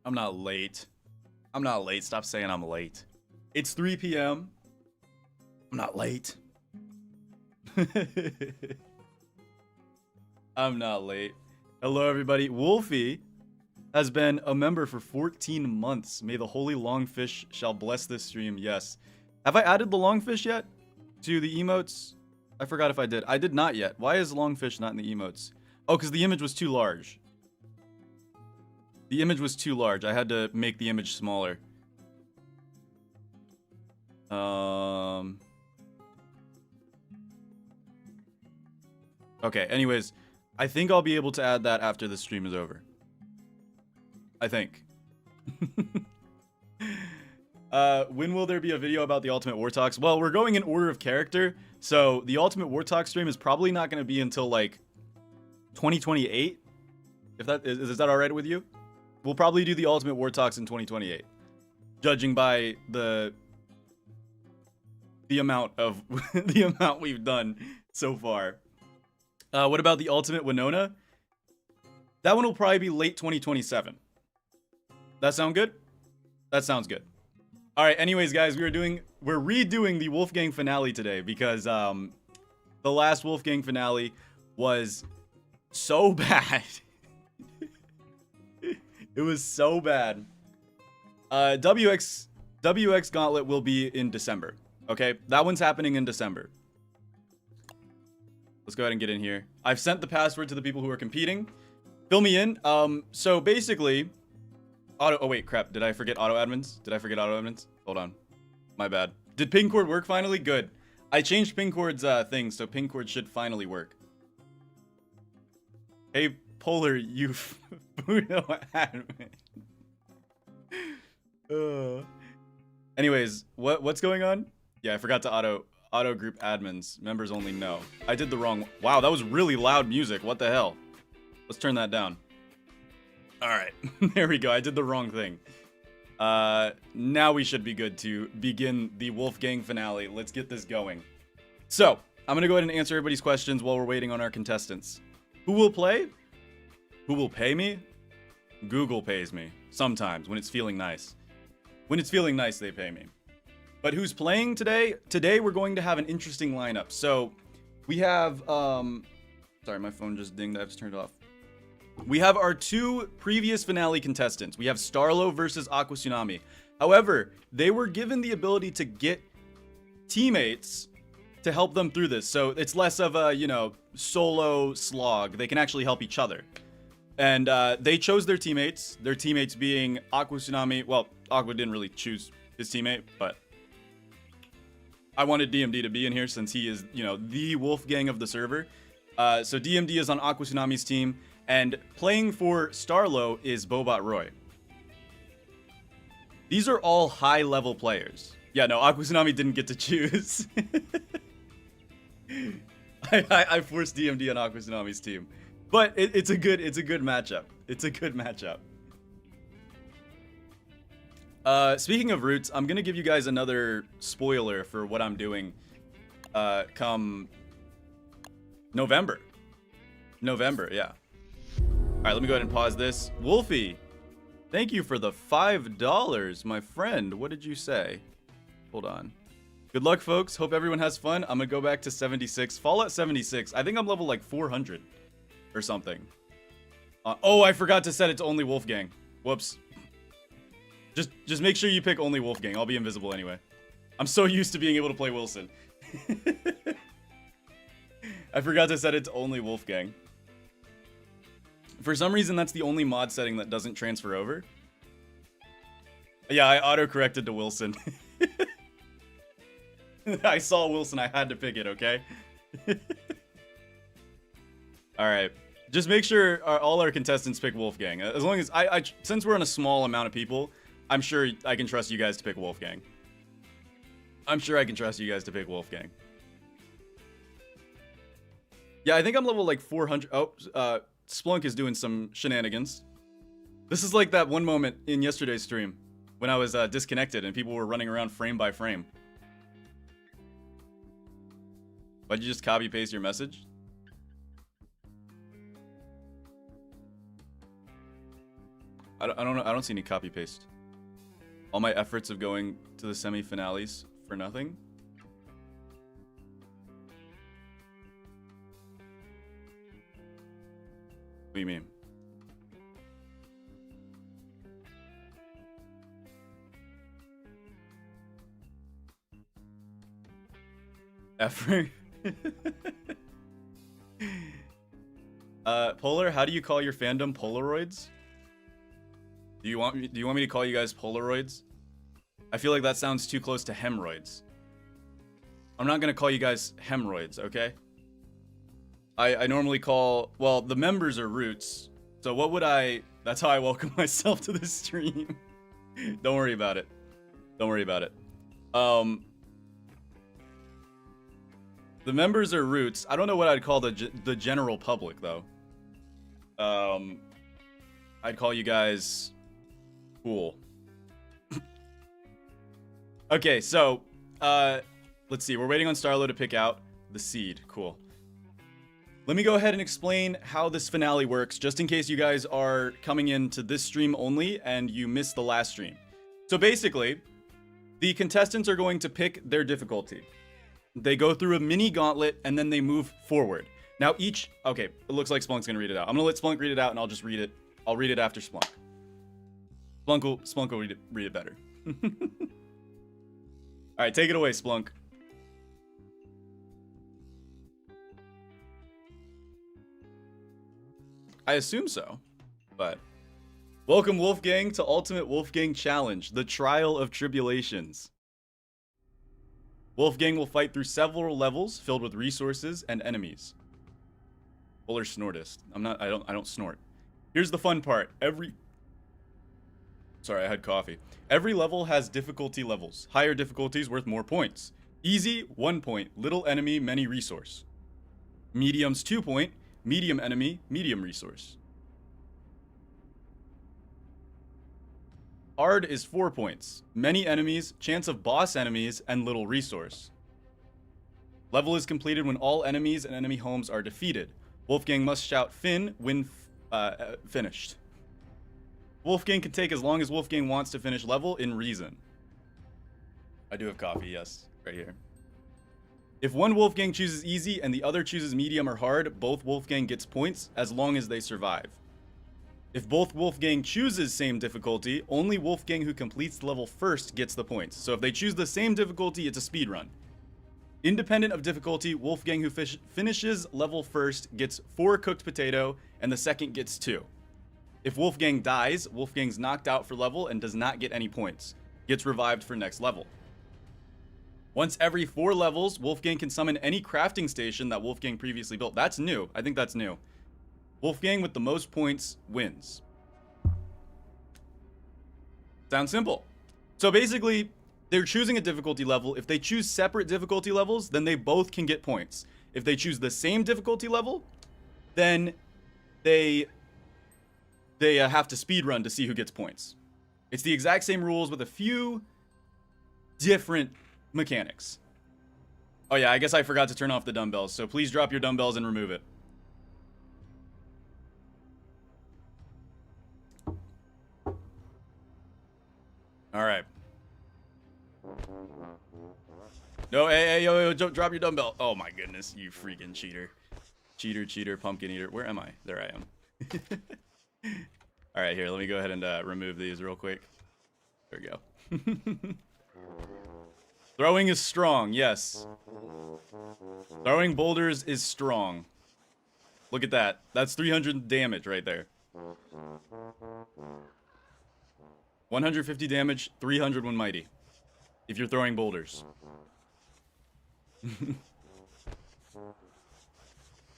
I'm not late. I'm not late. Stop saying I'm late. It's 3 p.m. I'm not late. I'm not late. Hello, everybody. Wolfie has been a member for 14 months. May the holy longfish shall bless this stream. Yes. Have I added the longfish yet to the emotes? I forgot if I did. I did not yet. Why is longfish not in the emotes? Oh, because the image was too large. The image was too large. I had to make the image smaller. Okay, anyways, I think I'll be able to add that after the stream is over. I think. When will there be a video about the Ultimate War Talks? Well, we're going in order of character, so the Ultimate War Talk stream is probably not going to be until, like, 2028. If that is that all right with you? We'll probably do the Ultimate War Talks in 2028, judging by the amount of the amount we've done so far. What about the Ultimate Winona? That one will probably be late 2027. That sound good? That sounds good. All right. Anyways, guys, we're redoing the Wolfgang finale today because the last Wolfgang finale was so bad. It was so bad. WX Gauntlet will be in December. Okay, that one's happening in December. Let's go ahead and get in here. I've sent the password to the people who are competing. Fill me in. So basically, oh wait, crap. Did I forget auto admins? Hold on. My bad. Did ping-cord work finally? Good. I changed ping-cord's thing, so ping-cord should finally work. Hey, Polar, you Funo admin. Anyways, what's going on? Yeah, I forgot to auto group admins. Members only no. I did the wrong. Wow, that was really loud music. What the hell? Let's turn that down. All right, there we go. I did the wrong thing. Now we should be good to begin the Wolfgang finale. Let's get this going. So, I'm gonna go ahead and answer everybody's questions while we're waiting on our contestants. Who will play? Who will pay me? Google pays me. Sometimes, when it's feeling nice. When it's feeling nice, they pay me. But who's playing today? Today, we're going to have an interesting lineup. So, we have, sorry, my phone just dinged. I have to turn it off. We have our two previous finale contestants. We have Starlo versus Aquatsunami. However, they were given the ability to get teammates to help them through this. So, it's less of a, solo slog. They can actually help each other. And they chose their teammates being Aquatsunami. Well, Aqua didn't really choose his teammate, but I wanted DMD to be in here since he is, the Wolfgang of the server. So DMD is on Aquatsunami's team, and playing for Starlo is Bobot Roy. These are all high-level players. Yeah, no, Aquatsunami didn't get to choose. I forced DMD on Aquatsunami's team. But it's a good matchup. It's a good matchup. Speaking of roots, I'm gonna give you guys another spoiler for what I'm doing come November. November, yeah. Alright, let me go ahead and pause this. Wolfie, thank you for the $5, my friend. What did you say? Hold on. Good luck, folks. Hope everyone has fun. I'm gonna go back to 76. Fallout 76. I think I'm level like 400 or something. Oh, I forgot to set it to only Wolfgang. Whoops. Just make sure you pick only Wolfgang. I'll be invisible anyway. I'm so used to being able to play Wilson. I forgot to set it to only Wolfgang. For some reason, that's the only mod setting that doesn't transfer over. Yeah, I auto-corrected to Wilson. I saw Wilson, I had to pick it, okay? Alright. Just make sure all our contestants pick Wolfgang. As long as since we're on a small amount of people, I'm sure I can trust you guys to pick Wolfgang. Yeah, I think I'm level like 400. Oh, Splunk is doing some shenanigans. This is like that one moment in yesterday's stream when I was disconnected and people were running around frame by frame. Why'd you just copy paste your message? I don't know. I don't see any copy paste. All my efforts of going to the semi-finales for nothing. What do you mean? Effort. Polar, how do you call your fandom Polaroids? Do you want me to call you guys Polaroids? I feel like that sounds too close to hemorrhoids. I'm not gonna call you guys hemorrhoids, okay? I normally call, well, the members are roots. So what would that's how I welcome myself to the stream. Don't worry about it. Don't worry about it. The members are roots. I don't know what I'd call the general public though. I'd call you guys cool. Okay, so let's see. We're waiting on Starlo to pick out the seed. Cool. Let me go ahead and explain how this finale works, just in case you guys are coming into this stream only and you missed the last stream. So basically, the contestants are going to pick their difficulty. They go through a mini gauntlet and then they move forward. Now okay, it looks like Splunk's gonna read it out. I'm gonna let Splunk read it out and I'll just read it. I'll read it after Splunk. Splunk will read it better. All right, take it away, Splunk. I assume so, but welcome Wolfgang to Ultimate Wolfgang Challenge, the Trial of Tribulations. Wolfgang will fight through several levels filled with resources and enemies. Polar snortist. I don't snort. Here's the fun part. Sorry, I had coffee. Every level has difficulty levels. Higher difficulties worth more points. Easy, 1 point. Little enemy, many resource. Medium's 2 point. Medium enemy, medium resource. Hard is 4 points. Many enemies, chance of boss enemies, and little resource. Level is completed when all enemies and enemy homes are defeated. Wolfgang must shout Fin when finished. Wolfgang can take as long as Wolfgang wants to finish level in reason. I do have coffee, yes, right here. If one Wolfgang chooses easy and the other chooses medium or hard, both Wolfgang gets points as long as they survive. If both Wolfgang chooses same difficulty, only Wolfgang who completes the level first gets the points. So if they choose the same difficulty, it's a speed run. Independent of difficulty, Wolfgang who finishes level first gets 4 cooked potato and the second gets 2. If Wolfgang dies, Wolfgang's knocked out for level and does not get any points. Gets revived for next level. Once every 4 levels, Wolfgang can summon any crafting station that Wolfgang previously built. That's new. I think that's new. Wolfgang with the most points wins. Sounds simple. So basically, they're choosing a difficulty level. If they choose separate difficulty levels, then they both can get points. If they choose the same difficulty level, then they have to speedrun to see who gets points. It's the exact same rules with a few different mechanics. Oh yeah, I guess I forgot to turn off the dumbbells, so please drop your dumbbells and remove it. All right. No, hey, yo, drop your dumbbell. Oh my goodness, you freaking cheater. Cheater, pumpkin eater. Where am I? There I am. All right, here, let me go ahead and remove these real quick. There we go. Throwing is strong, yes. Throwing boulders is strong. Look at that. That's 300 damage right there. 150 damage, 300 when mighty. If you're throwing boulders.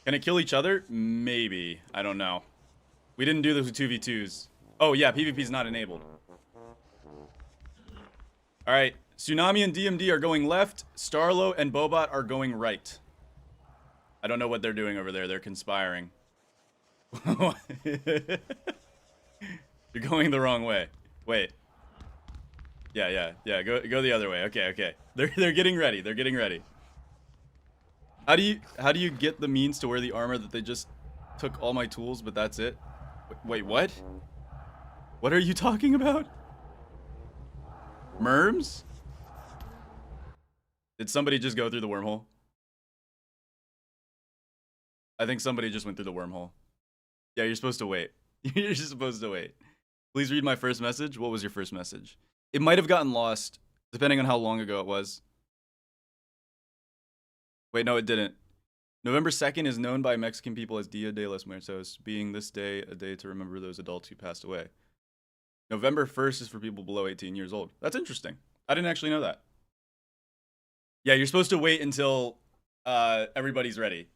Can it kill each other? Maybe. I don't know. We didn't do this with 2v2s. Oh yeah, PvP's not enabled. Alright, Tsunami and DMD are going left. Starlo and Bobot are going right. I don't know what they're doing over there. They're conspiring. You're going the wrong way. Wait. Yeah. Go the other way. Okay. They're getting ready. They're getting ready. How do you get the means to wear the armor that they just took all my tools, but that's it? Wait, what? What are you talking about? Merms? Did somebody just go through the wormhole? I think somebody just went through the wormhole. Yeah, you're supposed to wait. You're just supposed to wait. Please read my first message. What was your first message? It might have gotten lost, depending on how long ago it was. Wait, no, it didn't. November 2nd is known by Mexican people as Dia de los Muertos, being this day a day to remember those adults who passed away. November 1st is for people below 18 years old. That's interesting. I didn't actually know that. Yeah, you're supposed to wait until everybody's ready.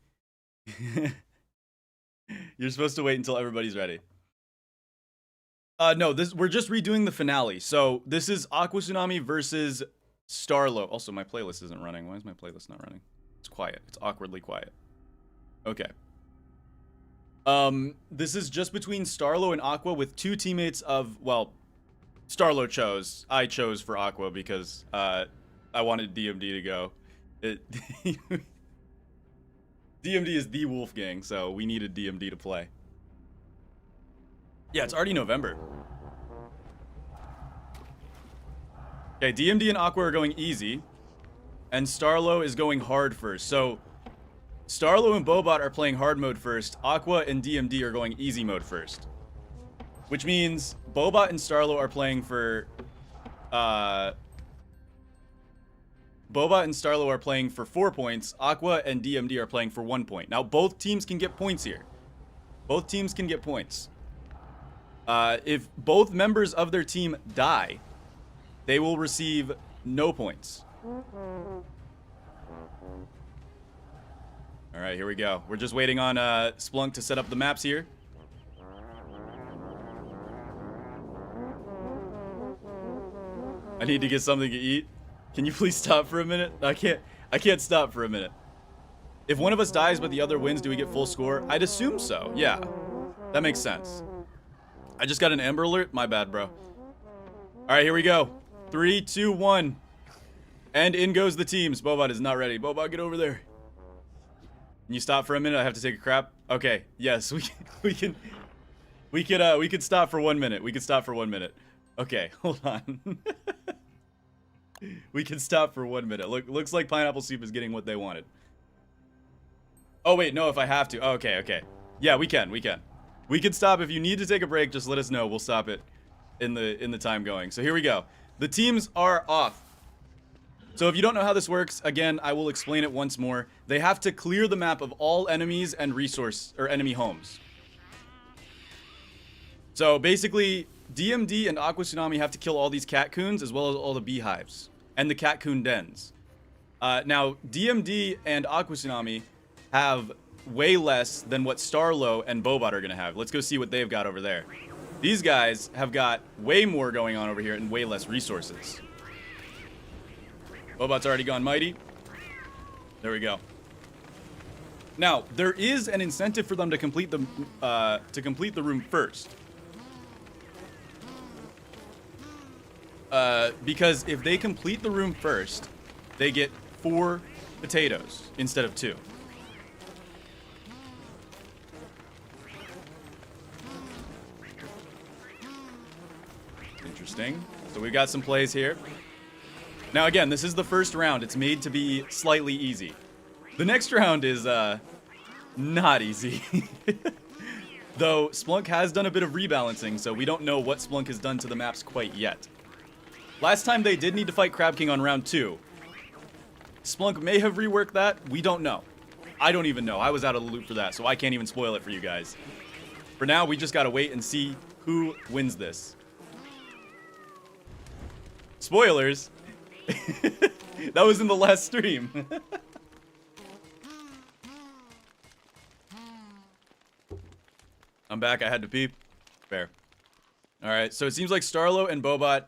You're supposed to wait until everybody's ready. No, we're just redoing the finale. So this is Aquatsunami versus Starlo. Also, my playlist isn't running. Why is my playlist not running? It's quiet. It's awkwardly quiet. Okay. This is just between Starlo and Aqua with two teammates of, well, Starlo chose. I chose for Aqua because I wanted DMD to go. DMD is the Wolfgang, so we needed DMD to play. Yeah, it's already November. Okay, DMD and Aqua are going easy, and Starlo is going hard first. So Starlo and Bobot are playing hard mode first. Aqua and DMD are going easy mode first. Which means Bobot and Starlo are playing for Bobot and Starlo are playing for 4 points. Aqua and DMD are playing for 1 point. Now both teams can get points here. Both teams can get points. If both members of their team die, they will receive no points. All right, here we go. We're just waiting on Splunk to set up the maps here. I need to get something to eat. Can you please stop for a minute? I can't stop for a minute. If one of us dies but the other wins, do we get full score? I'd assume so. Yeah. That makes sense. I just got an Amber Alert. My bad, bro. All right, here we go. 3, 2, 1. And in goes the teams. Bobot is not ready. Bobot, get over there. Can you stop for a minute? I have to take a crap. Okay. Yes, we could stop for 1 minute. We could stop for 1 minute. Okay, hold on. We can stop for 1 minute. Looks like Pineapple Soup is getting what they wanted. Oh wait, no, if I have to. Oh, okay. Yeah, we can. We can stop. If you need to take a break, just let us know. We'll stop it in the time going. So here we go. The teams are off. So if you don't know how this works, again, I will explain it once more. They have to clear the map of all enemies and enemy homes. So basically, DMD and Aquatsunami have to kill all these catcoons as well as all the beehives and the catcoon dens. Now, DMD and Aquatsunami have way less than what Starlo and Bobot are going to have. Let's go see what they've got over there. These guys have got way more going on over here and way less resources. Bobot's already gone mighty. There we go. Now, there is an incentive for them to complete the room first. Because if they complete the room first, they get 4 potatoes instead of 2. Interesting. So we've got some plays here. Now again, this is the first round. It's made to be slightly easy. The next round is not easy. Though Splunk has done a bit of rebalancing, so we don't know what Splunk has done to the maps quite yet. Last time they did need to fight Crab King on round 2. Splunk may have reworked that. We don't know. I don't even know. I was out of the loop for that, so I can't even spoil it for you guys. For now, we just gotta wait and see who wins this. Spoilers. That was in the last stream. I'm back. I had to pee. Fair. Alright, so it seems like Starlo and Bobot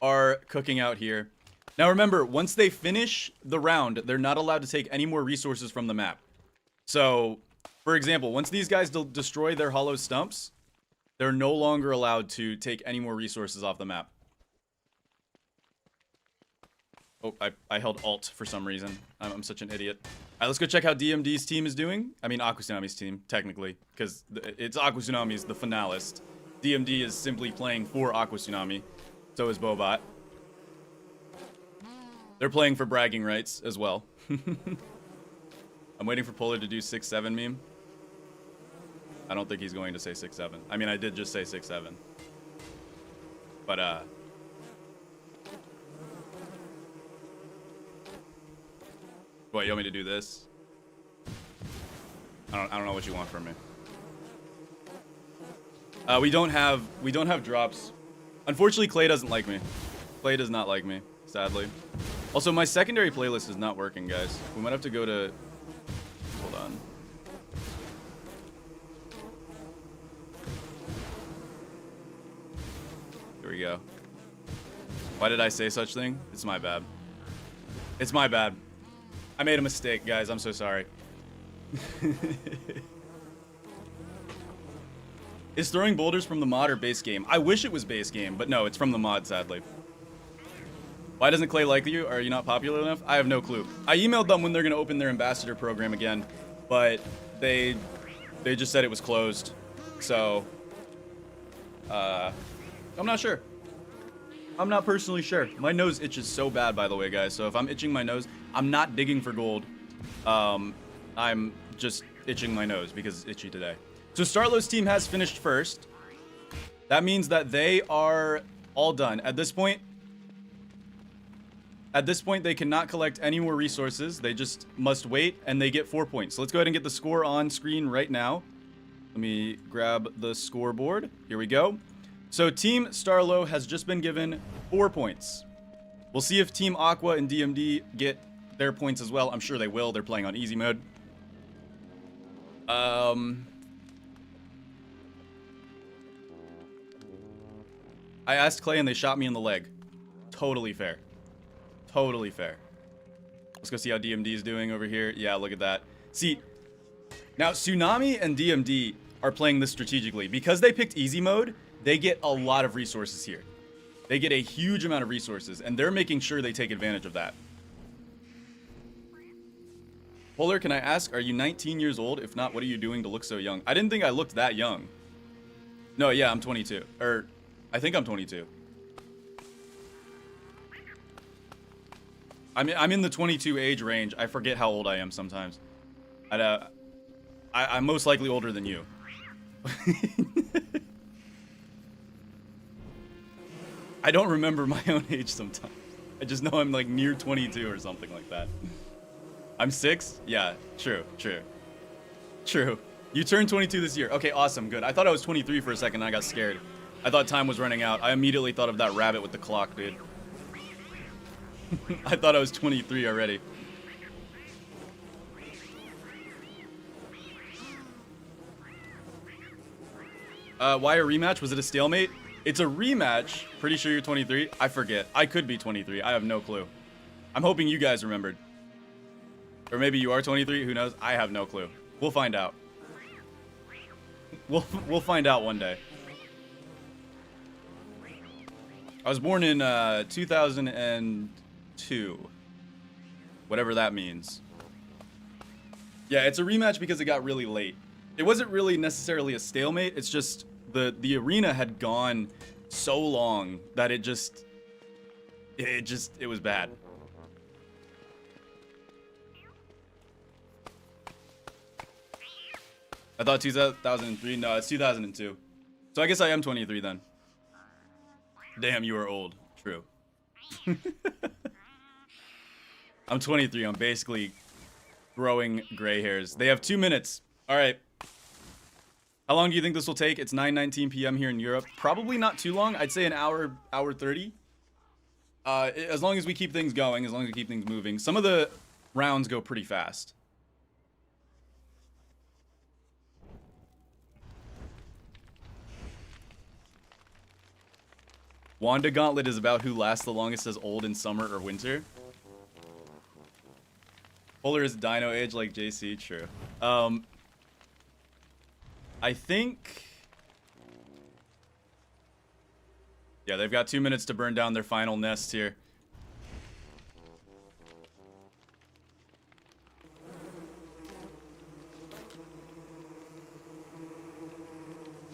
are cooking out here. Now remember, once they finish the round, they're not allowed to take any more resources from the map. So, for example, once these guys destroy their hollow stumps, they're no longer allowed to take any more resources off the map. Oh, I held Alt for some reason. I'm such an idiot. Alright, let's go check how DMD's team is doing. I mean, Aquatsunami's team, technically, because it's Aquatsunami's the finalist. DMD is simply playing for aquatsunami. So is Bobot. They're playing for bragging rights as well. I'm waiting for Polar to do 6-7 meme. I don't think he's going to say 6-7. I mean, I did just say 6-7. But, what, you want me to do this? I don't know what you want from me. We don't have drops. Unfortunately, Clay doesn't like me. Clay does not like me, sadly. Also, my secondary playlist is not working, guys. We might have to go to... Hold on. Here we go. Why did I say such thing? It's my bad. It's my bad. I made a mistake, guys. I'm so sorry. Is throwing boulders from the mod or base game? I wish it was base game, but no, it's from the mod, sadly. Why doesn't Clay like you? Are you not popular enough? I have no clue. I emailed them when they're going to open their ambassador program again, but they just said it was closed. So, I'm not sure. I'm not personally sure. My nose itches so bad, by the way, guys. So if I'm itching my nose, I'm not digging for gold. I'm just itching my nose because it's itchy today. So Starlo's team has finished first. That means that they are all done. At this point, they cannot collect any more resources. They just must wait, and they get 4 points. So let's go ahead and get the score on screen right now. Let me grab the scoreboard. Here we go. So Team Starlo has just been given 4 points. We'll see if Team Aqua and DMD get their points as well. I'm sure they will. They're playing on easy mode. I asked Clay and they shot me in the leg. Totally fair. Totally fair. Let's go see how DMD is doing over here. Yeah, look at that. See, now Tsunami and DMD are playing this strategically. Because they picked easy mode, they get a lot of resources here. They get a huge amount of resources, and they're making sure they take advantage of that. Polar, can I ask, are you 19 years old? If not, what are you doing to look so young? I didn't think I looked that young. No, yeah, I'm 22. Or, I think I'm 22. I'm in the 22 age range. I forget how old I am sometimes. I'm most likely older than you. I don't remember my own age sometimes. I just know I'm like near 22 or something like that. I'm 6? Yeah, true. You turned 22 this year. Okay, awesome, good. I thought I was 23 for a second and I got scared. I thought time was running out. I immediately thought of that rabbit with the clock, dude. I thought I was 23 already. Why a rematch? Was it a stalemate? It's a rematch. Pretty sure you're 23. I forget. I could be 23. I have no clue. I'm hoping you guys remembered. Or maybe you are 23. Who knows? I have no clue. We'll find out. We'll find out one day. I was born in 2002. Whatever that means. Yeah, it's a rematch because it got really late. It wasn't really necessarily a stalemate. It's just the arena had gone so long that it was bad. I thought 2003. No, it's 2002. So I guess I am 23 then. Damn, you are old. True. I'm 23. I'm basically growing gray hairs. They have 2 minutes. All right. How long do you think this will take? It's 9:19 p.m. here in Europe. Probably not too long. I'd say an hour 30. As long as we keep things going, as long as we keep things moving. Some of the rounds go pretty fast. Wanda Gauntlet is about who lasts the longest as old in summer or winter. Polar is dino age like JC, true. I think... Yeah, they've got 2 minutes to burn down their final nest here.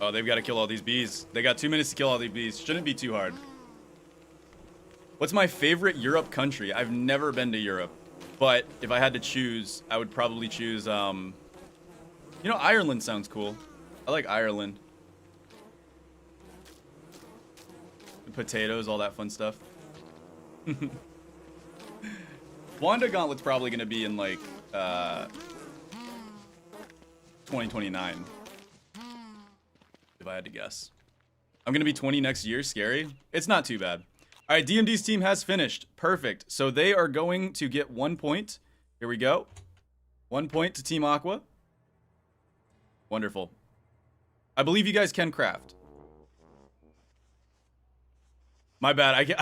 Oh, they've got to kill all these bees. They got 2 minutes to kill all these bees. Shouldn't be too hard. What's my favorite Europe country? I've never been to Europe. But if I had to choose, I would probably choose, you know, Ireland sounds cool. I like Ireland. The potatoes, all that fun stuff. Wanda Gauntlet's probably going to be in, like, 2029. If I had to guess. I'm going to be 20 next year. Scary. It's not too bad. All right, DMD's team has finished. Perfect. So they are going to get 1 point. Here we go. 1 point to Team Aqua. Wonderful. I believe you guys can craft. My bad.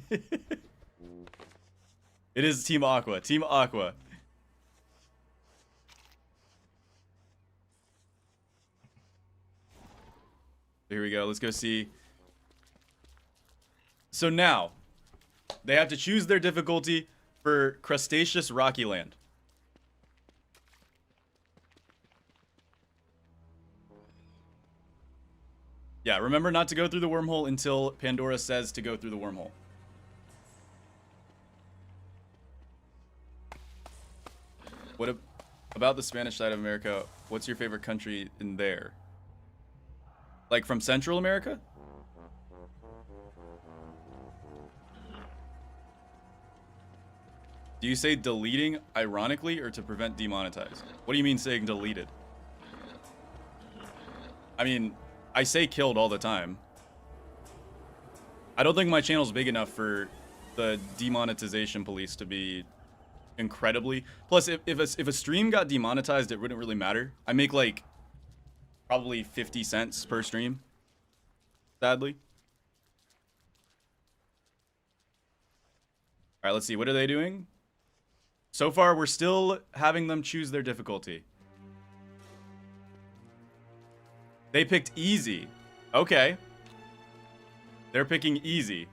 It is Team Aqua. Team Aqua. Here we go. Let's go see. So now, they have to choose their difficulty for Crustaceous Rocky Land. Yeah, remember not to go through the wormhole until Pandora says to go through the wormhole. What about the Spanish side of America? What's your favorite country in there? Like from Central America? Do you say deleting ironically or to prevent demonetized? What do you mean saying deleted? I mean, I say killed all the time. I don't think my channel's big enough for the demonetization police to be incredibly... Plus, if a stream got demonetized, it wouldn't really matter. I make, like, probably 50 cents per stream. Sadly. Alright, let's see. What are they doing? So far, we're still having them choose their difficulty. They picked easy. Okay. They're picking easy.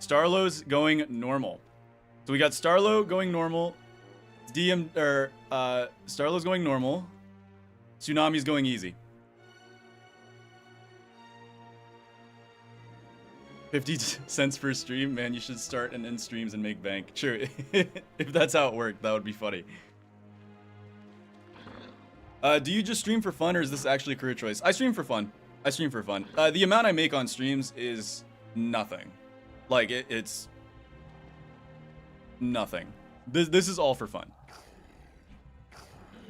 Starlo's going normal. So we got Starlo going normal. Starlo's going normal. Tsunami's going easy. 50 cents per stream? Man, you should start and end streams and make bank. Sure, if that's how it worked, that would be funny. Do you just stream for fun, or is this actually a career choice? I stream for fun. I stream for fun. The amount I make on streams is nothing. Like, it's nothing. This is all for fun.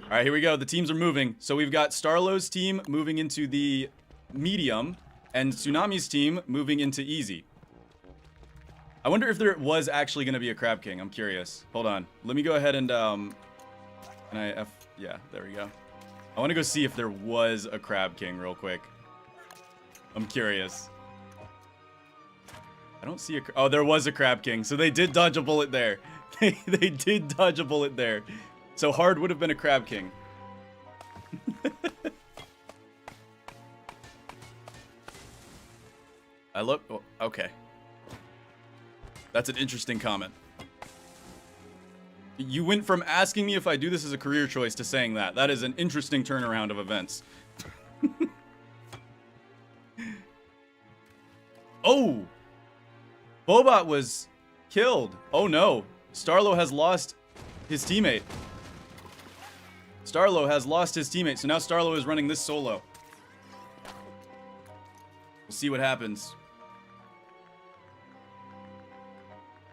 All right, here we go. The teams are moving. So we've got Starlo's team moving into the medium, and Tsunami's team moving into easy. I wonder if there was actually going to be a Crab King. I'm curious. Hold on. Let me go ahead and, yeah, there we go. I want to go see if there was a Crab King real quick. I'm curious. I don't see a... Oh, there was a Crab King. So they did dodge a bullet there. They did dodge a bullet there. So hard would have been a Crab King. I look... Oh, okay. That's an interesting comment. You went from asking me if I do this as a career choice to saying that. That is an interesting turnaround of events. Oh! Bobot was killed. Oh no. Starlo has lost his teammate. Starlo has lost his teammate. So now Starlo is running this solo. We'll see what happens.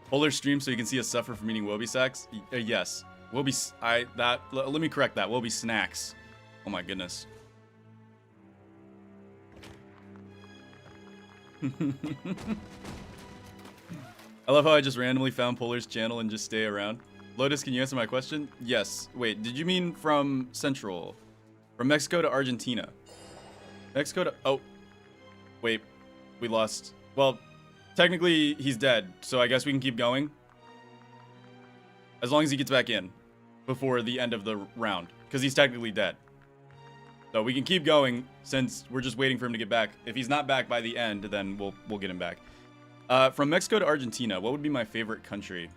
Polar stream so you can see us suffer from eating Wobie sacks? Yes. Wobie... let me correct that. Wobie snacks. Oh my goodness. I love how I just randomly found Polar's channel and just stay around. Lotus, can you answer my question? Yes. Wait, did you mean from Central? From Mexico to Argentina? Mexico to... Oh. Wait. We lost... Well, technically, he's dead, so I guess we can keep going. As long as he gets back in before the end of the round, because he's technically dead. So we can keep going since we're just waiting for him to get back. If he's not back by the end, then we'll get him back. From Mexico to Argentina, what would be my favorite country?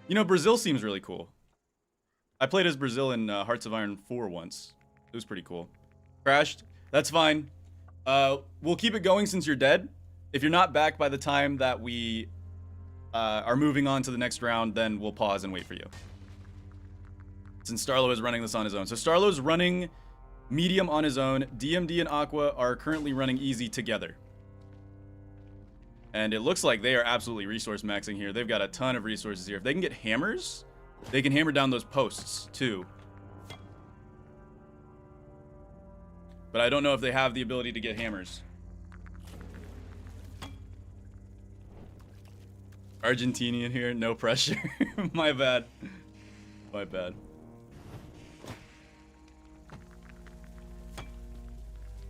You know, Brazil seems really cool. I played as Brazil in Hearts of Iron 4 once. It was pretty cool. Crashed. That's fine. We'll keep it going since you're dead. If you're not back by the time that we are moving on to the next round, then we'll pause and wait for you. Since Starlo is running this on his own. So Starlo's running medium on his own. DMD and Aqua are currently running easy together. And it looks like they are absolutely resource maxing here. They've got a ton of resources here. If they can get hammers, they can hammer down those posts too. But I don't know if they have the ability to get hammers. Argentinian here, no pressure. My bad. My bad.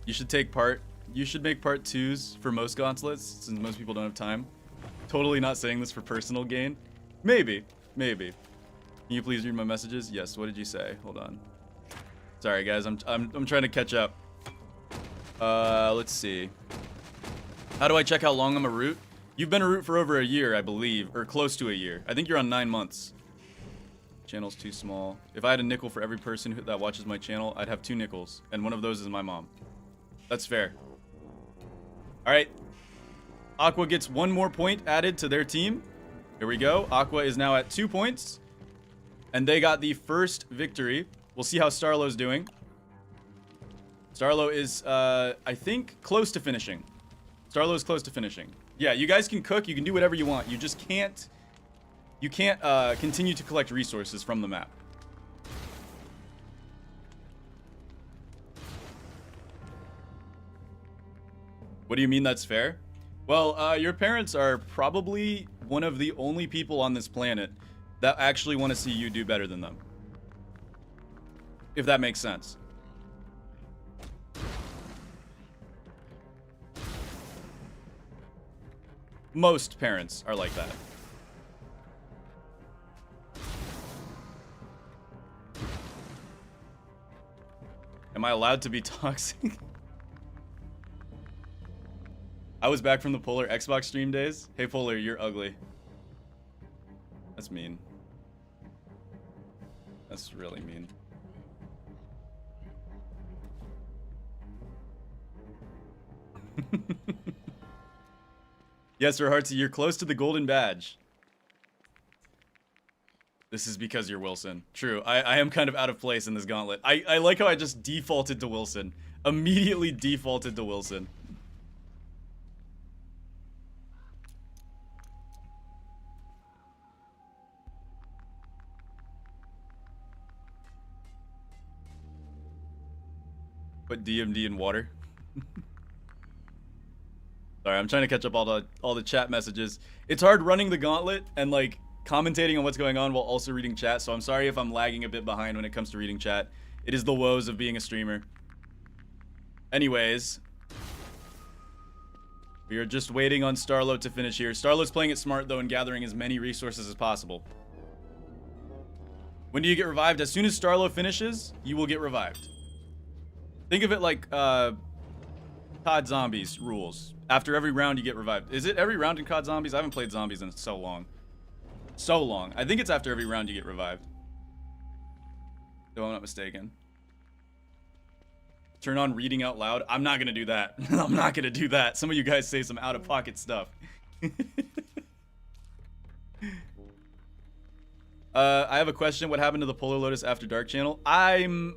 You should take part. You should make part 2s for most gauntlets, since most people don't have time. Totally not saying this for personal gain. Maybe. Maybe. Can you please read my messages? Yes, what did you say? Hold on. Sorry guys, I'm trying to catch up. Let's see. How do I check how long I'm a root? You've been a root for over a year, I believe, or close to a year. I think you're on 9 months. Channel's too small. If I had a nickel for every person that watches my channel, I'd have 2 nickels, and one of those is my mom. That's fair. All right. Aqua gets 1 more point added to their team. Here we go. Aqua is now at 2 points, and they got the first victory. We'll see how Starlo's doing. Starlo is, I think, close to finishing. Starlo is close to finishing. Yeah, you guys can cook. You can do whatever you want. You just can't... You can't continue to collect resources from the map. What do you mean that's fair? Well, your parents are probably one of the only people on this planet that actually want to see you do better than them. If that makes sense. Most parents are like that. Am I allowed to be toxic? I was back from the Polar Xbox stream days. Hey Polar, you're ugly. That's mean. That's really mean. Yes, Sir Heartsy, you're close to the golden badge. This is because you're Wilson. True, I am kind of out of place in this gauntlet. I like how I just defaulted to Wilson. Immediately defaulted to Wilson. Put DMD in water. Sorry, I'm trying to catch up all the chat messages. It's hard running the gauntlet and like commentating on what's going on while also reading chat, so I'm sorry if I'm lagging a bit behind when it comes to reading chat. It is the woes of being a streamer. Anyways, we are just waiting on Starlo to finish here. Starlo's playing it smart though and gathering as many resources as possible. When do you get revived? As soon as Starlo finishes, you will get revived. Think of it like COD Zombies rules. After every round, you get revived. Is it every round in COD Zombies? I haven't played Zombies in so long. So long. I think it's after every round you get revived. If I'm not mistaken. Turn on reading out loud. I'm not going to do that. I'm not going to do that. Some of you guys say some out-of-pocket stuff. I have a question. What happened to the Polarlotus After Dark channel? I'm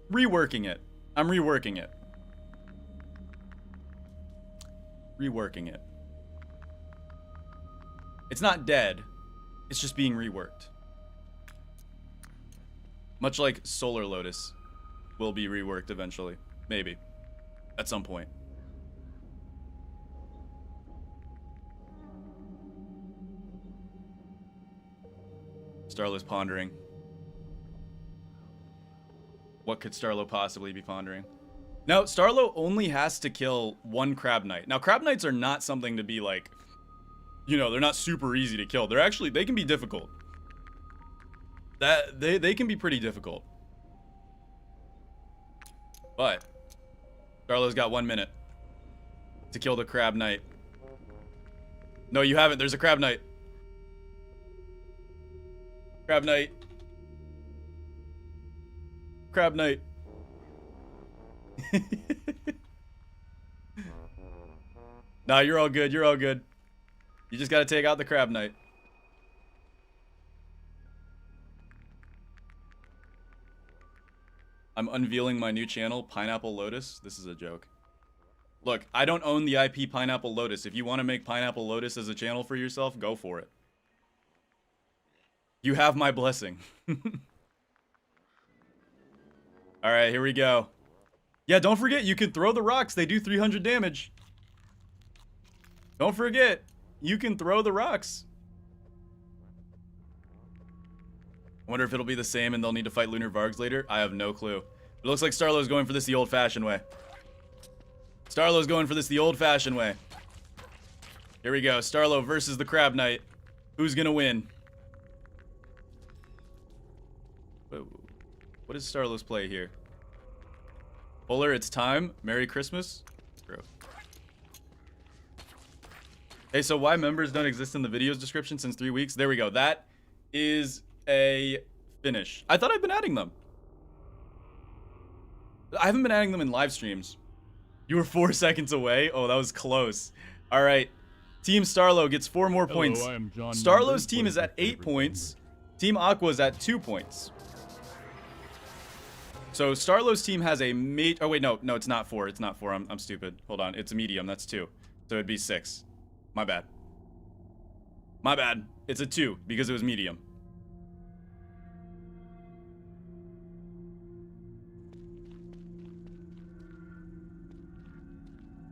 reworking it. I'm reworking it. Reworking it. It's not dead. It's just being reworked. Much like Solar Lotus will be reworked eventually. Maybe. At some point. Starlo's pondering. What could Starlo possibly be pondering? Now, Starlo only has to kill 1 Crab Knight. Now, Crab Knights are not something to be like, you know, they're not super easy to kill. They're actually, they can be difficult. They can be pretty difficult. But, Starlo's got 1 minute to kill the Crab Knight. No, you haven't. There's a Crab Knight. Crab Knight. Crab Knight. Nah, you're all good. You're all good. You just gotta take out the Crab Knight. I'm unveiling my new channel, Pineapple Lotus. This is a joke. Look, I don't own the IP Pineapple Lotus. If you want to make Pineapple Lotus as a channel for yourself, go for it. You have my blessing. Alright, here we go. Yeah, don't forget, you can throw the rocks. They do 300 damage. Don't forget, you can throw the rocks. I wonder if it'll be the same and they'll need to fight Lunar Vargs later. I have no clue. It looks like Starlo's going for this the old-fashioned way. Starlo's going for this the old-fashioned way. Here we go. Starlo versus the Crab Knight. Who's gonna win? What is Starlo's play here? Polar, it's time. Merry Christmas. Gross. Hey, so why members don't exist in the video's description since 3 weeks? There we go. That is a finish. I thought I'd been adding them. I haven't been adding them in live streams. You were 4 seconds away? Oh, that was close. All right. Team Starlo gets 4 more points. I am John Starlo's team is at 8 points. Team Aqua's at 2 points. So Starlo's team has a oh wait, no, it's not 4. It's not 4. I'm stupid. Hold on. It's a medium. That's 2. So it'd be 6. My bad. My bad. It's a 2 because it was medium.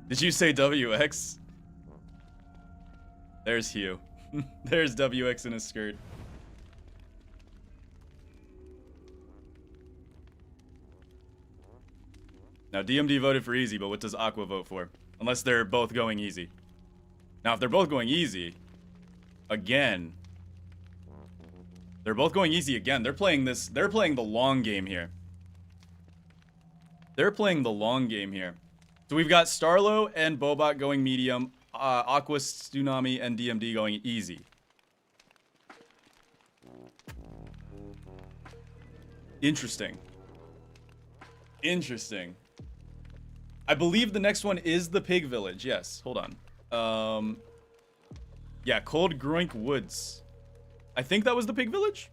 Did you say WX? There's Hugh. There's WX in his skirt. Now, DMD voted for easy, but what does Aqua vote for? Unless they're both going easy. Now, if they're both going easy, again, they're both going easy again. They're playing the long game here. They're playing the long game here. So we've got Starlo and Bobot going medium, aquatsunami and DMD going easy. Interesting. Interesting. I believe the next one is the Pig Village. Yes, hold on. Yeah, Cold Groink Woods. I think that was the Pig Village.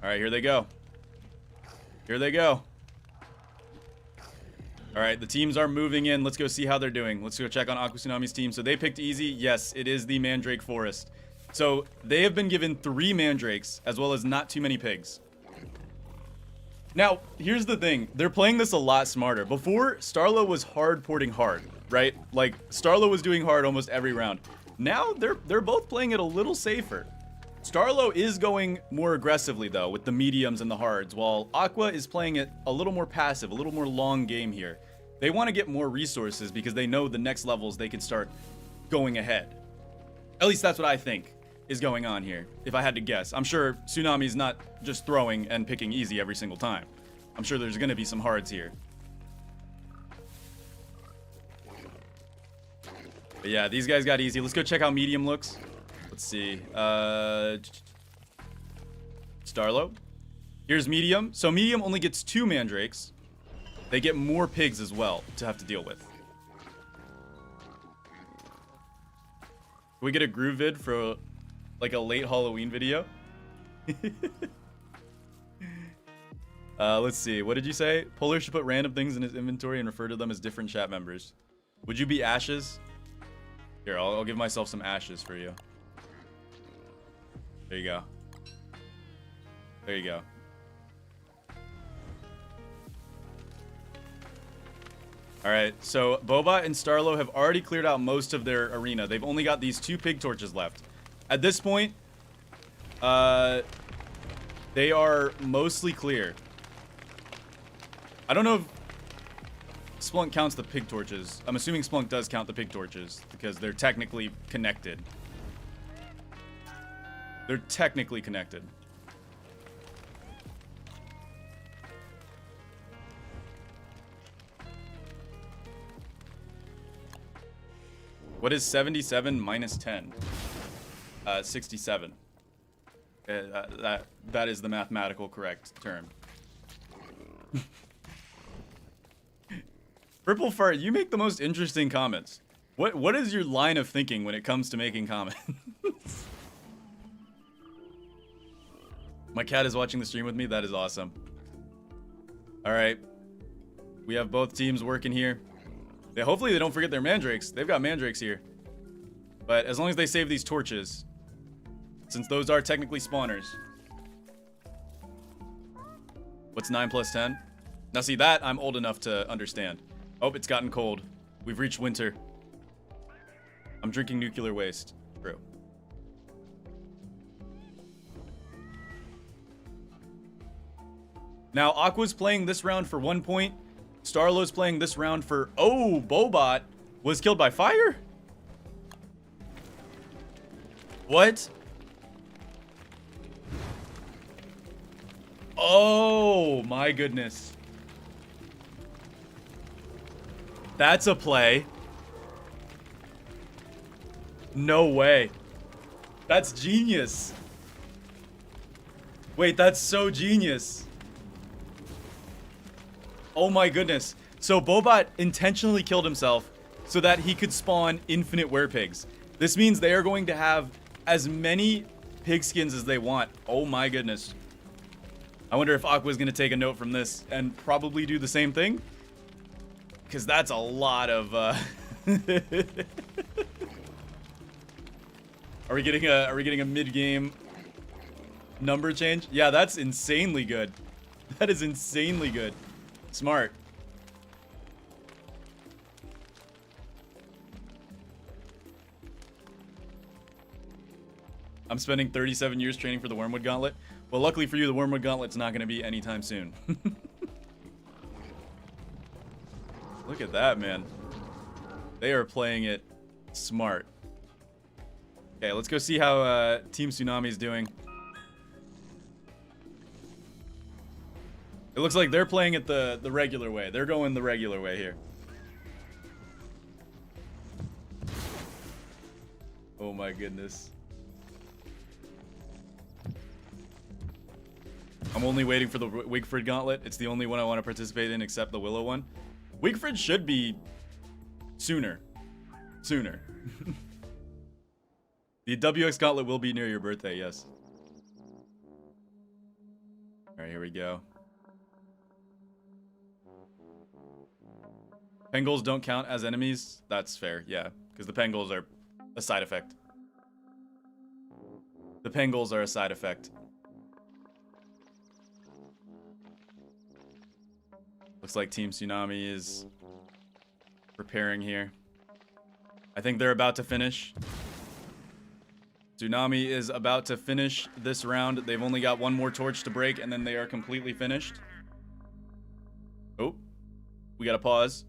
All right, here they go. Here they go. All right, the teams are moving in. Let's go see how they're doing. Let's go check on Aquatsunami's team. So they picked easy. Yes, it is the Mandrake Forest. So they have been given 3 Mandrakes as well as not too many pigs. Now, here's the thing. They're playing this a lot smarter. Before, Starlo was hard porting hard, right? Like, Starlo was doing hard almost every round. Now, they're both playing it a little safer. Starlo is going more aggressively, though, with the mediums and the hards, while Aqua is playing it a little more passive, a little more long game here. They want to get more resources because they know the next levels they can start going ahead. At least that's what I think is going on here, if I had to guess. I'm sure Tsunami's not just throwing and picking easy every single time. I'm sure there's going to be some hards here. But yeah, these guys got easy. Let's go check how medium looks. Let's see. Starlo. Here's medium. So medium only gets 2 mandrakes. They get more pigs as well to have to deal with. Can we get a groove vid for like a late Halloween video? Let's see. What did you say? Polar should put random things in his inventory and refer to them as different chat members. Would you be ashes? Here, I'll give myself some ashes for you. There you go. There you go. Alright, so Boba and Starlo have already cleared out most of their arena. They've only got these 2 pig torches left. At this point, they are mostly clear. I don't know if Splunk counts the pig torches. I'm assuming Splunk does count the pig torches because they're technically connected. They're technically connected. What is 77 minus 10? 67. That is the mathematical correct term. Purple Fart, you make the most interesting comments. What is your line of thinking when it comes to making comments? My cat is watching the stream with me. That is awesome. All right. We have both teams working here. Hopefully they don't forget their mandrakes. They've got mandrakes here. But as long as they save these torches, since those are technically spawners. What's 9 plus 10? Now see that I'm old enough to understand. Oh, it's gotten cold. We've reached winter. I'm drinking nuclear waste. True. Now, Aqua's playing this round for 1 point. Starlo's playing this round for... Oh, Bobot was killed by fire? What? Oh, my goodness. That's a play. No way. That's genius. Wait, that's so genius. Oh my goodness. So Bobot intentionally killed himself so that he could spawn infinite werepigs. This means they are going to have as many pig skins as they want. Oh my goodness. I wonder if Aqua's going to take a note from this and probably do the same thing. Because that's a lot of... Are we getting a mid-game number change? Yeah, that's insanely good. That is insanely good. Smart. I'm spending 37 years training for the Wormwood Gauntlet. Well, luckily for you, the Wormwood Gauntlet's not going to be anytime soon. Look at that, man. They are playing it smart. Okay, let's go see how Team Tsunami's doing. It looks like they're playing it the regular way. They're going the regular way here. Oh my goodness. I'm only waiting for the Wigfrid Gauntlet. It's the only one I want to participate in except the Willow one. Wigfrid should be sooner. Sooner. The WX Gauntlet will be near your birthday, yes. Alright, here we go. Pengulls don't count as enemies. That's fair, yeah. Because the Pengulls are a side effect. The Pengulls are a side effect. Looks like Team Tsunami is preparing here. I think they're about to finish. Tsunami is about to finish this round. They've only got one more torch to break, and then they are completely finished. Oh, we got to pause.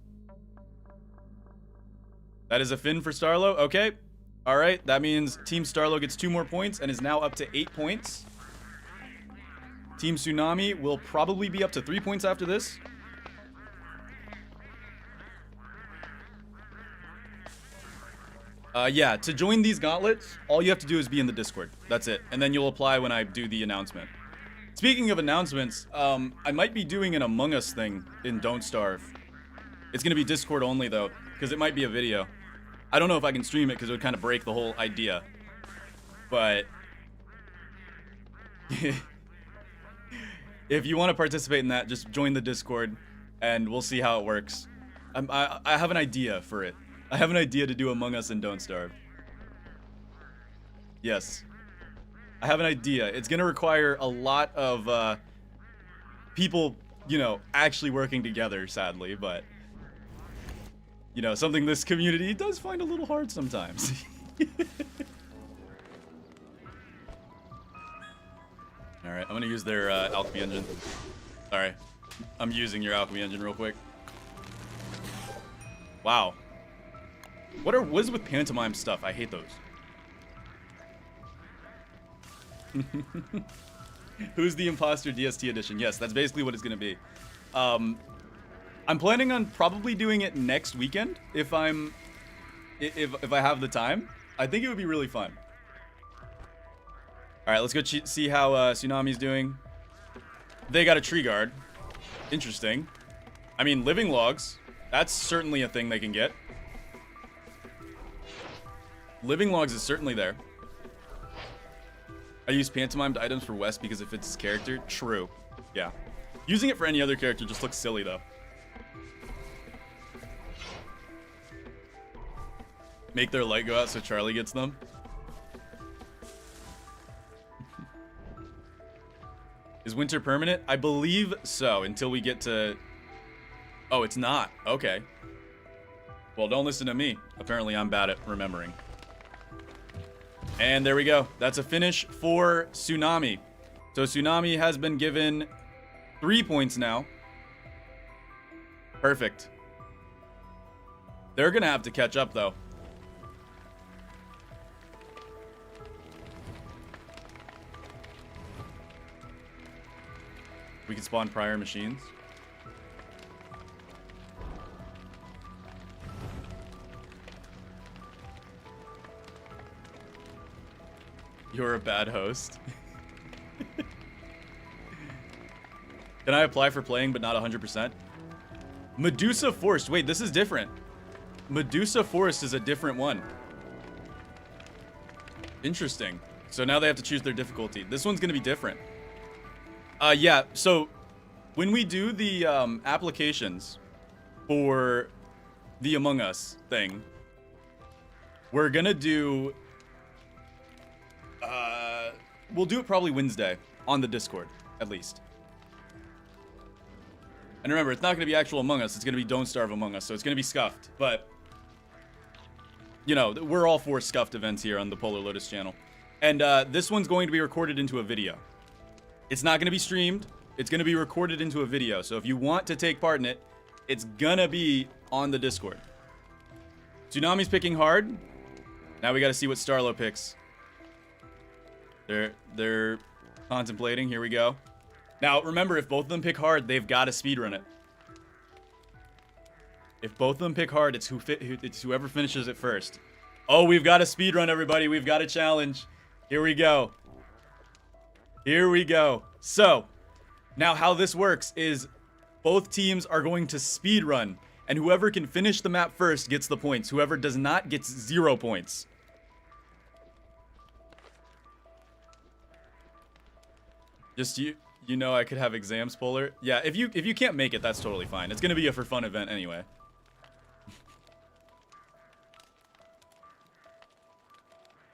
That is a fin for Starlo. Okay. All right. That means Team Starlo gets 2 more points and is now up to 8 points. Team Tsunami will probably be up to 3 points after this. Yeah, to join these gauntlets, all you have to do is be in the Discord. That's it. And then you'll apply when I do the announcement. Speaking of announcements, I might be doing an Among Us thing in Don't Starve. It's going to be Discord only, though, because it might be a video. I don't know if I can stream it because it would kind of break the whole idea. But if you want to participate in that, just join the Discord, and we'll see how it works. I have an idea for it. I have an idea to do Among Us and Don't Starve. Yes. I have an idea. It's going to require a lot of people, you know, actually working together, sadly, but, you know, something this community does find a little hard sometimes. Alright, I'm going to use their alchemy engine. Sorry. I'm using your alchemy engine real quick. Wow. What is with pantomime stuff? I hate those. Who's the imposter DST edition? Yes, that's basically what it's gonna be. I'm planning on probably doing it next weekend if I have the time. I think it would be really fun. All right, let's go see how Tsunami's doing. They got a tree guard. Interesting. I mean, living logs. That's certainly a thing they can get. Living logs is certainly there. I use pantomimed items for Wes because it fits his character. True. Yeah. Using it for any other character just looks silly, though. Make their light go out so Charlie gets them. Is winter permanent? I believe so, until we get to... Oh, it's not. Okay. Well, don't listen to me. Apparently, I'm bad at remembering. And there we go. That's a finish for Tsunami. So Tsunami has been given 3 points now. Perfect. They're going to have to catch up, though. We can spawn prior machines. You're a bad host. Can I apply for playing but not 100%? Medusa Forest. Wait, this is different. Medusa Forest is a different one. Interesting. So now they have to choose their difficulty. This one's going to be different. Yeah, so when we do the applications for the Among Us thing, we're going to do... we'll do it probably Wednesday on the Discord, at least. And remember, it's not going to be actual Among Us. It's going to be Don't Starve Among Us, so it's going to be scuffed. But, you know, we're all for scuffed events here on the Polarlotus channel. And this one's going to be recorded into a video. It's not going to be streamed. It's going to be recorded into a video. So if you want to take part in it, it's going to be on the Discord. Tsunami's picking hard. Now we got to see what Starlo picks. They're contemplating. Here we go. Now, remember, if both of them pick hard, they've got to speedrun it. If both of them pick hard, it's whoever finishes it first. Oh, we've got a speedrun, everybody. We've got a challenge. Here we go. Here we go. So, now how this works is both teams are going to speedrun, and whoever can finish the map first gets the points. Whoever does not gets 0 points. Just you know I could have exams, Polar. Yeah, if you can't make it, that's totally fine. It's gonna be a for fun event anyway.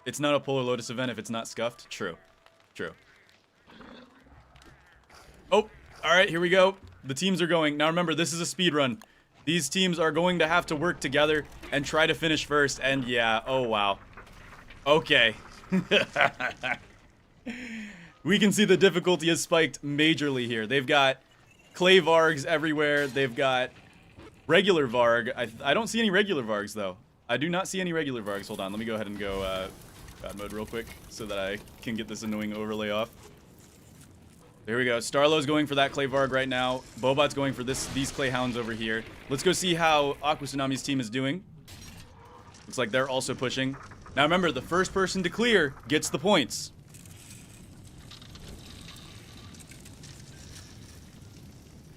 It's not a Polarlotus event if it's not scuffed. True. True. Oh, alright, here we go. The teams are going. Now remember, this is a speed run. These teams are going to have to work together and try to finish first. And yeah, oh wow. Okay. We can see the difficulty has spiked majorly here. They've got clay vargs everywhere. They've got regular varg. I don't see any regular vargs, though. I do not see any regular vargs. Hold on. Let me go ahead and go God mode real quick so that I can get this annoying overlay off. There we go. Starlo's going for that clay varg right now. Bobot's going for these clay hounds over here. Let's go see how aquatsunami's team is doing. Looks like they're also pushing. Now remember, the first person to clear gets the points.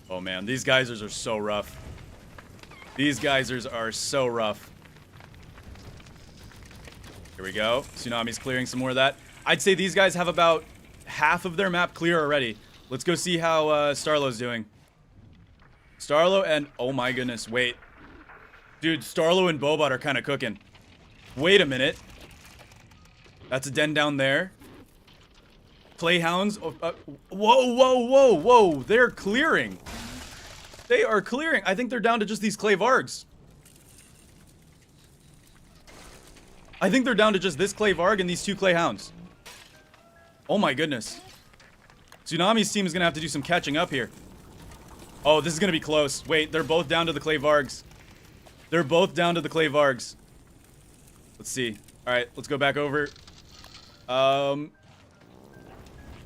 Oh man, these geysers are so rough. These geysers are so rough. Here we go. Tsunami's clearing some more of that. I'd say these guys have about half of their map clear already. Let's go see how Starlo's doing. Starlo and... Oh my goodness, wait. Dude, Starlo and Bobot are kind of cooking. Wait a minute. That's a den down there. Clayhounds. Whoa, whoa, whoa, whoa. They're clearing. They are clearing. I think they're down to just these clay vargs. I think they're down to just this clay varg and these 2 clay hounds. Oh my goodness. Tsunami's team is going to have to do some catching up here. Oh, this is going to be close. Wait, they're both down to the clay vargs. They're both down to the clay vargs. Let's see. All right, let's go back over. Oh,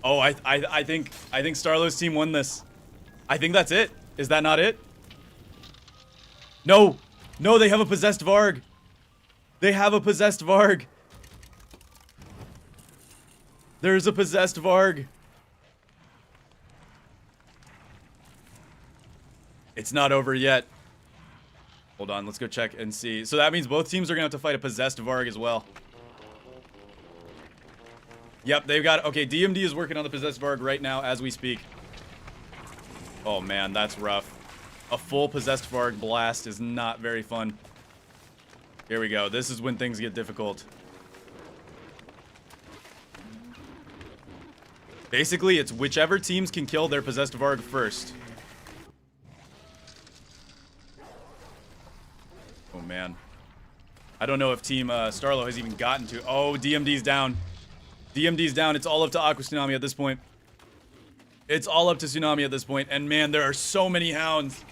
I think Starlo's team won this. I think that's it. Is that not it? No. No, they have a possessed varg. They have a possessed varg. There's a possessed varg. It's not over yet. Hold on, let's go check and see. So that means both teams are gonna have to fight a possessed Varg as well. Yep, they've got... Okay, DMD is working on the possessed Varg right now as we speak. Oh man, that's rough. A full possessed Varg blast is not very fun. Here we go. This is when things get difficult. Basically, it's whichever teams can kill their possessed Varg first. Oh man. I don't know if Team Starlo has even gotten to... Oh, DMD's down. DMD's down. It's all up to aquatsunami at this point. It's all up to Tsunami at this point. And man, there are so many hounds.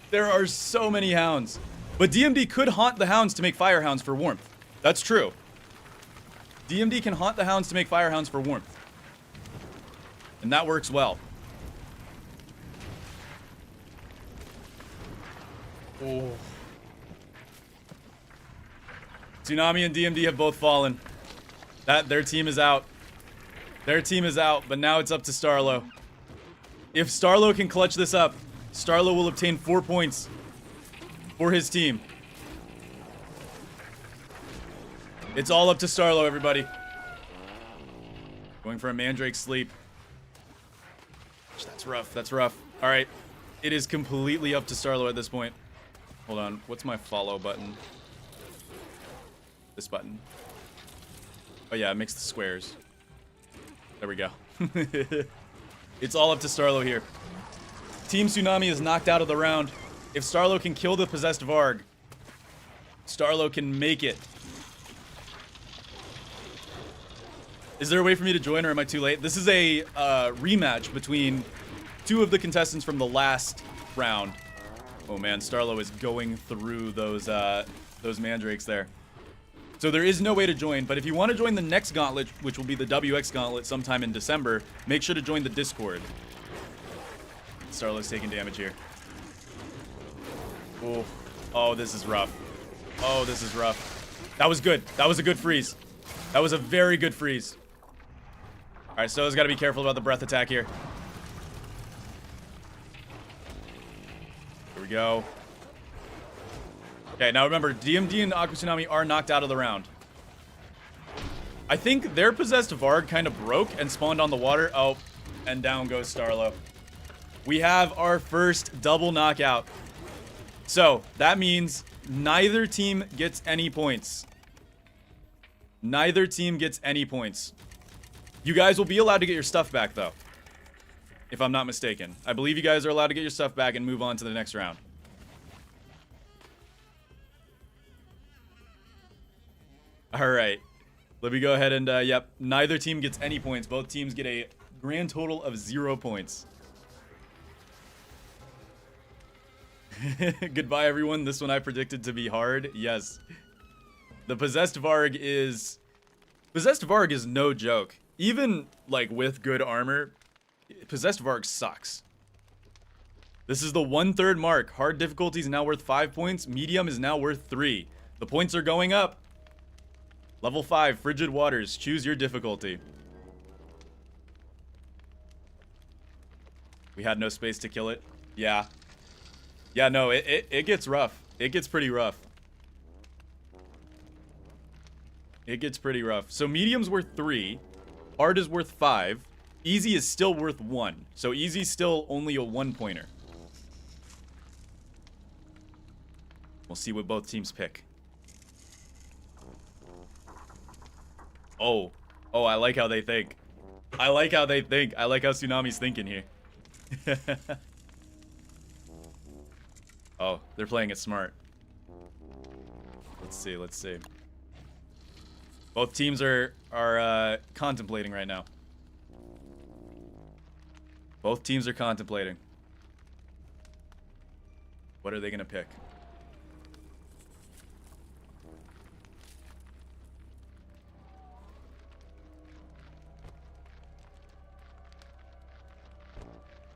There are so many hounds. But DMD could haunt the hounds to make fire hounds for warmth. That's true. DMD can haunt the hounds to make fire hounds for warmth. And that works well. Oh. Tsunami and DMD have both fallen. Their team is out. Their team is out, but now it's up to Starlo. If Starlo can clutch this up, Starlo will obtain 4 points for his team. It's all up to Starlo, everybody. Going for a Mandrake sleep. That's rough. That's rough. All right. It is completely up to Starlo at this point. Hold on. What's my follow button? This button. Oh, yeah. It makes the squares. There we go. It's all up to Starlo here. Team Tsunami is knocked out of the round. If Starlo can kill the possessed Varg, Starlo can make it. Is there a way for me to join, or am I too late? This is a rematch between two of the contestants from the last round. Oh man, Starlo is going through those mandrakes there. So there is no way to join, but if you want to join the next gauntlet, which will be the WX gauntlet sometime in December, make sure to join the Discord. Starlo's taking damage here. Oh, oh, this is rough. Oh, this is rough. That was good. That was a good freeze. That was a very good freeze. All right, Starlo's got to be careful about the breath attack here. Here we go. Okay, now remember, DMD and aquatsunami are knocked out of the round. I think their possessed Varg kind of broke and spawned on the water. Oh, and down goes Starlo. We have our first double knockout. So, that means neither team gets any points. Neither team gets any points. You guys will be allowed to get your stuff back, though. If I'm not mistaken. I believe you guys are allowed to get your stuff back and move on to the next round. Alright. Let me go ahead and, yep. Neither team gets any points. Both teams get a grand total of 0 points. Goodbye, everyone. This one I predicted to be hard. Yes. The possessed Varg is... Possessed Varg is no joke. Even, like, with good armor, possessed Varg sucks. This is the 1/3 mark. Hard difficulty is now worth 5 points. Medium is now worth 3. The points are going up. Level 5, Frigid Waters. Choose your difficulty. We had no space to kill it. Yeah. Yeah, no, it gets rough. It gets pretty rough. It gets pretty rough. So medium's worth 3. Hard is worth 5. Easy is still worth 1. So easy's still only a 1-pointer. We'll see what both teams pick. Oh. Oh, I like how they think. I like how they think. I like how Tsunami's thinking here. Oh, they're playing it smart. Let's see, let's see. Both teams are contemplating right now. Both teams are contemplating. What are they gonna pick?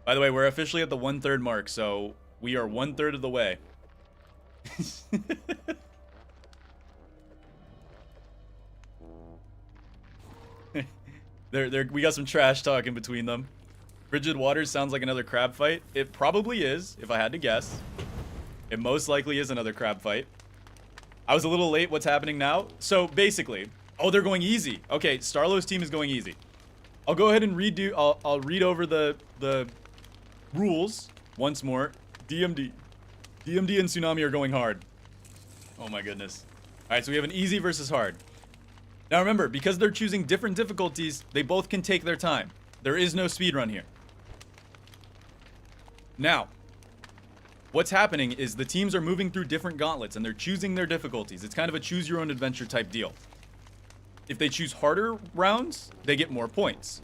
By the way, we're officially at the 1/3 mark, so we are 1/3 of the way. We got some trash talk in between them. Frigid Waters sounds like another crab fight. It probably is, if I had to guess. It most likely is another crab fight. I was a little late. What's happening now? So basically, oh, they're going easy. Okay, Starlo's team is going easy. I'll go ahead and redo. I'll read over the rules once more. DMD and Tsunami are going hard. Oh my goodness. All right, so we have an easy versus hard. Now remember, because they're choosing different difficulties, they both can take their time. There is no speed run here. Now, what's happening is the teams are moving through different gauntlets and they're choosing their difficulties. It's kind of a choose your own adventure type deal. If they choose harder rounds, they get more points.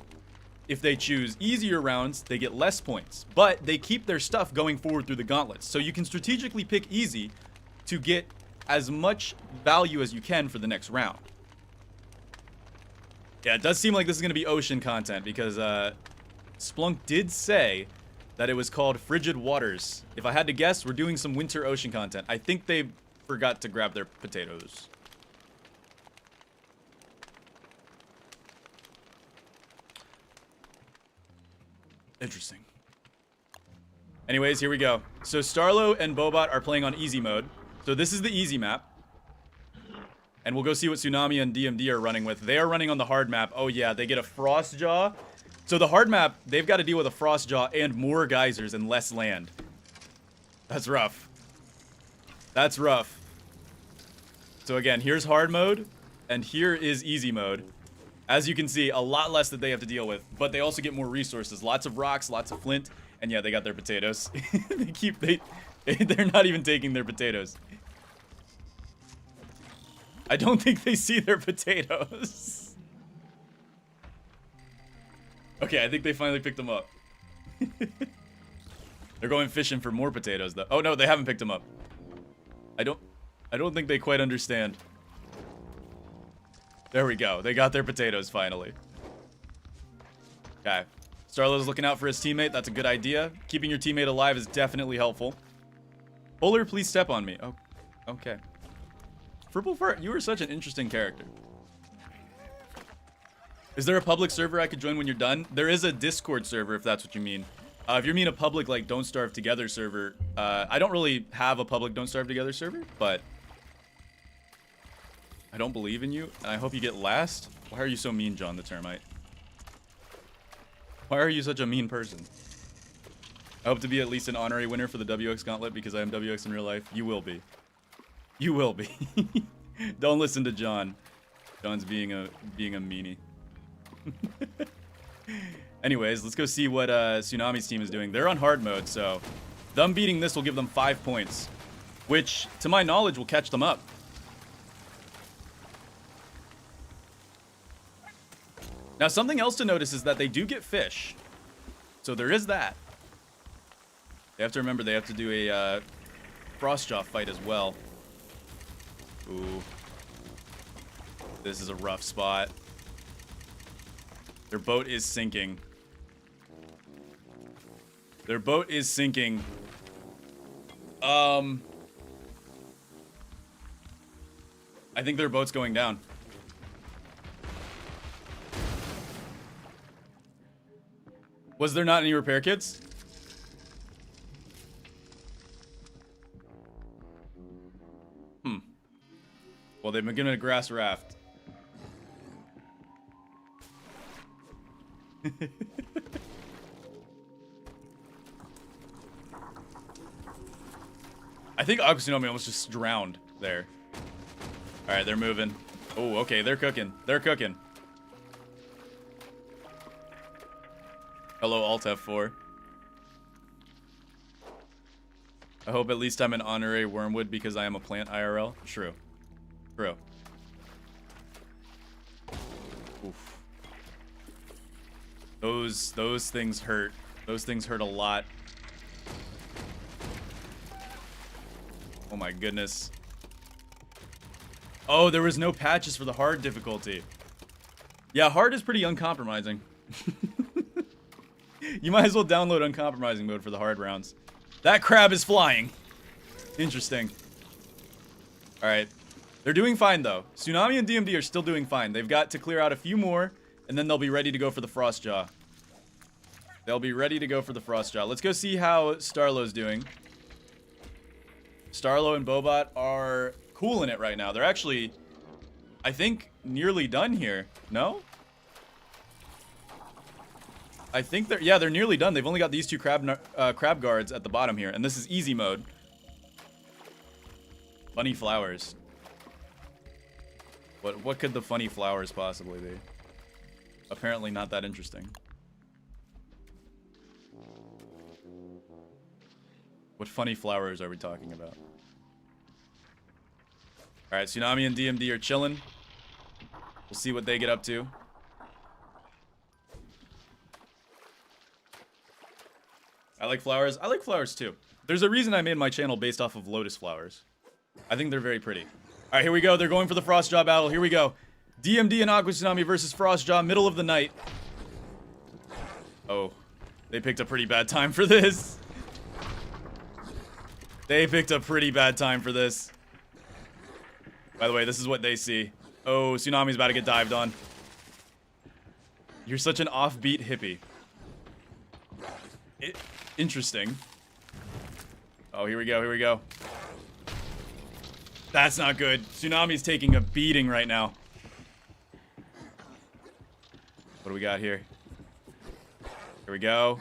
If they choose easier rounds, they get less points. But they keep their stuff going forward through the gauntlets. So you can strategically pick easy to get as much value as you can for the next round. Yeah, it does seem like this is going to be ocean content because Splunk did say that it was called Frigid Waters. If I had to guess, we're doing some winter ocean content. I think they forgot to grab their potatoes. Interesting. Anyways, here we go. So Starlo and Bobot are playing on easy mode. So this is the easy map. And we'll go see what Tsunami and DMD are running with. They are running on the hard map. Oh yeah, they get a frost jaw. So the hard map, they've got to deal with a frost jaw and more geysers and less land. That's rough. That's rough. So again, here's hard mode, and here is easy mode. As you can see, a lot less that they have to deal with, but they also get more resources. Lots of rocks, lots of flint, and yeah, they got their potatoes. They're not even taking their potatoes. I don't think they see their potatoes. Okay, I think they finally picked them up. They're going fishing for more potatoes, though. Oh no, they haven't picked them up. I don't think they quite understand. There we go. They got their potatoes finally. Okay. Starlo's looking out for his teammate. That's a good idea. Keeping your teammate alive is definitely helpful. Polar, please step on me. Oh, okay. Fribblefart, you are such an interesting character. Is there a public server I could join when you're done? There is a Discord server, if that's what you mean. If you mean a public, like, Don't Starve Together server, I don't really have a public Don't Starve Together server, but I don't believe in you, and I hope you get last. Why are you so mean, John the Termite? Why are you such a mean person? I hope to be at least an honorary winner for the WX Gauntlet because I am WX in real life. You will be. You will be. Don't listen to John. John's being a meanie. Anyways, let's go see what Tsunami's team is doing. They're on hard mode, so them beating this will give them 5 points, which, to my knowledge, will catch them up. Now, something else to notice is that they do get fish, so there is that. They have to remember they have to do a Frostjaw fight as well. Ooh. This is a rough spot. Their boat is sinking. Their boat is sinking. I think their boat's going down. Was there not any repair kits? Well, they've been given a grass raft. I think aquatsunami almost just drowned there. Alright, they're moving. Oh, okay, they're cooking. They're cooking. Hello, Alt F4. I hope at least I'm an honorary wormwood because I am a plant IRL. True. True. Oof. Those things hurt. Those things hurt a lot. Oh my goodness. Oh, there was no patches for the hard difficulty. Yeah, hard is pretty uncompromising. You might as well download uncompromising mode for the hard rounds. That crab is flying. Interesting. Alright. They're doing fine, though. Tsunami and DMD are still doing fine. They've got to clear out a few more, and then they'll be ready to go for the Frostjaw. They'll be ready to go for the Frostjaw. Let's go see how Starlo's doing. Starlo and Bobot are cool in it right now. They're actually, I think, nearly done here. No? I think they're nearly done. They've only got these two crab guards at the bottom here, and this is easy mode. Funny flowers. What could the funny flowers possibly be? Apparently not that interesting. What funny flowers are we talking about? Alright, Tsunami and DMD are chilling. We'll see what they get up to. I like flowers. I like flowers too. There's a reason I made my channel based off of lotus flowers. I think they're very pretty. Alright, here we go. They're going for the Frostjaw battle. Here we go. DMD and aquatsunami versus Frostjaw, middle of the night. Oh, they picked a pretty bad time for this. They picked a pretty bad time for this. By the way, this is what they see. Oh, Tsunami's about to get dived on. You're such an offbeat hippie. Interesting. Oh, here we go, here we go. That's not good. Tsunami's taking a beating right now. What do we got here? Here we go.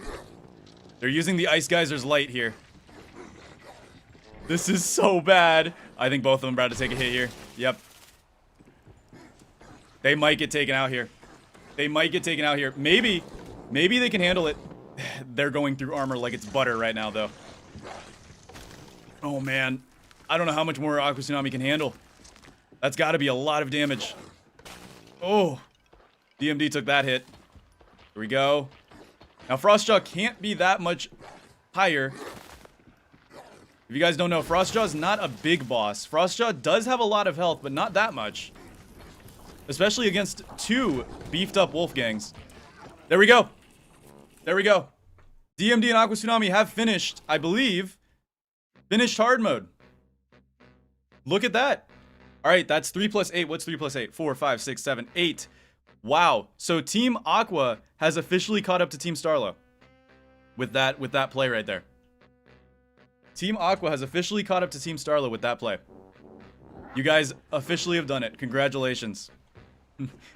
They're using the Ice Geyser's light here. This is so bad. I think both of them are about to take a hit here. Yep. They might get taken out here. They might get taken out here. Maybe they can handle it. They're going through armor like it's butter right now, though. Oh, man. I don't know how much more aquatsunami can handle. That's got to be a lot of damage. Oh. DMD took that hit. Here we go. Now, Frostjaw can't be that much higher. If you guys don't know, Frostjaw is not a big boss. Frostjaw does have a lot of health, but not that much. Especially against two beefed up Wolfgangs. There we go. There we go. DMD and aquatsunami have finished, I believe, finished hard mode. Look at that. All right, that's 3 plus 8. What's 3 plus 8? 4, 5, 6, 7, 8. Wow. So Team Aqua has officially caught up to Team Starlo. With that play right there. Team Aqua has officially caught up to Team Starlo with that play. You guys officially have done it. Congratulations.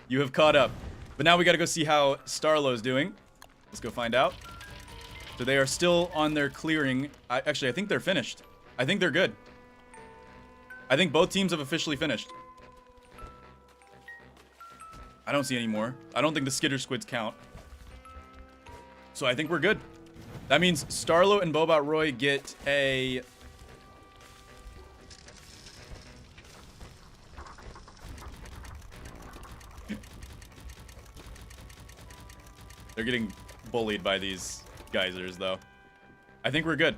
You have caught up. But now we got to go see how Starlo's doing. Let's go find out. So they are still on their clearing. Actually, I think they're finished. I think they're good. I think both teams have officially finished. I don't see any more. I don't think the skitter squids count. So I think we're good. That means Starlo and Bobot Roy get a... They're getting bullied by these geysers, though. I think we're good.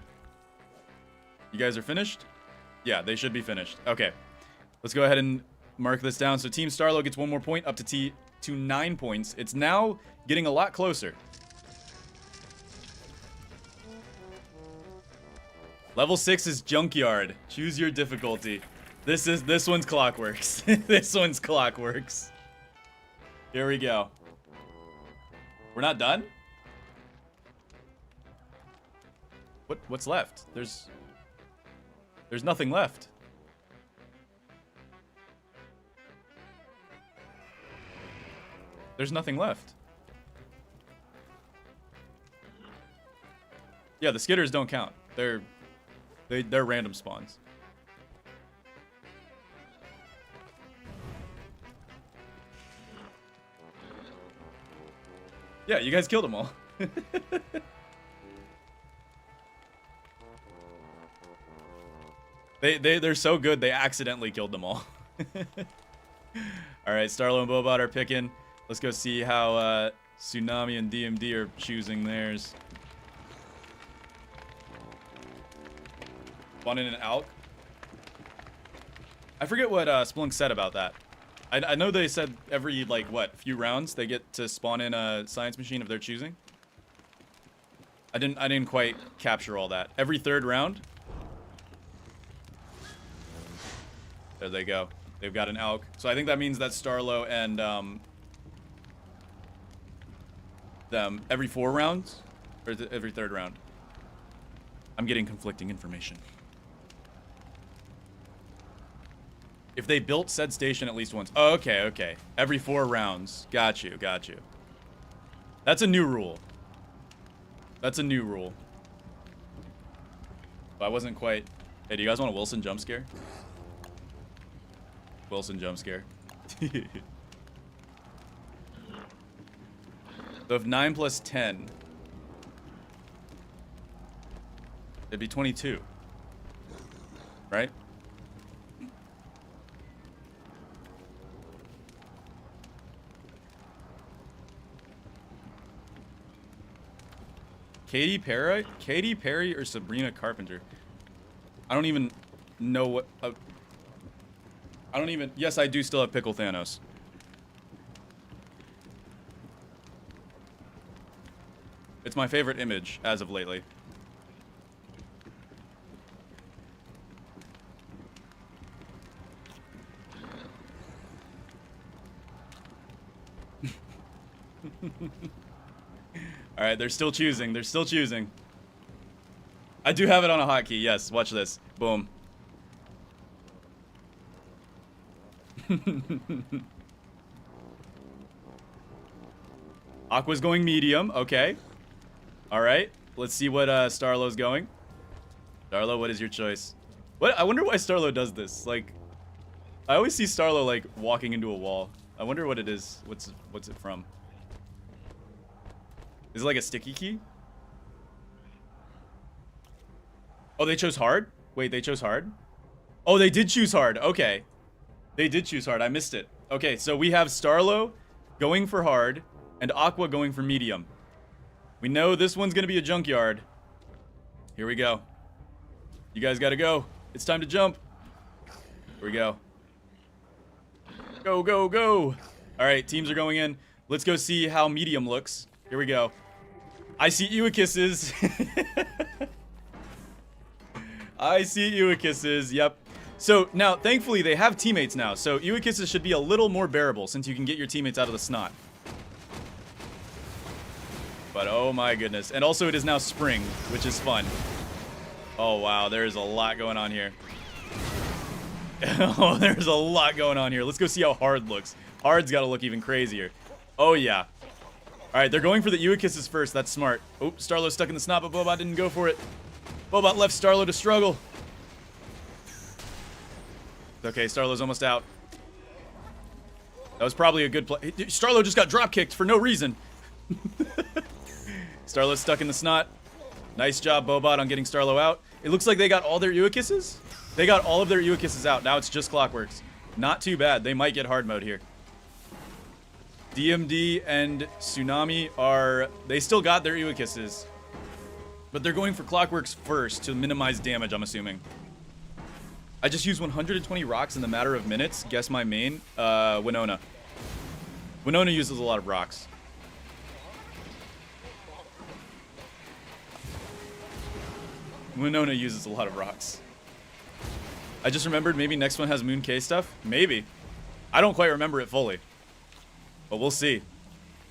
You guys are finished? Yeah, they should be finished. Okay. Let's go ahead and mark this down. So Team Starlo gets 1 more point, up to 9 points. It's now getting a lot closer. Level 6 is Junkyard. Choose your difficulty. This one's Clockworks. This one's Clockworks. Here we go. We're not done? What's left? There's nothing left. There's nothing left. Yeah, the skitters don't count. They're random spawns. Yeah, you guys killed them all. They're so good they accidentally killed them all. All right, Starlo and Bobot are picking. Let's go see how Tsunami and DMD are choosing theirs. Spawn in an Alk. I forget what Splunk said about that. I know they said every, like, what, few rounds they get to spawn in a science machine of their choosing. I didn't quite capture all that. Every 3rd round. There they go. They've got an Alk. So I think that means that Starlo and them every 4 rounds, or every 3rd round. I'm getting conflicting information. If they built said station at least once. Oh, okay, okay. Every 4 rounds. Got you, got you. That's a new rule. That's a new rule. But I wasn't quite... Hey, do you guys want a Wilson jump scare? Wilson jump scare. So if 9 plus 10... It'd be 22. Right? Katy Perry or Sabrina Carpenter? I don't even know what... I don't even... Yes, I do still have Pickle Thanos. It's my favorite image as of lately. Alright, they're still choosing. They're still choosing. I do have it on a hotkey. Yes, watch this. Boom. Aqua's going medium. Okay. Alright. Let's see what Starlo's going. Starlo, what is your choice? What? I wonder why Starlo does this. Like, I always see Starlo, like, walking into a wall. I wonder what it is. What's it from? Is it like a sticky key? Oh, they chose hard? Wait, they chose hard? Oh, they did choose hard. Okay. They did choose hard. I missed it. Okay, so we have Starlo going for hard and Aqua going for medium. We know this one's going to be a junkyard. Here we go. You guys got to go. It's time to jump. Here we go. Go, go, go. All right, teams are going in. Let's go see how medium looks. Here we go. I see Ewikises. I see Ewikises. Yep. So now, thankfully, they have teammates now. So Ewikises should be a little more bearable since you can get your teammates out of the snot. But oh my goodness. And also it is now spring, which is fun. Oh wow, there's a lot going on here. Oh, there's a lot going on here. Let's go see how hard looks. Hard's got to look even crazier. Oh yeah. Alright, they're going for the Ewikises first. That's smart. Oh, Starlo's stuck in the snot, but Bobot didn't go for it. Bobot left Starlo to struggle. Okay, Starlo's almost out. That was probably a good play. Starlo just got drop kicked for no reason. Starlo's stuck in the snot. Nice job, Bobot, on getting Starlo out. It looks like they got all their Ewikises. They got all of their Ewikises out. Now it's just Clockworks. Not too bad. They might get hard mode here. DMD and Tsunami are... They still got their Ewikises. But they're going for Clockworks first to minimize damage, I'm assuming. I just used 120 rocks in the matter of minutes. Guess my main? Winona. Winona uses a lot of rocks. Winona uses a lot of rocks. I just remembered maybe next one has Moon K stuff. Maybe. I don't quite remember it fully. But we'll see.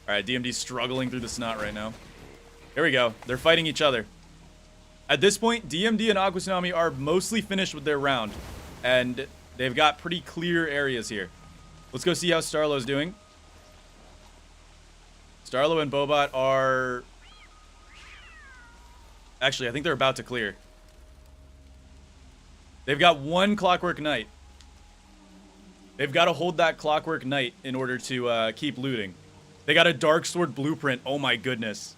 Alright, DMD's struggling through the snot right now. Here we go. They're fighting each other. At this point, DMD and aquatsunami are mostly finished with their round. And they've got pretty clear areas here. Let's go see how Starlo's doing. Starlo and Bobot are... Actually, I think they're about to clear. They've got one Clockwork Knight. They've got to hold that Clockwork Knight in order to keep looting. They got a Dark Sword blueprint. Oh my goodness.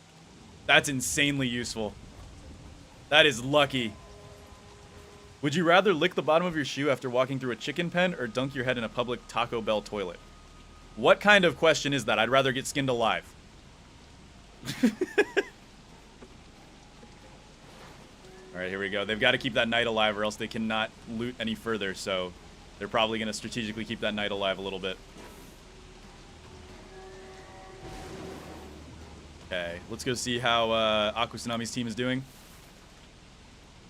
That's insanely useful. That is lucky. Would you rather lick the bottom of your shoe after walking through a chicken pen or dunk your head in a public Taco Bell toilet? What kind of question is that? I'd rather get skinned alive. Alright, here we go. They've got to keep that knight alive or else they cannot loot any further, so they're probably going to strategically keep that knight alive a little bit. Okay, let's go see how aquatsunami's team is doing.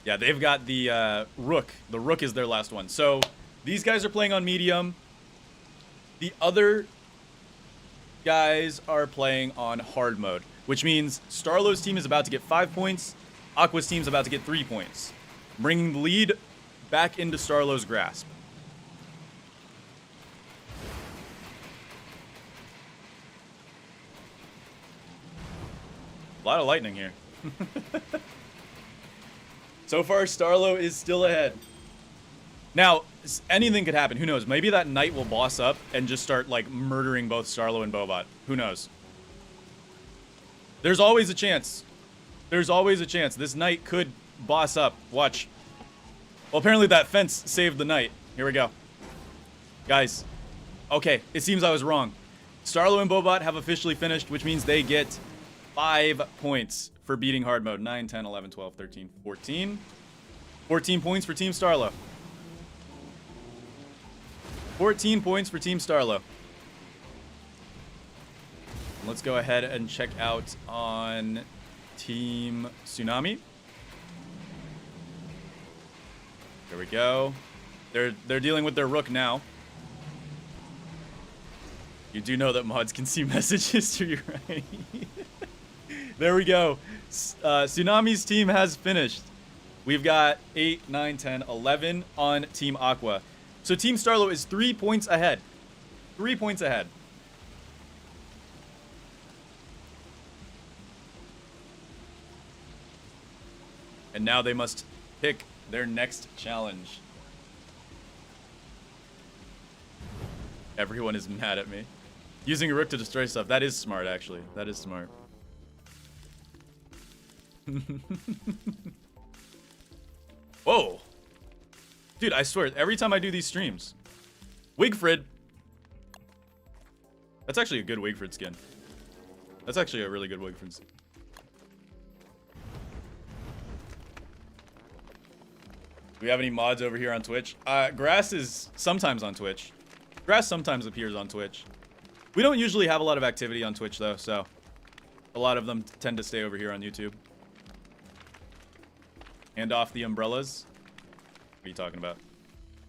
Yeah, they've got the Rook. The Rook is their last one. So these guys are playing on medium. The other guys are playing on hard mode, which means Starlo's team is about to get 5 points. Aqua's team's about to get 3 points, bringing the lead back into Starlo's grasp. A lot of lightning here. So far, Starlo is still ahead. Now, anything could happen. Who knows? Maybe that knight will boss up and just start, like, murdering both Starlo and Bobot. Who knows? There's always a chance. There's always a chance. This knight could boss up. Watch. Well, apparently that fence saved the knight. Here we go. Guys. Okay, it seems I was wrong. Starlo and Bobot have officially finished, which means they get 5 points for beating hard mode. 9, 10, 11, 12, 13, 14. 14 points for Team Starlo. 14 points for Team Starlo. Let's go ahead and check out on Team Tsunami. There we go. They're dealing with their rook now. You do know that mods can see message history, right? There we go. Tsunami's team has finished. We've got 8, 9, 10, 11 on Team Aqua. So Team Starlo is 3 points ahead. 3 points ahead. And now they must pick their next challenge. Everyone is mad at me. Using a rook to destroy stuff. That is smart, actually. That is smart. Whoa. Dude, I swear, every time I do these streams. Wigfrid. That's actually a good Wigfrid skin. That's actually a really good Wigfrid skin. Do we have any mods over here on Twitch? Grass is sometimes on Twitch. Grass sometimes appears on Twitch. We don't usually have a lot of activity on Twitch, though, so a lot of them tend to stay over here on YouTube. Hand off the umbrellas. What are you talking about?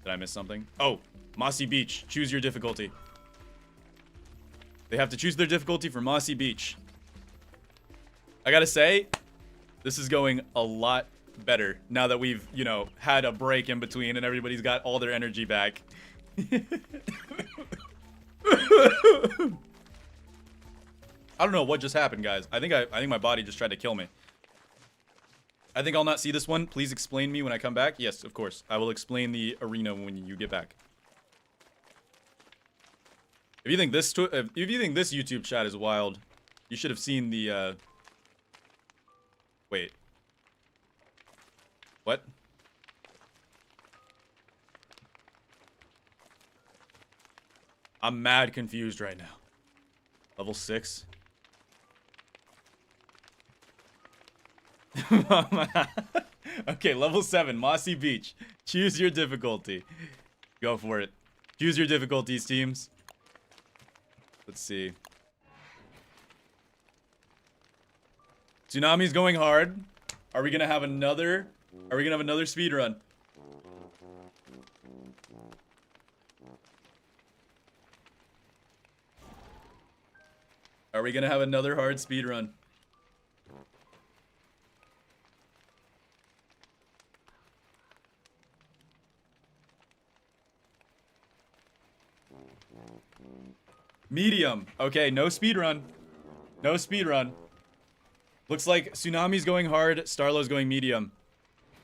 Did I miss something? Oh, Mossy Beach. Choose your difficulty. They have to choose their difficulty for Mossy Beach. I gotta say, this is going a lot better now that we've, you know, had a break in between and everybody's got all their energy back. I don't know what just happened, guys. I think my body just tried to kill me. I think I'll not see this one. Please explain me when I come back. Yes, of course. I will explain the arena when you get back. If you think this YouTube chat is wild, you should have seen the wait. What? I'm mad confused right now. Level 6. Okay, level 7, Mossy Beach. Choose your difficulty. Go for it. Choose your difficulties, teams. Let's see. Tsunami's going hard. Are we gonna have another? Are we gonna have another speed run? Are we gonna have another hard speed run? Medium. Okay, no speed run. No speed run. Looks like Tsunami's going hard, Starlo's going medium.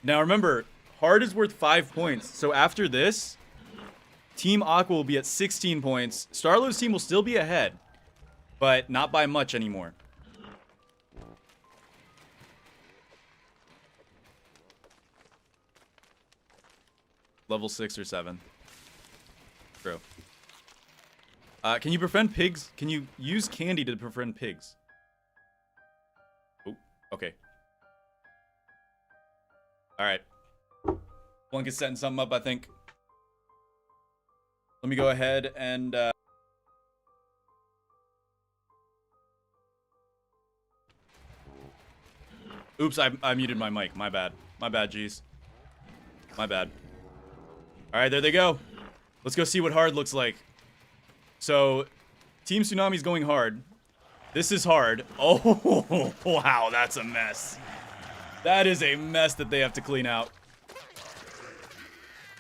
Now remember, hard is worth 5 points. So after this, Team Aqua will be at 16 points. Starlo's team will still be ahead, but not by much anymore. Level 6 or 7. True. Can you befriend pigs? Can you use candy to befriend pigs? Oh, okay. Alright. One is setting something up, I think. Let me go ahead and... Oops, I muted my mic. My bad. My bad, geez. My bad. Alright, there they go. Let's go see what hard looks like. So, Team Tsunami's going hard. This is hard. Oh, wow, that's a mess. That is a mess that they have to clean out.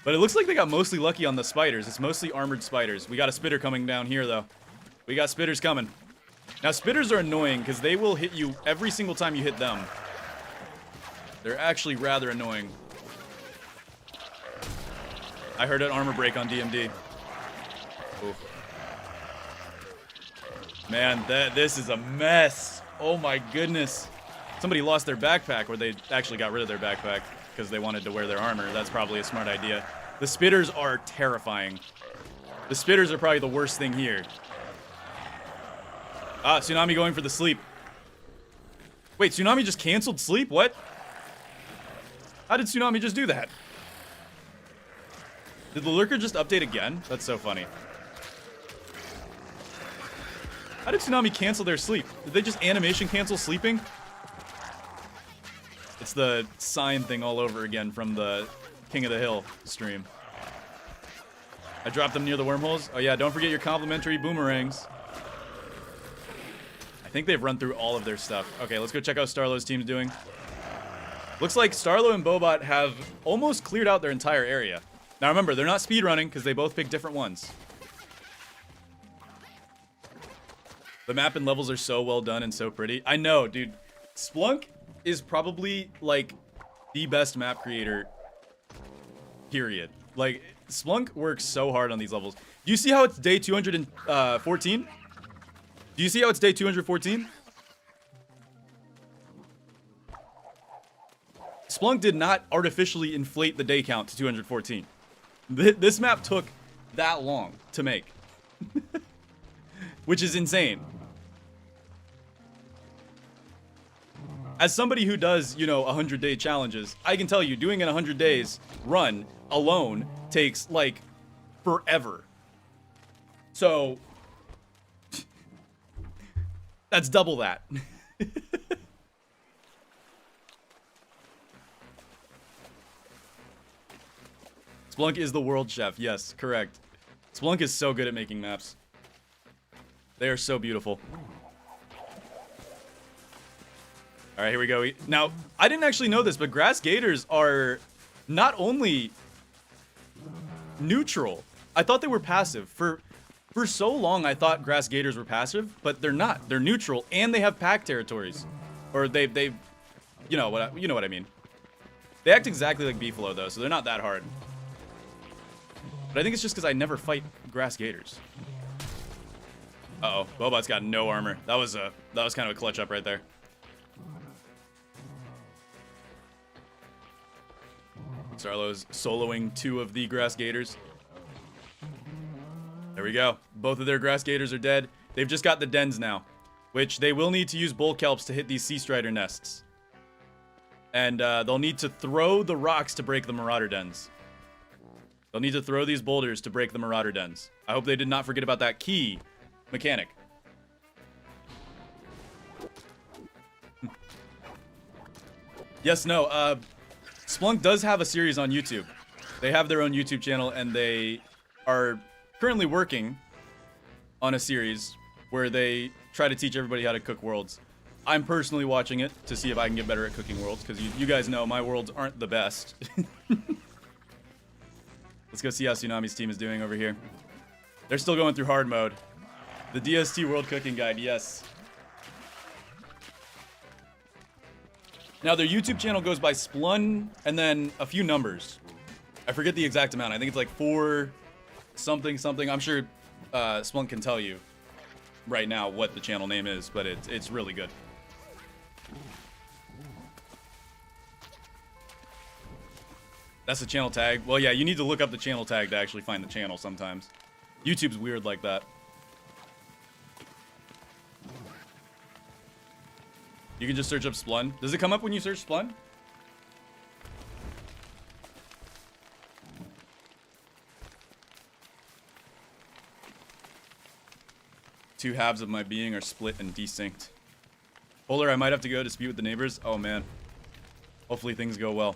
But it looks like they got mostly lucky on the spiders. It's mostly armored spiders. We got a spitter coming down here, though. We got spitters coming. Now, spitters are annoying because they will hit you every single time you hit them. They're actually rather annoying. I heard an armor break on DMD. Oof. Man, this is a mess. Oh my goodness. Somebody lost their backpack, or they actually got rid of their backpack because they wanted to wear their armor. That's probably a smart idea. The spitters are terrifying. The spitters are probably the worst thing here. Ah, Tsunami going for the sleep. Wait, Tsunami just canceled sleep? What? How did Tsunami just do that? Did the Lurker just update again? That's so funny. How did Tsunami cancel their sleep? Did they just animation cancel sleeping? It's the sign thing all over again from the King of the Hill stream. I dropped them near the wormholes. Oh yeah, don't forget your complimentary boomerangs. I think they've run through all of their stuff. Okay, let's go check out Starlo's team's doing. Looks like Starlo and Bobot have almost cleared out their entire area. Now remember, they're not speedrunning because they both picked different ones. The map and levels are so well done and so pretty. I know, dude. Splunk is probably, like, the best map creator, period. Like, Splunk works so hard on these levels. Do you see how it's day 214? Do you see how it's day 214? Splunk did not artificially inflate the day count to 214. This map took that long to make. Which is insane. As somebody who does, you know, 100-day challenges, I can tell you doing an 100 days run alone takes, like, forever. So, that's double that. Splunk is the world chef. Yes, correct. Splunk is so good at making maps. They are so beautiful. All right, here we go. Now, I didn't actually know this, but grass gators are not only neutral. I thought they were passive. For so long, I thought grass gators were passive, but they're not. They're neutral, and they have pack territories, or they, you know what I mean. They act exactly like beefalo though, so they're not that hard. But I think it's just because I never fight grass gators. Uh-oh, Bobot's got no armor. That was kind of a clutch up right there. Starlo's soloing 2 of the grass gators. There we go. Both of their grass gators are dead. They've just got the dens now, which they will need to use bull kelps to hit these sea strider nests. And they'll need to throw the rocks to break the marauder dens. They'll need to throw these boulders to break the marauder dens. I hope they did not forget about that key mechanic. Yes, no, Splunk does have a series on YouTube. They have their own YouTube channel, and they are currently working on a series where they try to teach everybody how to cook worlds. I'm personally watching it to see if I can get better at cooking worlds, because you guys know my worlds aren't the best. Let's go see how Tsunami's team is doing over here. They're still going through hard mode. The DST World Cooking Guide, yes. Now, their YouTube channel goes by Splun and then a few numbers. I forget the exact amount. I think it's like 4 something something. I'm sure Splunk can tell you right now what the channel name is, but it's really good. That's the channel tag. Well, yeah, you need to look up the channel tag to actually find the channel sometimes. YouTube's weird like that. You can just search up Splun. Does it come up when you search Splun? Two halves of my being are split and desynced. Polar, I might have to go dispute with the neighbors. Oh, man. Hopefully things go well.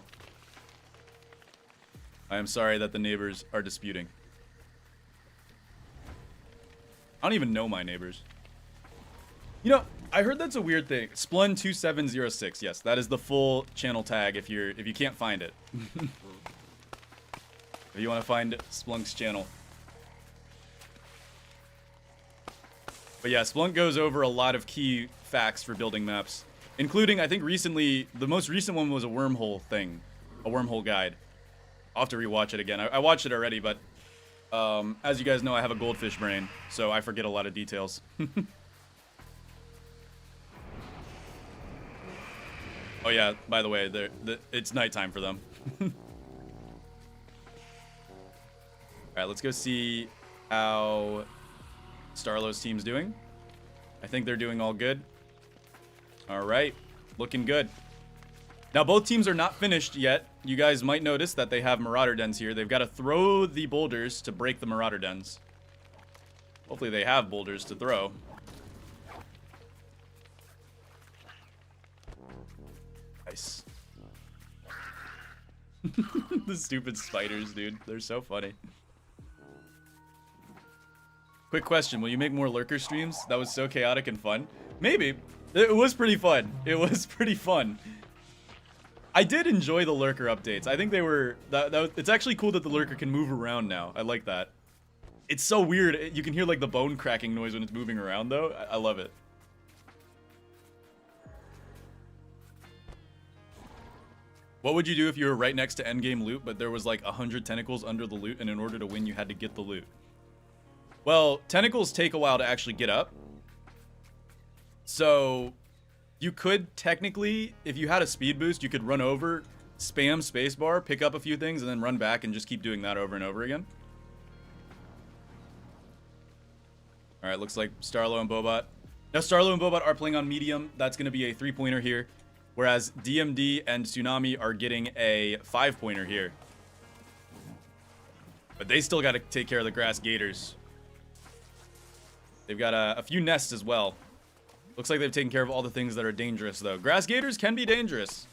I am sorry that the neighbors are disputing. I don't even know my neighbors. You know, I heard that's a weird thing. Splun2706. Yes, that is the full channel tag if you can't find it. If you want to find Splunk's channel. But yeah, Splunk goes over a lot of key facts for building maps, including, I think recently, the most recent one was a wormhole thing, a wormhole guide. I'll have to rewatch it again. I watched it already, but as you guys know, I have a goldfish brain, so I forget a lot of details. Oh yeah, by the way, it's nighttime for them. Alright, let's go see how Starlo's team's doing. I think they're doing all good. Alright, looking good. Now, both teams are not finished yet. You guys might notice that they have Marauder Dens here. They've got to throw the boulders to break the Marauder Dens. Hopefully they have boulders to throw. Nice. The stupid spiders, dude. They're so funny. Quick question. Will you make more lurker streams? That was so chaotic and fun. Maybe. It was pretty fun. It was pretty fun. I did enjoy the lurker updates. I think they were... it's actually cool that the lurker can move around now. I like that. It's so weird. You can hear like the bone cracking noise when it's moving around though. I love it. What would you do if you were right next to endgame loot, but there was like 100 tentacles under the loot, and in order to win, you had to get the loot? Well, tentacles take a while to actually get up. So, you could technically, if you had a speed boost, you could run over, spam spacebar, pick up a few things, and then run back and just keep doing that over and over again. Alright, looks like Starlo and Bobot. Now, Starlo and Bobot are playing on medium. That's going to be a 3-pointer here. Whereas DMD and Tsunami are getting a 5-pointer here. But they still got to take care of the grass gators. They've got a few nests as well. Looks like they've taken care of all the things that are dangerous, though. Grass gators can be dangerous.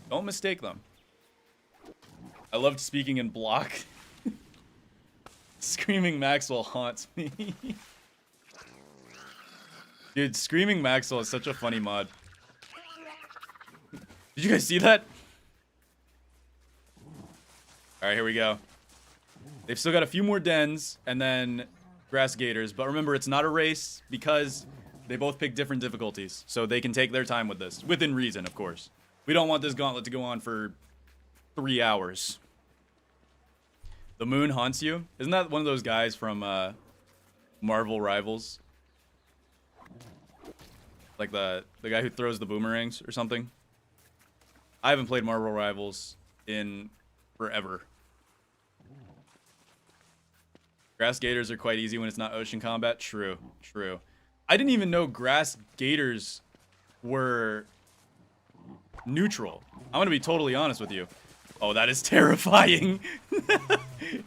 Don't mistake them. I loved speaking in block. Screaming Maxwell haunts me. Dude, Screaming Maxwell is such a funny mod. Did you guys see that? Alright, here we go. They've still got a few more dens, and then grass gators. But remember, it's not a race, because they both pick different difficulties. So they can take their time with this. Within reason, of course. We don't want this gauntlet to go on for 3 hours. The moon haunts you? Isn't that one of those guys from Marvel Rivals? Like the guy who throws the boomerangs or something? I haven't played Marvel Rivals in forever. Grass gators are quite easy when it's not ocean combat. True, true. I didn't even know grass gators were neutral. I'm gonna be totally honest with you. Oh, that is terrifying.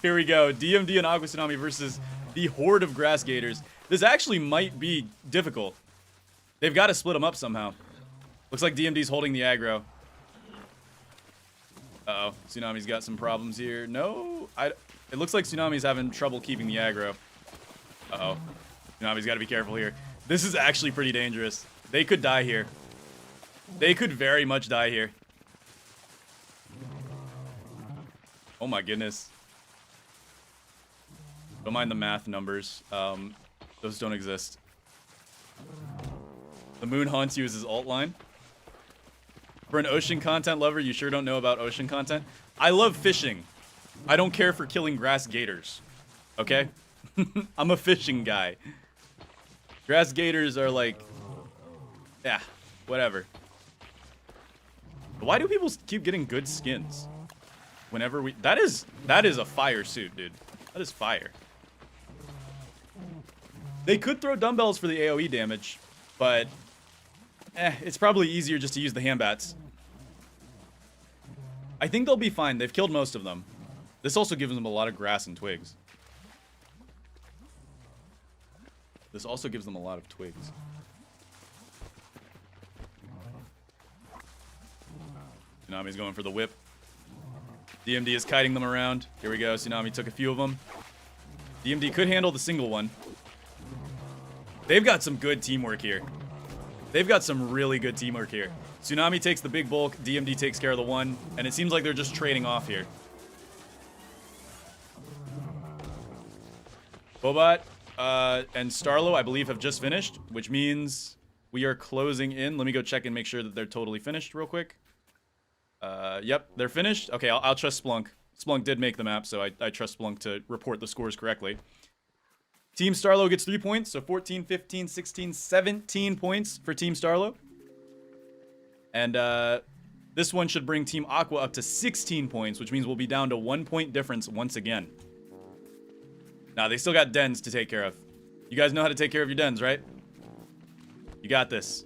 Here we go. DMD and aquatsunami versus the horde of grass gators. This actually might be difficult. They've got to split them up somehow. Looks like DMD's holding the aggro. Uh-oh. Tsunami's got some problems here. No? It looks like Tsunami's having trouble keeping the aggro. Uh-oh. Tsunami's got to be careful here. This is actually pretty dangerous. They could die here. They could very much die here. Oh my goodness. Don't mind the math numbers. Those don't exist. The moon haunts you is his alt line. For an ocean content lover, you sure don't know about ocean content. I love fishing. I don't care for killing grass gators. Okay? I'm a fishing guy. Grass gators are like... yeah, whatever. Why do people keep getting good skins? Whenever we... That is a fire suit, dude. That is fire. They could throw dumbbells for the AoE damage, but... it's probably easier just to use the handbats. I think they'll be fine. They've killed most of them. This also gives them a lot of grass and twigs. This also gives them a lot of twigs. Tsunami's going for the whip. DMD is kiting them around. Here we go. Tsunami took a few of them. DMD could handle the single one. They've got some good teamwork here. They've got some really good teamwork here. Tsunami takes the big bulk, DMD takes care of the one, and it seems like they're just trading off here. Bobot, and Starlo, I believe, have just finished, which means we are closing in. Let me go check and make sure that they're totally finished real quick. Yep, they're finished. Okay, I'll trust Splunk. Splunk did make the map, so I trust Splunk to report the scores correctly. Team Starlo gets 3 points, so 14, 15, 16, 17 points for Team Starlo. And this one should bring Team Aqua up to 16 points, which means we'll be down to 1 point difference once again. Now, they still got dens to take care of. You guys know how to take care of your dens, right? You got this.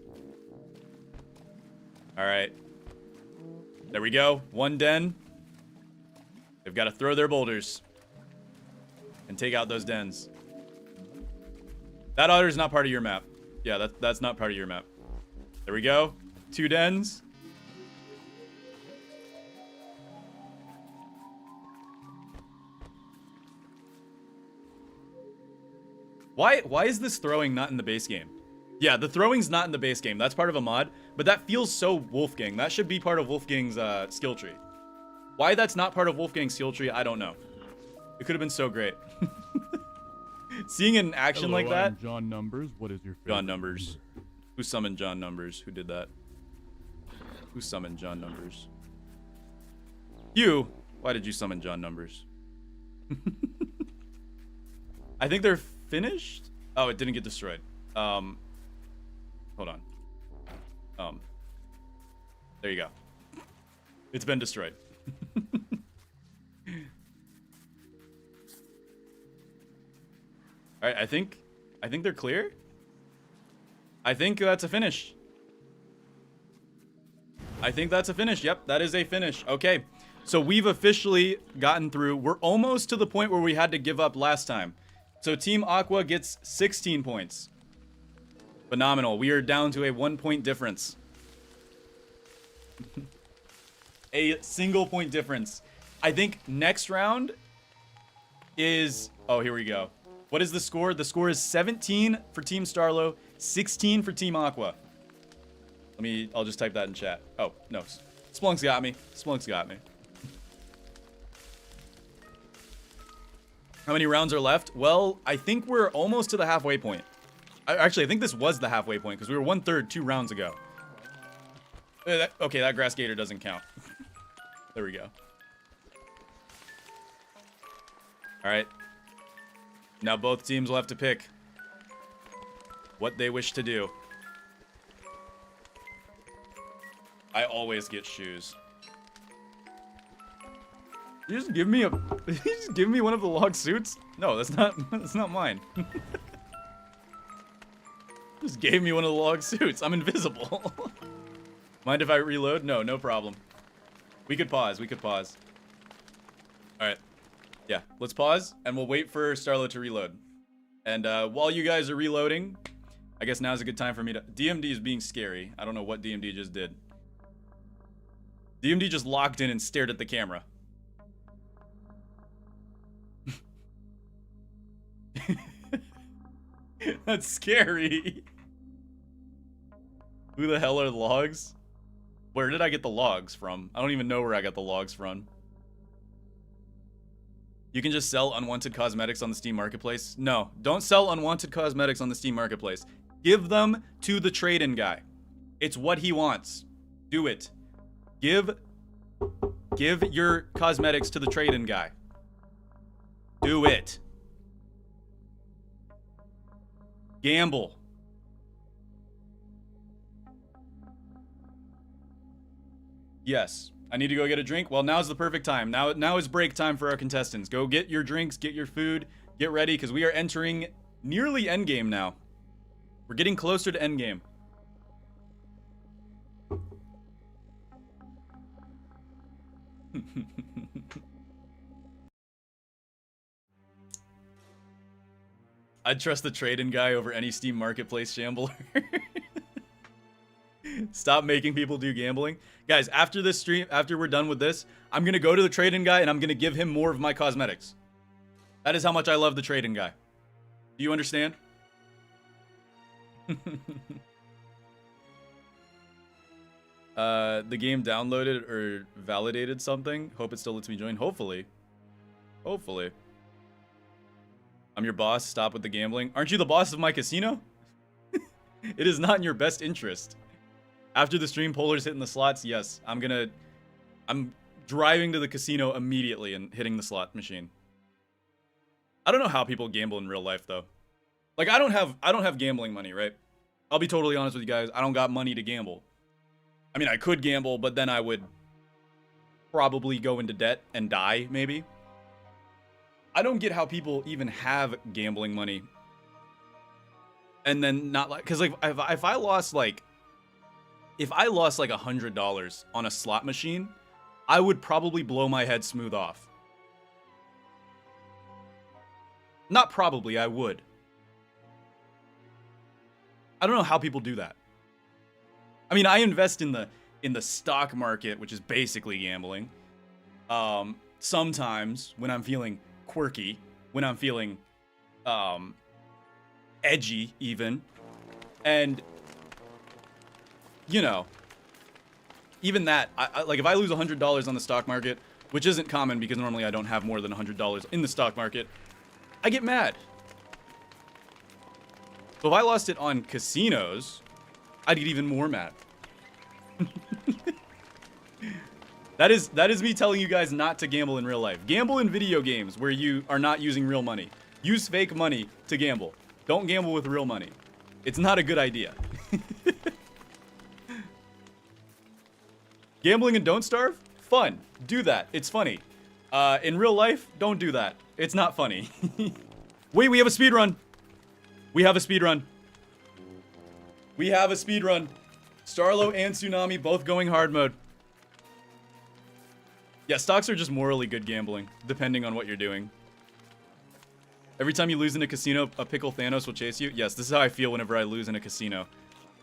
All right. There we go. 1 den. They've got to throw their boulders and take out those dens. That otter is not part of your map. Yeah, that's not part of your map. There we go. 2 dens. Why is this throwing not in the base game? Yeah, the throwing's not in the base game. That's part of a mod, but that feels so Wolfgang. That should be part of Wolfgang's skill tree. Why that's not part of Wolfgang's skill tree, I don't know. It could have been so great. Seeing it in action like that. I'm John Numbers. What is your favorite John Numbers. Who summoned John Numbers? Who did that? Who summoned John Numbers? You. Why did you summon John Numbers? I think they're finished. Oh, it didn't get destroyed. Hold on. There you go. It's been destroyed. All right, I think they're clear. I think that's a finish. I think that's a finish. Yep, that is a finish. Okay, so we've officially gotten through. We're almost to the point where we had to give up last time. So Team Aqua gets 16 points. Phenomenal. We are down to a 1 point difference. A single point difference. I think next round is... Oh, here we go. What is the score? The score is 17 for Team Starlo, 16 for Team Aqua. I'll just type that in chat. Oh, no. Splunk's got me. Splunk's got me. How many rounds are left? Well, I think we're almost to the halfway point. Actually, I think this was the halfway point because we were 1/3 2 rounds ago. Okay, that grass gator doesn't count. There we go. All right. Now both teams will have to pick what they wish to do. I always get shoes. You just give me one of the log suits? No, that's not mine. Just gave me one of the log suits. I'm invisible. Mind if I reload? No, no problem. We could pause. We could pause. All right. Yeah, let's pause, and we'll wait for Starlo to reload. And while you guys are reloading, I guess now's a good time for me to... DMD is being scary. I don't know what DMD just did. DMD just locked in and stared at the camera. That's scary. Who the hell are the logs? Where did I get the logs from? I don't even know where I got the logs from. You can just sell unwanted cosmetics on the Steam Marketplace? No, don't sell unwanted cosmetics on the Steam Marketplace. Give them to the trade-in guy. It's what he wants. Do it. Give your cosmetics to the trade-in guy. Do it. Gamble. Yes. I need to go get a drink. Well, now's the perfect time. Now is break time for our contestants. Go get your drinks, get your food, get ready, because we are entering nearly endgame now. We're getting closer to endgame. I'd trust the trade-in guy over any Steam Marketplace shambler. Stop making people do gambling. Guys, after this stream, after we're done with this, I'm going to go to the trade-in guy and I'm going to give him more of my cosmetics. That is how much I love the trade-in guy. Do you understand? The game downloaded or validated something. Hope it still lets me join. Hopefully. Hopefully. I'm your boss. Stop with the gambling. Aren't you the boss of my casino? It is not in your best interest. After the stream, Polar's hitting the slots. Yes, I'm driving to the casino immediately and hitting the slot machine. I don't know how people gamble in real life though. Like I don't have gambling money, right? I'll be totally honest with you guys. I don't got money to gamble. I mean, I could gamble, but then I would probably go into debt and die, maybe. I don't get how people even have gambling money. And then not like, cause like if I lost like $100 on a slot machine, I would probably blow my head smooth off. Not probably, I would. I don't know how people do that. I mean, I invest in the stock market, which is basically gambling. Sometimes when I'm feeling quirky, when I'm feeling edgy even, and you know, even that, I like if I lose $100 on the stock market, which isn't common because normally I don't have more than $100 in the stock market, I get mad. So if I lost it on casinos, I'd get even more mad. That is me telling you guys not to gamble in real life. Gamble in video games where you are not using real money. Use fake money to gamble. Don't gamble with real money. It's not a good idea. Gambling and don't starve? Fun. Do that. It's funny. In real life, don't do that. It's not funny. Wait, we have a speed run. We have a speed run. We have a speed run. Starlo and Tsunami both going hard mode. Yeah, stocks are just morally good gambling, depending on what you're doing. Every time you lose in a casino, a pickle Thanos will chase you. Yes, this is how I feel whenever I lose in a casino.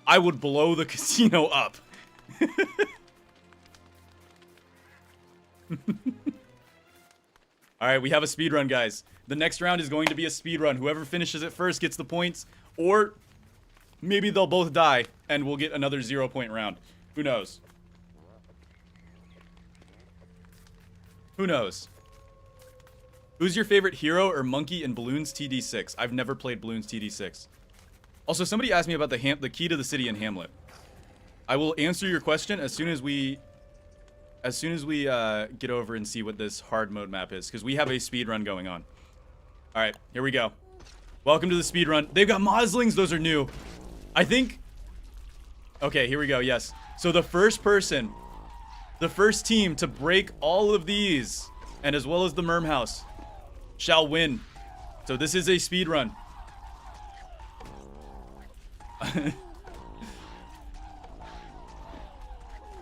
I would blow the casino up. Alright, we have a speed run, guys. The next round is going to be a speed run. Whoever finishes it first gets the points, or maybe they'll both die and we'll get another 0-point round. Who knows? Who knows? Who's your favorite hero or monkey in Bloons TD6? I've never played Bloons TD6. Also, somebody asked me about the key to the city in Hamlet. I will answer your question as soon as we get over and see what this hard mode map is, because we have a speed run going on. All right, here we go. Welcome to the speed run. They've got Moslings. Those are new. I think. Okay, here we go. Yes. So the first person, the first team to break all of these, and as well as the Merm House, shall win. So this is a speed run.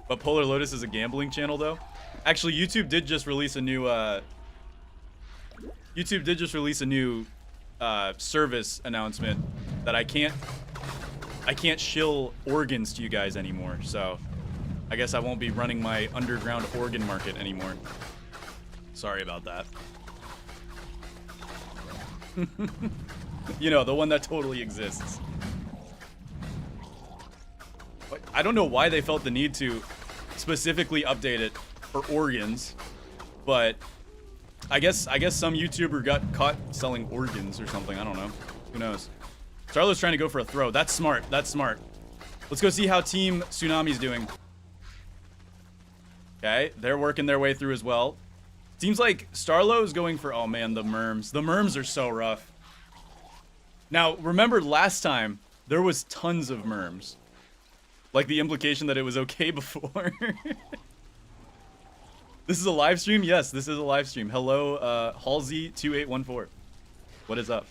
But Polarlotus is a gambling channel, though. Actually, YouTube did just release a new service announcement that I can't shill organs to you guys anymore. So I guess I won't be running my underground organ market anymore. Sorry about that. You know, the one that totally exists. But I don't know why they felt the need to specifically update it for organs, but I guess some YouTuber got caught selling organs or something. I don't know. Who knows? Starlo's trying to go for a throw. That's smart. That's smart. Let's go see how Team Tsunami's doing. Okay, they're working their way through as well. Seems like Starlo is going for, oh man, the Merms. The Merms are so rough. Now, remember last time, there was tons of Merms. Like the implication that it was okay before. This is a live stream? Yes, this is a live stream. Hello, Halsey2814. What is up?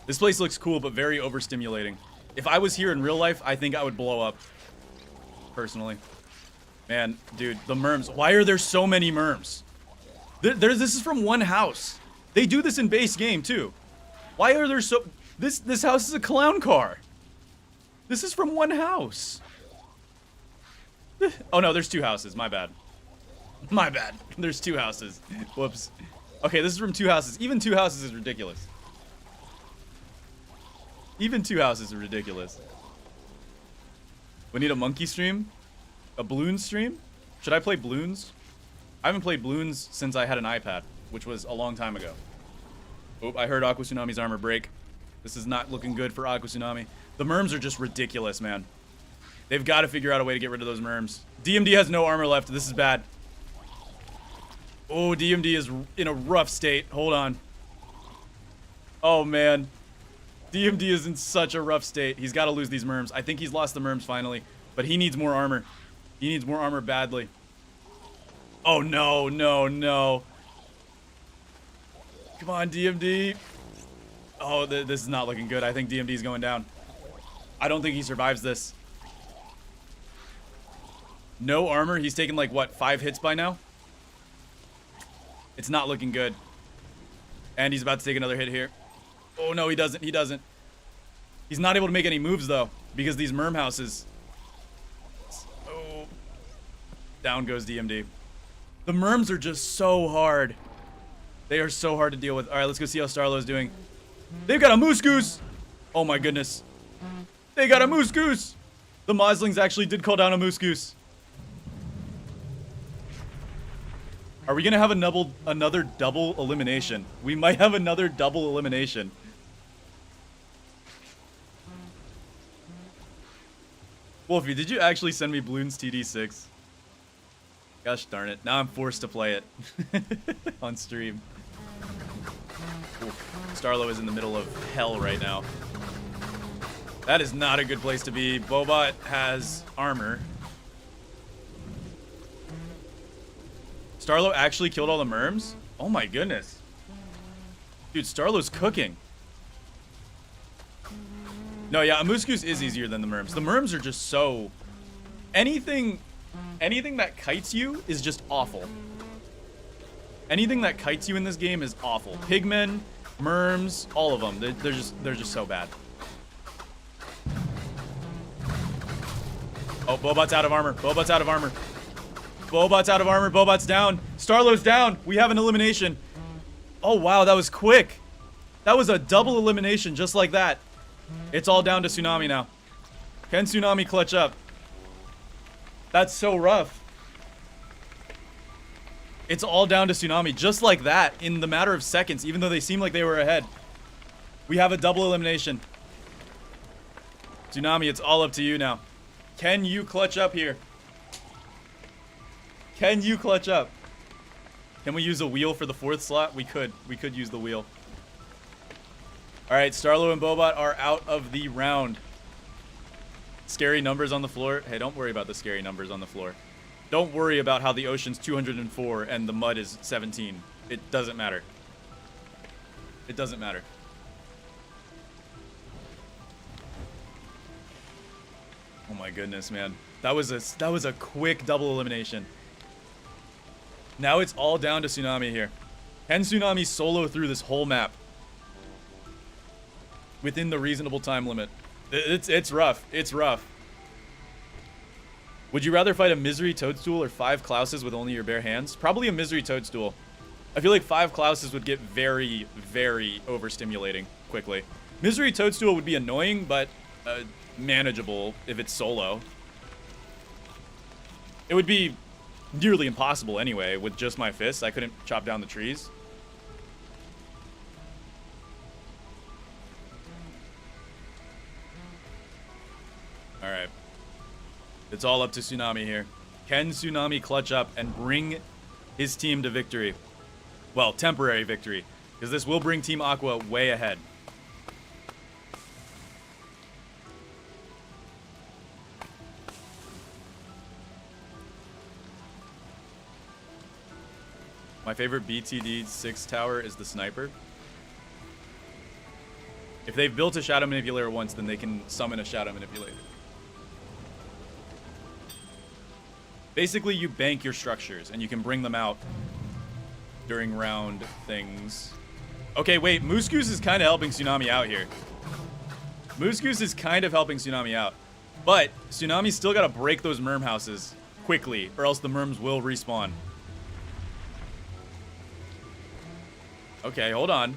This place looks cool, but very overstimulating. If I was here in real life, I think I would blow up. Personally. Man, dude, the Merms. Why are there so many Merms? This is from one house. They do this in base game, too. Why are there so... This house is a clown car. This is from one house. Oh, no, there's two houses. My bad. My bad. There's two houses. Whoops. Okay, this is from two houses. Even two houses is ridiculous. Even two houses are ridiculous. We need a monkey stream? A Bloons stream? Should I play Bloons? I haven't played Bloons since I had an iPad, which was a long time ago. Oh, I heard Aquatsunami's armor break. This is not looking good for Aquatsunami. The merms are just ridiculous, man. They've got to figure out a way to get rid of those merms. DMD has no armor left. This is bad. Oh, DMD is in a rough state. Hold on. Oh, man. DMD is in such a rough state. He's got to lose these merms. I think he's lost the merms finally, but he needs more armor. He needs more armor badly. Oh, no, no, no. Come on, DMD. Oh, this is not looking good. I think DMD is going down. I don't think he survives this. No armor. He's taken like, what, 5 hits by now? It's not looking good. And he's about to take another hit here. Oh, no, he doesn't. He doesn't. He's not able to make any moves, though, because these merm houses. Oh. Down goes DMD. The merms are just so hard. They are so hard to deal with. All right, let's go see how Starlo is doing. They've got a moose goose. Oh, my goodness. They got a moose goose. The Moslings actually did call down a moose goose. Are we going to have another double elimination? We might have another double elimination. Wolfie, did you actually send me Bloons TD6? Gosh darn it. Now I'm forced to play it on stream. Oof. Starlo is in the middle of hell right now. That is not a good place to be. Bobot has armor. Starlo actually killed all the merms? Oh my goodness. Dude, Starlo's cooking. No, yeah, a moose goose is easier than the merms. The merms are just so... Anything that kites you is just awful. Anything that kites you in this game is awful. Pigmen, merms, all of them. They're just so bad. Oh, Bobot's out of armor. Bobot's out of armor. Bobot's out of armor. Bobot's down. Starlo's down. We have an elimination. Oh, wow, that was quick. That was a double elimination just like that. It's all down to Tsunami now. Can Tsunami clutch up? That's so rough. It's all down to Tsunami just like that in the matter of seconds, even though they seem like they were ahead. We have a double elimination. Tsunami, it's all up to you now. Can you clutch up here? Can you clutch up? Can we use a wheel for the 4th slot? We could. We could use the wheel. Alright, Starlo and Bobot are out of the round. Scary numbers on the floor. Hey, don't worry about the scary numbers on the floor. Don't worry about how the ocean's 204 and the mud is 17. It doesn't matter. It doesn't matter. Oh my goodness, man. That was a quick double elimination. Now it's all down to Tsunami here. Can Tsunami solo through this whole map within the reasonable time limit? It's rough. It's rough. Would you rather fight a Misery Toadstool or 5 Klauses with only your bare hands? Probably a Misery Toadstool. I feel like 5 Klauses would get very, very overstimulating quickly. Misery Toadstool would be annoying, but manageable if it's solo. It would be nearly impossible anyway. With just my fists, I couldn't chop down the trees. Alright. It's all up to Tsunami here. Can Tsunami clutch up and bring his team to victory? Well, temporary victory. Because this will bring Team Aqua way ahead. My favorite BTD 6 tower is the sniper. If they've built a shadow manipulator once, then they can summon a shadow manipulator. Basically, you bank your structures, and you can bring them out during round things. Okay, wait, Moose Goose is kind of helping Tsunami out here. Moose Goose is kind of helping Tsunami out. But Tsunami's still got to break those merm houses quickly, or else the merms will respawn. Okay, hold on.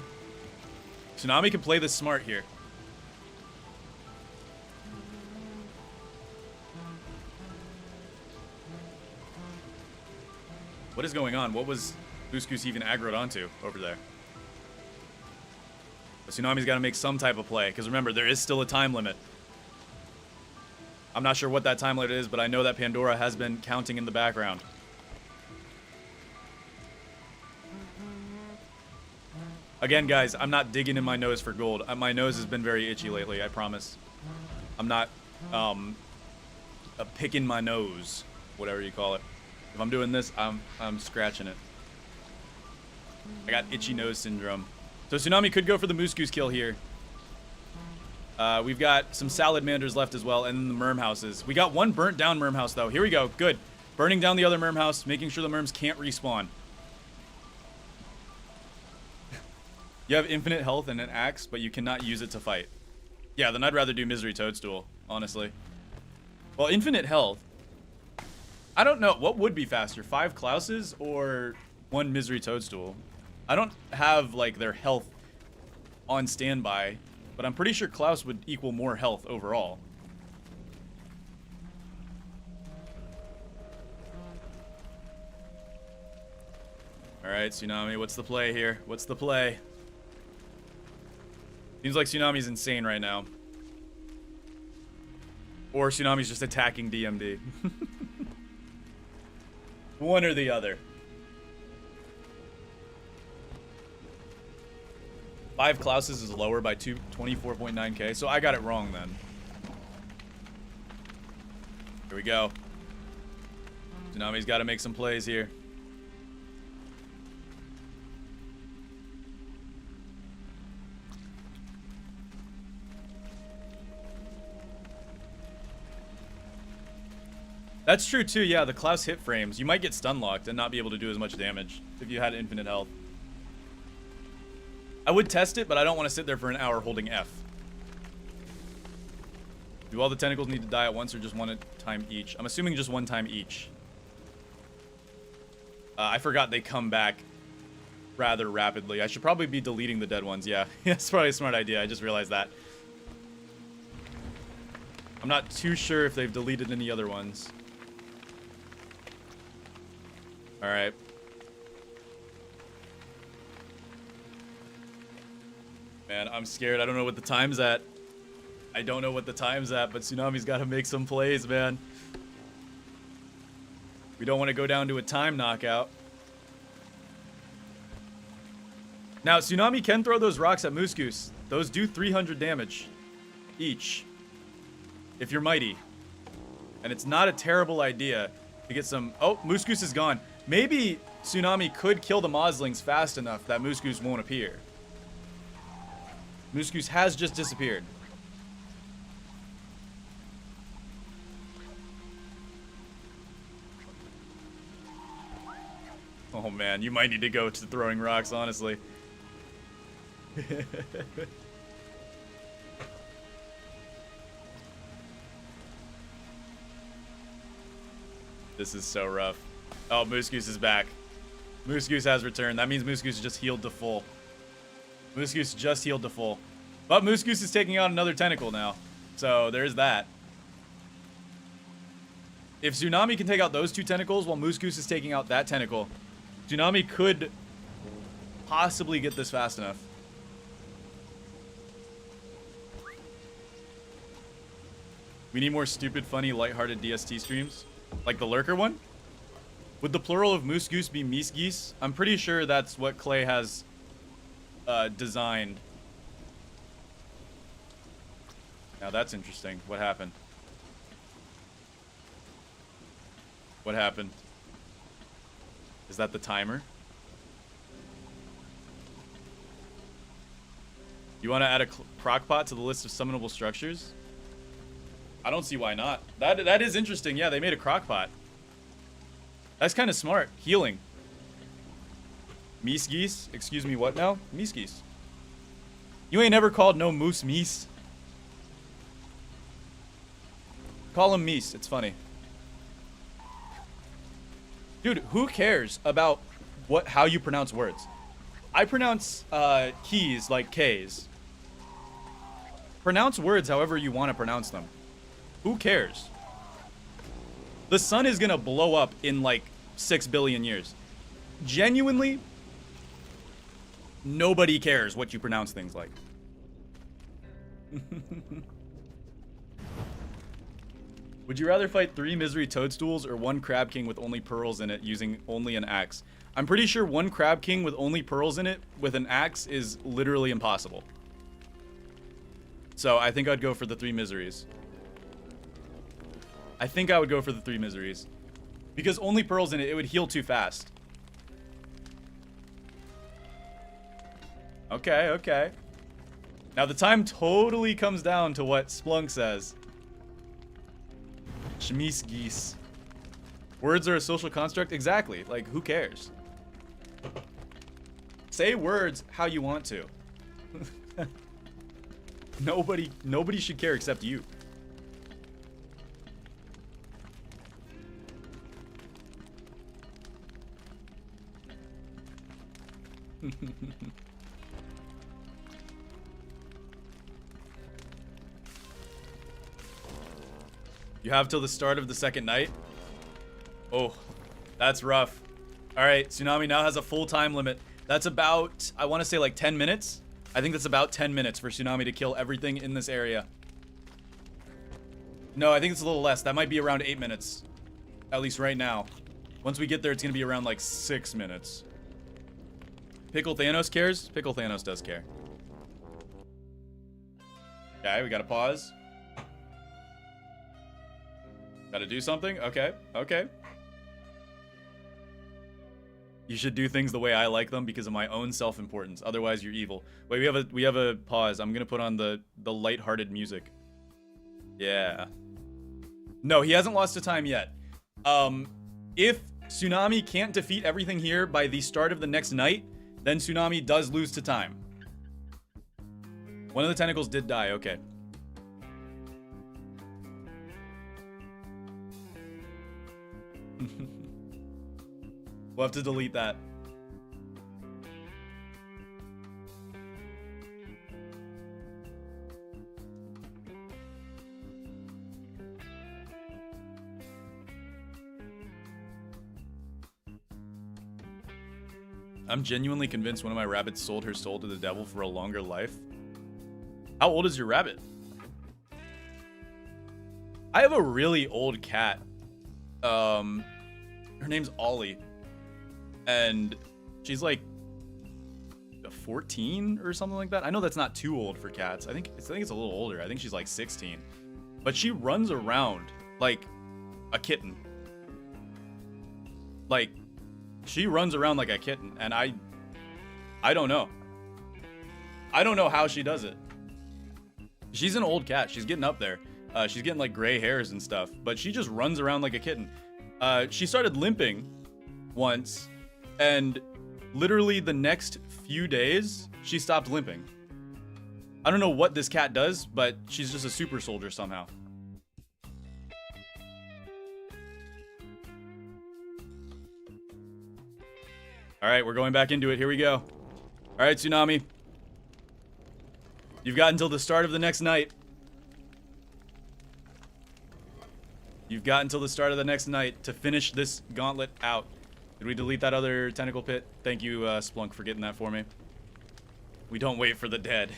Tsunami can play this smart here. What is going on? What was Moose Goose even aggroed onto over there? Tsunami's got to make some type of play, because remember, there is still a time limit. I'm not sure what that time limit is, but I know that Pandora has been counting in the background. Again, guys, I'm not digging in my nose for gold. My nose has been very itchy lately, I promise. I'm not picking my nose, whatever you call it. If I'm doing this, I'm scratching it. I got itchy nose syndrome. So Tsunami could go for the Moose Goose kill here. We've got some Salamanders left as well, and then the Merm houses. We got one burnt down Merm house, though. Here we go. Good. Burning down the other Merm house, making sure the Merms can't respawn. You have infinite health and an axe, but you cannot use it to fight. Yeah, then I'd rather do Misery Toadstool, honestly. Well, infinite health. I don't know. What would be faster? 5 Klauses or 1 Misery Toadstool? I don't have, like, their health on standby, but I'm pretty sure Klaus would equal more health overall. Alright, Tsunami, what's the play here? What's the play? Seems like Tsunami's insane right now. Or Tsunami's just attacking DMD. One or the other. 5 Klauses is lower by 24.9k, so I got it wrong then. Here we go. Tsunami's got to make some plays here. That's true too, yeah, the Klaus hit frames. You might get stun locked and not be able to do as much damage if you had infinite health. I would test it, but I don't want to sit there for an hour holding F. Do all the tentacles need to die at once or just one time each? I'm assuming just one time each. I forgot they come back rather rapidly. I should probably be deleting the dead ones, yeah. That's probably a smart idea, I just realized that. I'm not too sure if they've deleted any other ones. Alright. Man, I'm scared. I don't know what the time's at. I don't know what the time's at, but Tsunami's got to make some plays, man. We don't want to go down to a time knockout. Now, Tsunami can throw those rocks at Moose Goose. Those do 300 damage each, if you're mighty. And it's not a terrible idea to get some... Oh, Moose Goose is gone. Maybe Tsunami could kill the Moslings fast enough that Moose Goose won't appear. Moose Goose has just disappeared. Oh man, you might need to go to throwing rocks, honestly. This is so rough. Oh, Moose Goose is back. Moose Goose has returned. That means Moose Goose just healed to full. Moose Goose just healed to full. But Moose Goose is taking out another tentacle now. So there's that. If Tsunami can take out those 2 tentacles while Moose Goose is taking out that tentacle, Tsunami could possibly get this fast enough. We need more stupid, funny, lighthearted DST streams. Like the Lurker one? Would the plural of Moose Goose be Meese Geese? I'm pretty sure that's what Clay has designed. Now that's interesting. What happened? What happened? Is that the timer? You want to add a crockpot to the list of summonable structures? I don't see why not. That is interesting. Yeah, they made a crockpot. That's kind of smart. Healing. Meese Geese? Excuse me, what now? Meese Geese. You ain't never called no moose Meese. Call him Meese. It's funny. Dude, who cares about how you pronounce words? I pronounce keys like K's. Pronounce words however you want to pronounce them. Who cares? The sun is gonna blow up in like 6 billion years. Genuinely, nobody cares what you pronounce things like. Would you rather fight 3 Misery Toadstools or 1 Crab King with only pearls in it using only an axe? I'm pretty sure 1 Crab King with only pearls in it with an axe is literally impossible. So I think I'd go for the 3 Miseries. I think I would go for the 3 Miseries. Because only pearls in it, it would heal too fast. Okay, okay. Now the time totally comes down to what Splunk says. Schmies geese. Words are a social construct? Exactly. Like, who cares? Say words how you want to. Nobody should care except you. You have till the start of the second night? Oh, that's rough. All right, Tsunami now has a full time limit. That's about, I want to say like 10 minutes. I think that's about 10 minutes for Tsunami to kill everything in this area. No, I think it's a little less. That might be around 8 minutes. At least right now. Once we get there, it's going to be around like 6 minutes. Pickle Thanos cares? Pickle Thanos does care. Okay, we got to pause. Got to do something? Okay, okay. You should do things the way I like them because of my own self-importance. Otherwise, you're evil. Wait, we have a pause. I'm gonna put on the lighthearted music. Yeah. No, he hasn't lost to time yet. If Tsunami can't defeat everything here by the start of the next night, then Tsunami does lose to time. One of the tentacles did die. Okay. We'll have to delete that. I'm genuinely convinced one of my rabbits sold her soul to the devil for a longer life. How old is your rabbit? I have a really old cat. Her name's Ollie. And she's like 14 or something like that. I know that's not too old for cats. I think it's a little older. I think she's like 16. But she runs around like a kitten. Like, she runs around like a kitten, and I don't know. I don't know how she does it. She's an old cat. She's getting up there. She's getting like gray hairs and stuff, but she just runs around like a kitten. She started limping once, and literally the next few days, she stopped limping. I don't know what this cat does, but she's just a super soldier somehow. All right, we're going back into it. Here we go. All right, Tsunami. You've got until the start of the next night. You've got until the start of the next night to finish this gauntlet out. Did we delete that other tentacle pit? Thank you, Splunk, for getting that for me. We don't wait for the dead.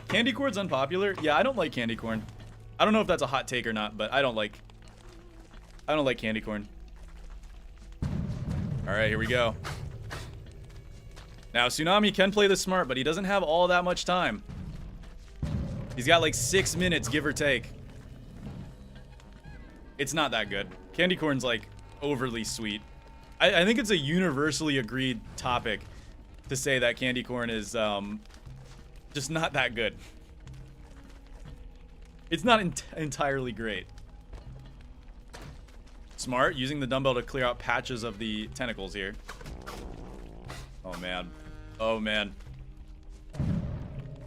Candy corn's unpopular? Yeah, I don't like candy corn. I don't know if that's a hot take or not, but I don't like candy corn. All right, here we go. Now, Tsunami can play this smart, but he doesn't have all that much time. He's got like 6 minutes, give or take. It's not that good. Candy corn's like overly sweet. I think it's a universally agreed topic to say that candy corn is just not that good. It's not entirely great. Smart, using the dumbbell to clear out patches of the tentacles here. Oh man. Oh man.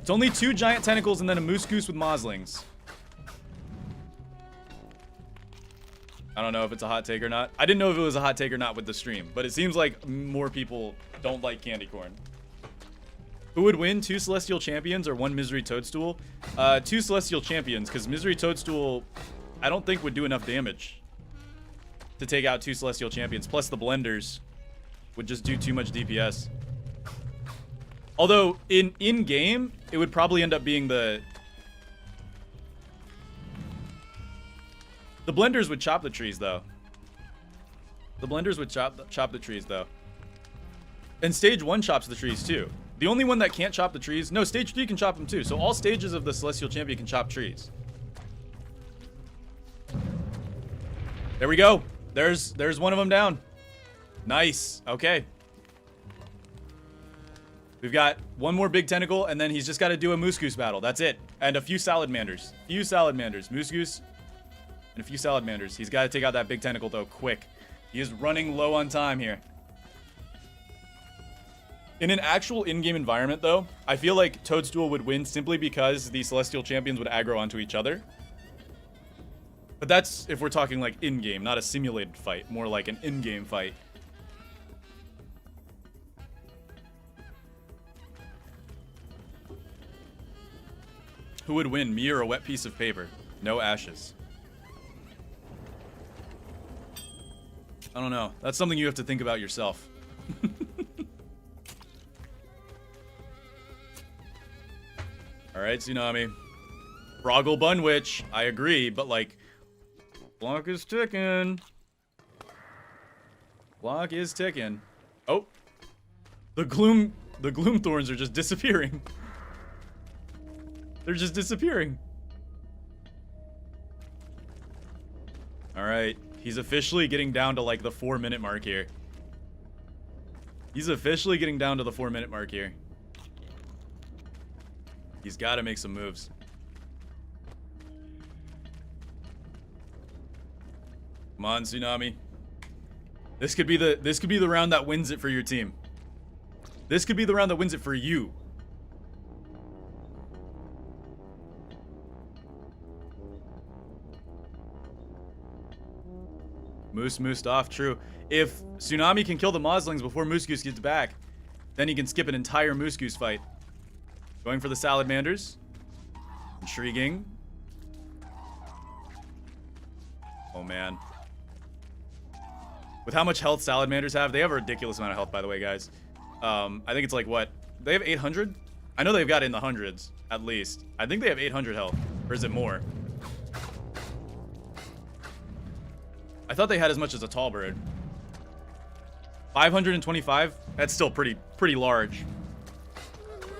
It's only 2 giant tentacles and then a moose goose with moslings. I don't know if it's a hot take or not. I didn't know if it was a hot take or not with the stream, but it seems like more people don't like candy corn. Who would win, 2 Celestial Champions or 1 Misery Toadstool? 2 Celestial Champions, because Misery Toadstool, I don't think would do enough damage to take out 2 Celestial Champions. Plus the blenders would just do too much DPS. Although, in-game, it would probably end up being the blenders would chop the trees, though. The blenders would chop the trees, though. And stage 1 chops the trees, too. The only one that can't chop the trees... No, stage 3 can chop them, too. So all stages of the Celestial Champion can chop trees. There we go. There's one of them down. Nice. Okay. We've got one more big tentacle, and then he's just got to do a Moose Goose battle. That's it. And a few Salamanders. Moose Goose, and a few Salamanders. He's got to take out that big tentacle, though, quick. He is running low on time here. In an actual in-game environment, though, I feel like Toadstool would win simply because the Celestial Champions would aggro onto each other. But that's if we're talking like in-game, not a simulated fight. More like an in-game fight. Who would win, me or a wet piece of paper? No ashes. I don't know. That's something you have to think about yourself. Alright, Tsunami. Froggle Bunwitch. I agree, but like... Clock is ticking. Clock is ticking. Oh. The Gloom Thorns are just disappearing. They're just disappearing. Alright. He's officially getting down to like the 4-minute mark here. He's officially getting down to the 4-minute mark here. He's got to make some moves. Come on, Tsunami. This could be the round that wins it for your team. This could be the round that wins it for you. Moosed off, true. If Tsunami can kill the Moslings before Moose Goose gets back, then he can skip an entire Moose Goose fight. Going for the Salamanders. Intriguing. Oh, man. With how much health Salamanders have, they have a ridiculous amount of health, by the way, guys. I think it's like, what? They have 800? I know they've got it in the hundreds, at least. I think they have 800 health. Or is it more? I thought they had as much as a tall bird. 525? That's still pretty large.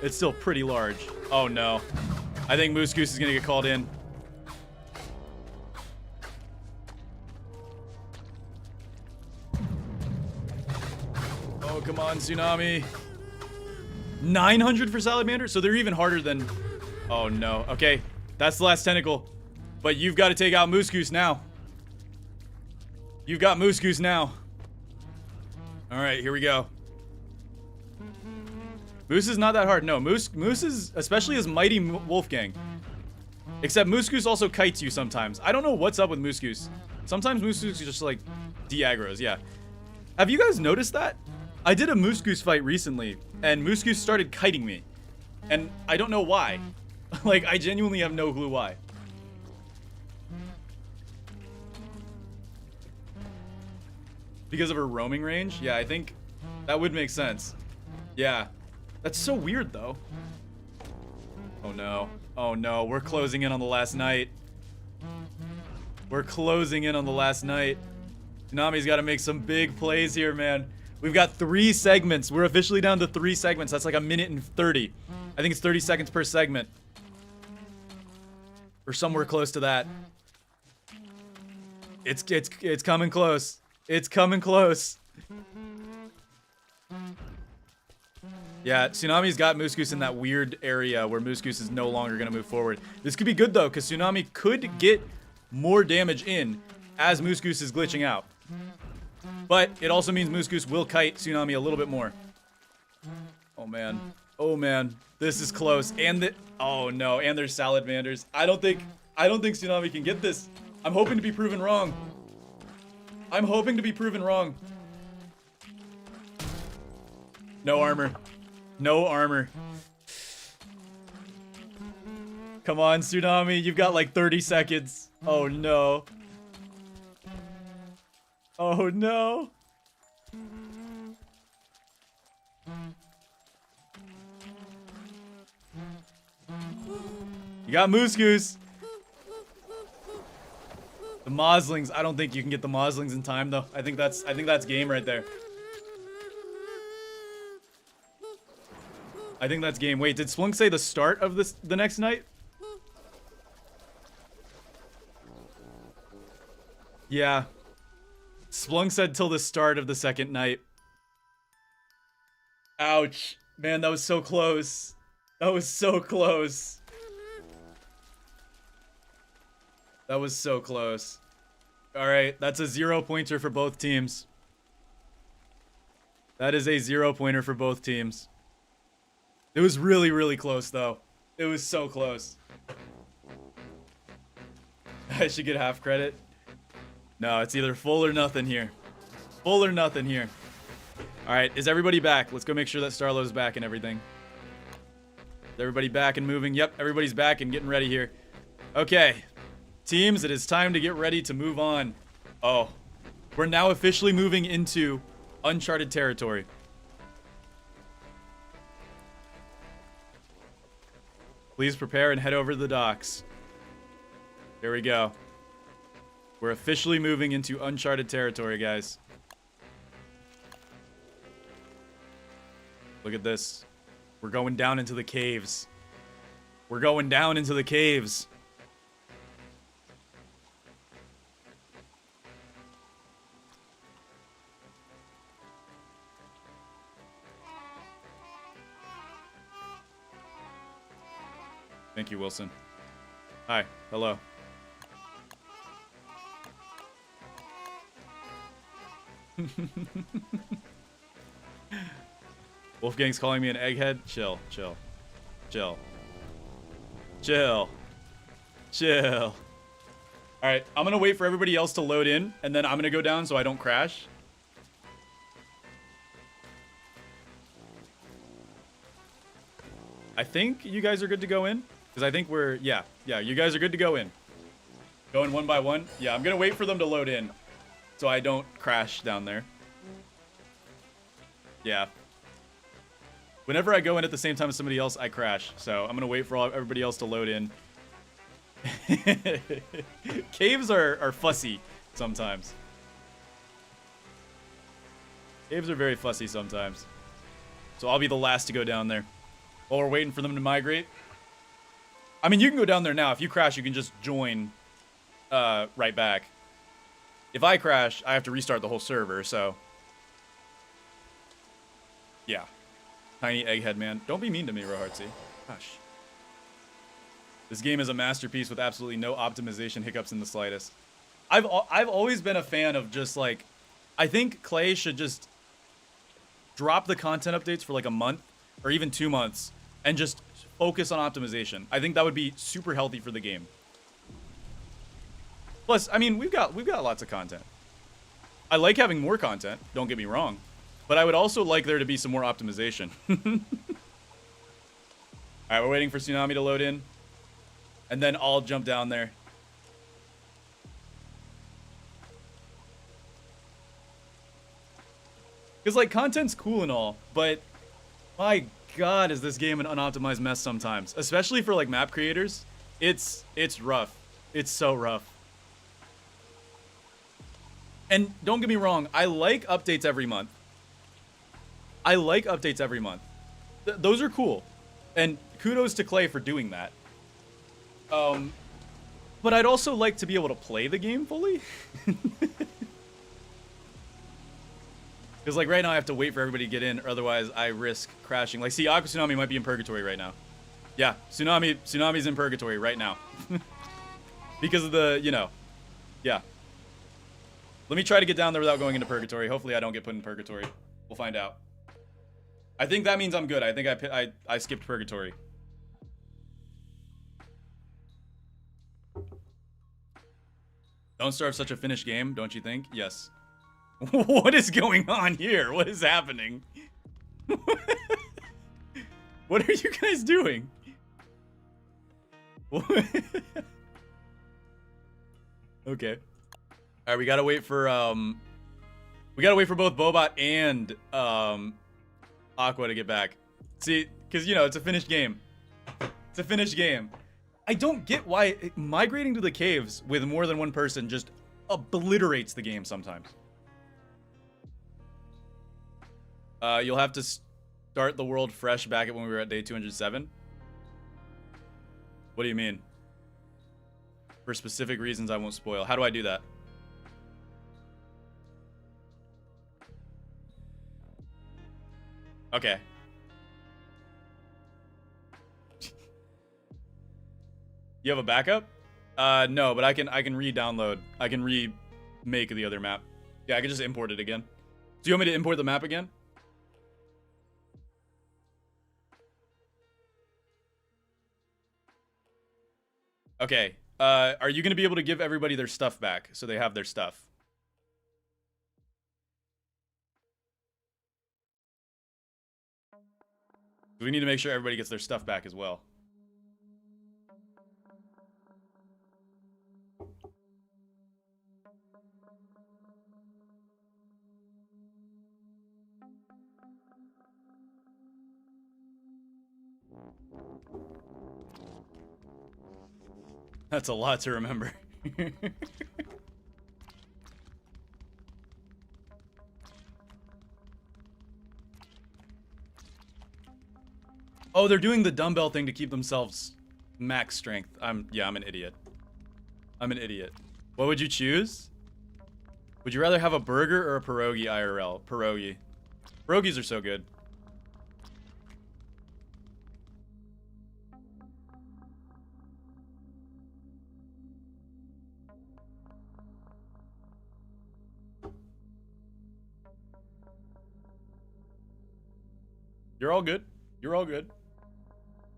It's still pretty large. Oh, no. I think Moose Goose is going to get called in. Oh, come on, Tsunami. 900 for Salamander? So they're even harder than... Oh, no. Okay, that's the last tentacle. But you've got to take out Moose Goose now. You've got Moose Goose now. Alright, here we go. Moose is not that hard. No, Moose is especially as mighty Wolfgang. Except Moose Goose also kites you sometimes. I don't know what's up with Moose Goose. Sometimes Moose Goose just like de-aggros, yeah. Have you guys noticed that? I did a Moose Goose fight recently, and Moose Goose started kiting me. And I don't know why. Like, I genuinely have no clue why. Because of her roaming range? Yeah, I think that would make sense. Yeah. That's so weird, though. Oh, no. Oh, no. We're closing in on the last night. We're closing in on the last night. Tsunami's got to make some big plays here, man. We've got 3 segments. We're officially down to 3 segments. That's like 1:30. I think it's 30 seconds per segment. Or somewhere close to that. It's coming close. It's coming close. Yeah, Tsunami's got Moose Goose in that weird area where Moose Goose is no longer going to move forward. This could be good, though, because Tsunami could get more damage in as Moose Goose is glitching out. But it also means Moose Goose will kite Tsunami a little bit more. Oh, man. Oh, man. This is close. And oh, no. And there's Salamanders. I don't think Tsunami can get this. I'm hoping to be proven wrong. I'm hoping to be proven wrong. No armor. No armor. Come on, Tsunami. You've got like 30 seconds. Oh, no. Oh, no. got Moose Goose. The Moslings. I don't think you can get the Moslings in time though. I think that's game right there. I think that's game. Wait, did Splunk say the start of the next night? Yeah. Splunk said till the start of the second night. Ouch. Man, that was so close. That was so close. That was so close. Alright, that's a 0-pointer for both teams. That is a 0-pointer for both teams. It was really, really close, though. It was so close. I should get half credit. No, it's either full or nothing here. Full or nothing here. Alright, is everybody back? Let's go make sure that Starlo's back and everything. Is everybody back and moving? Yep, everybody's back and getting ready here. Okay. Teams, it is time to get ready to move on. Oh. We're now officially moving into uncharted territory. Please prepare and head over to the docks. Here we go. We're officially moving into uncharted territory, guys. Look at this. We're going down into the caves. We're going down into the caves. Thank you, Wilson. Hi. Hello. Wolfgang's calling me an egghead. Chill, chill, chill, chill, chill. All right, I'm gonna wait for everybody else to load in, and then I'm gonna go down so I don't crash. I think you guys are good to go in, because I think we're, yeah, you guys are good to go in. Going one by one. Yeah, I'm gonna wait for them to load in, so I don't crash down there. Yeah. Whenever I go in at the same time as somebody else, I crash. So I'm gonna wait for everybody else to load in. Caves are fussy sometimes. Caves are very fussy sometimes. So I'll be the last to go down there. While we're waiting for them to migrate. I mean, you can go down there now. If you crash, you can just join right back. If I crash, I have to restart the whole server, so... Yeah. Tiny egghead man. Don't be mean to me, Rohartsy. Gosh. This game is a masterpiece with absolutely no optimization hiccups in the slightest. I've always been a fan of just like... I think Clay should just drop the content updates for like a month or even 2 months and just focus on optimization. I think that would be super healthy for the game. Plus, I mean, we've got lots of content. I like having more content, don't get me wrong. But I would also like there to be some more optimization. Alright, we're waiting for Tsunami to load in. And then I'll jump down there. Because, like, content's cool and all, but my god, is this game an unoptimized mess sometimes. Especially for, like, map creators. It's rough. It's so rough. And don't get me wrong, I like updates every month. I like updates every month. Those are cool. And kudos to Clay for doing that. But I'd also like to be able to play the game fully. Because, like, right now I have to wait for everybody to get in, or otherwise I risk crashing. Like, see, aquatsunami might be in purgatory right now. Yeah, Tsunami's in purgatory right now. Because of the, you know, yeah. Let me try to get down there without going into purgatory. Hopefully I don't get put in purgatory. We'll find out. I think that means I'm good. I think I skipped purgatory. Don't start such a finished game, don't you think? Yes. What is going on here? What is happening? What are you guys doing? Okay. Alright, we gotta wait for both Bobot and Aqua to get back. See, because, you know, it's a finished game. It's a finished game. I don't get why migrating to the caves with more than one person just obliterates the game sometimes. You'll have to start the world fresh back at when we were at day 207. What do you mean? For specific reasons I won't spoil. How do I do that? Okay. You have a backup? No, but I can re-download. I can remake the other map. Yeah, I can just import it again. Do you want me to import the map again? Okay. Are you going to be able to give everybody their stuff back so they have their stuff? We need to make sure everybody gets their stuff back as well. That's a lot to remember. Oh, they're doing the dumbbell thing to keep themselves max strength. Yeah, I'm an idiot. I'm an idiot. What would you choose? Would you rather have a burger or a pierogi IRL? Pierogi. Pierogies are so good. You're all good. You're all good.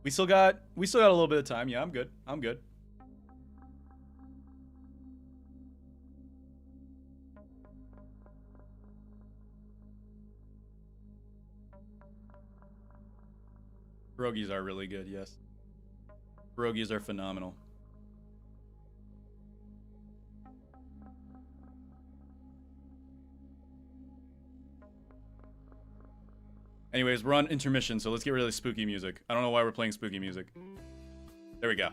We still got a little bit of time. Yeah, I'm good. I'm good. Pierogies are really good, yes. Pierogies are phenomenal. Anyways, we're on intermission, so let's get rid of the spooky music. I don't know why we're playing spooky music. There we go.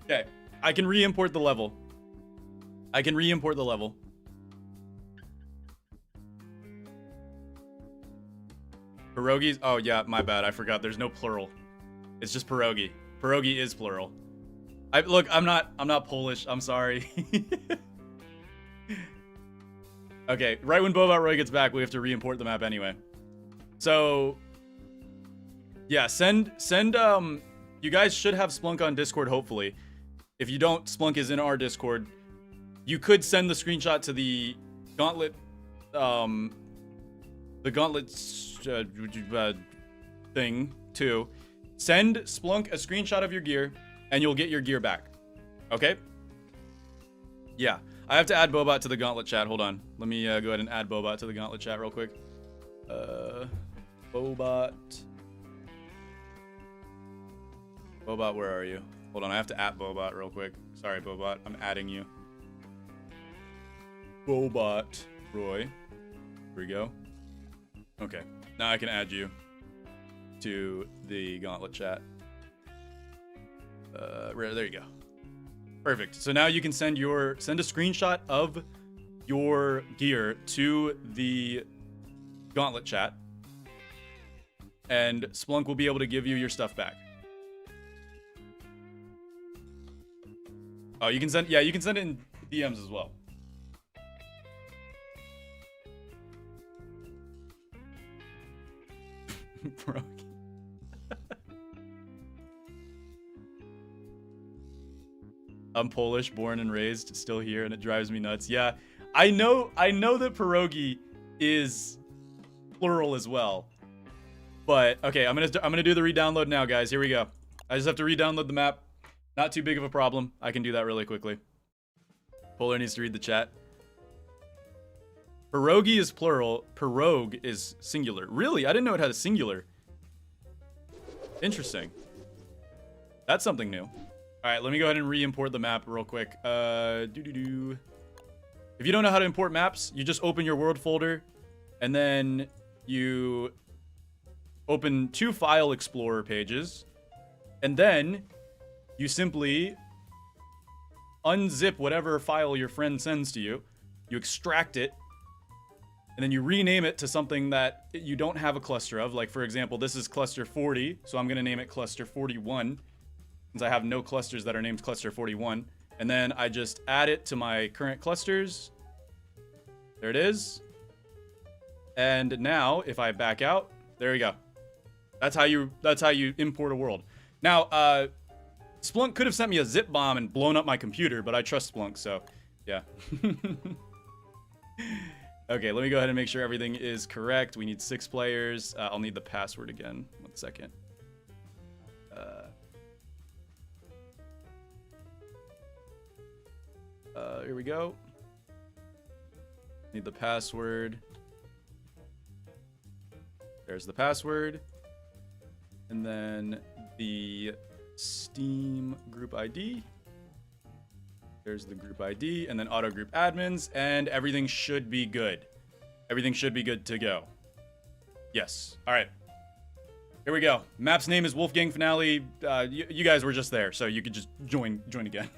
Okay, I can re-import the level. I can re-import the level. Pierogies? Oh yeah, my bad. I forgot. There's no plural. It's just pierogi. Pierogi is plural. Look, I'm not Polish. I'm sorry. Okay, right when Bobot Roy gets back, we have to re-import the map anyway. So, yeah, send you guys should have Splunk on Discord, hopefully. If you don't, Splunk is in our Discord. You could send the screenshot to the gauntlet, thing, too. Send Splunk a screenshot of your gear, and you'll get your gear back. Okay? Yeah. I have to add Bobot to the Gauntlet chat. Hold on. Let me go ahead and add Bobot to the Gauntlet chat real quick. Bobot. Bobot, where are you? Hold on. I have to add Bobot real quick. Sorry, Bobot. I'm adding you. Bobot Roy. Here we go. Okay. Now I can add you to the Gauntlet chat. There you go. Perfect. So now you can send a screenshot of your gear to the Gauntlet chat, and Splunk will be able to give you your stuff back. Oh, you can send it in DMs as well. Bro. I'm Polish, born and raised, still here, and it drives me nuts. Yeah, I know that pierogi is plural as well. But okay, I'm gonna do the re-download now, guys. Here we go. I just have to re-download the map. Not too big of a problem. I can do that really quickly. Polar needs to read the chat. Pierogi is plural. Pirogue is singular. Really? I didn't know it had a singular. Interesting. That's something new. All right, let me go ahead and re-import the map real quick. If you don't know how to import maps, you just open your world folder, and then you open 2 file explorer pages, and then you simply unzip whatever file your friend sends to you, you extract it, and then you rename it to something that you don't have a cluster of. Like, for example, this is cluster 40, so I'm going to name it cluster 41, since I have no clusters that are named cluster 41. And then I just add it to my current clusters. There it is. And now, if I back out, there you go. That's how you import a world. Now, Splunk could have sent me a zip bomb and blown up my computer, but I trust Splunk, so yeah. Okay, let me go ahead and make sure everything is correct. We need 6 players. I'll need the password again. 1 second. Here we go. Need the password. There's the password. And then the Steam group ID. There's the group ID, and then auto group admins, and everything should be good. Everything should be good to go. Yes. All right. Here we go. Map's name is Wolfgang Finale. You guys were just there, so you could just join again.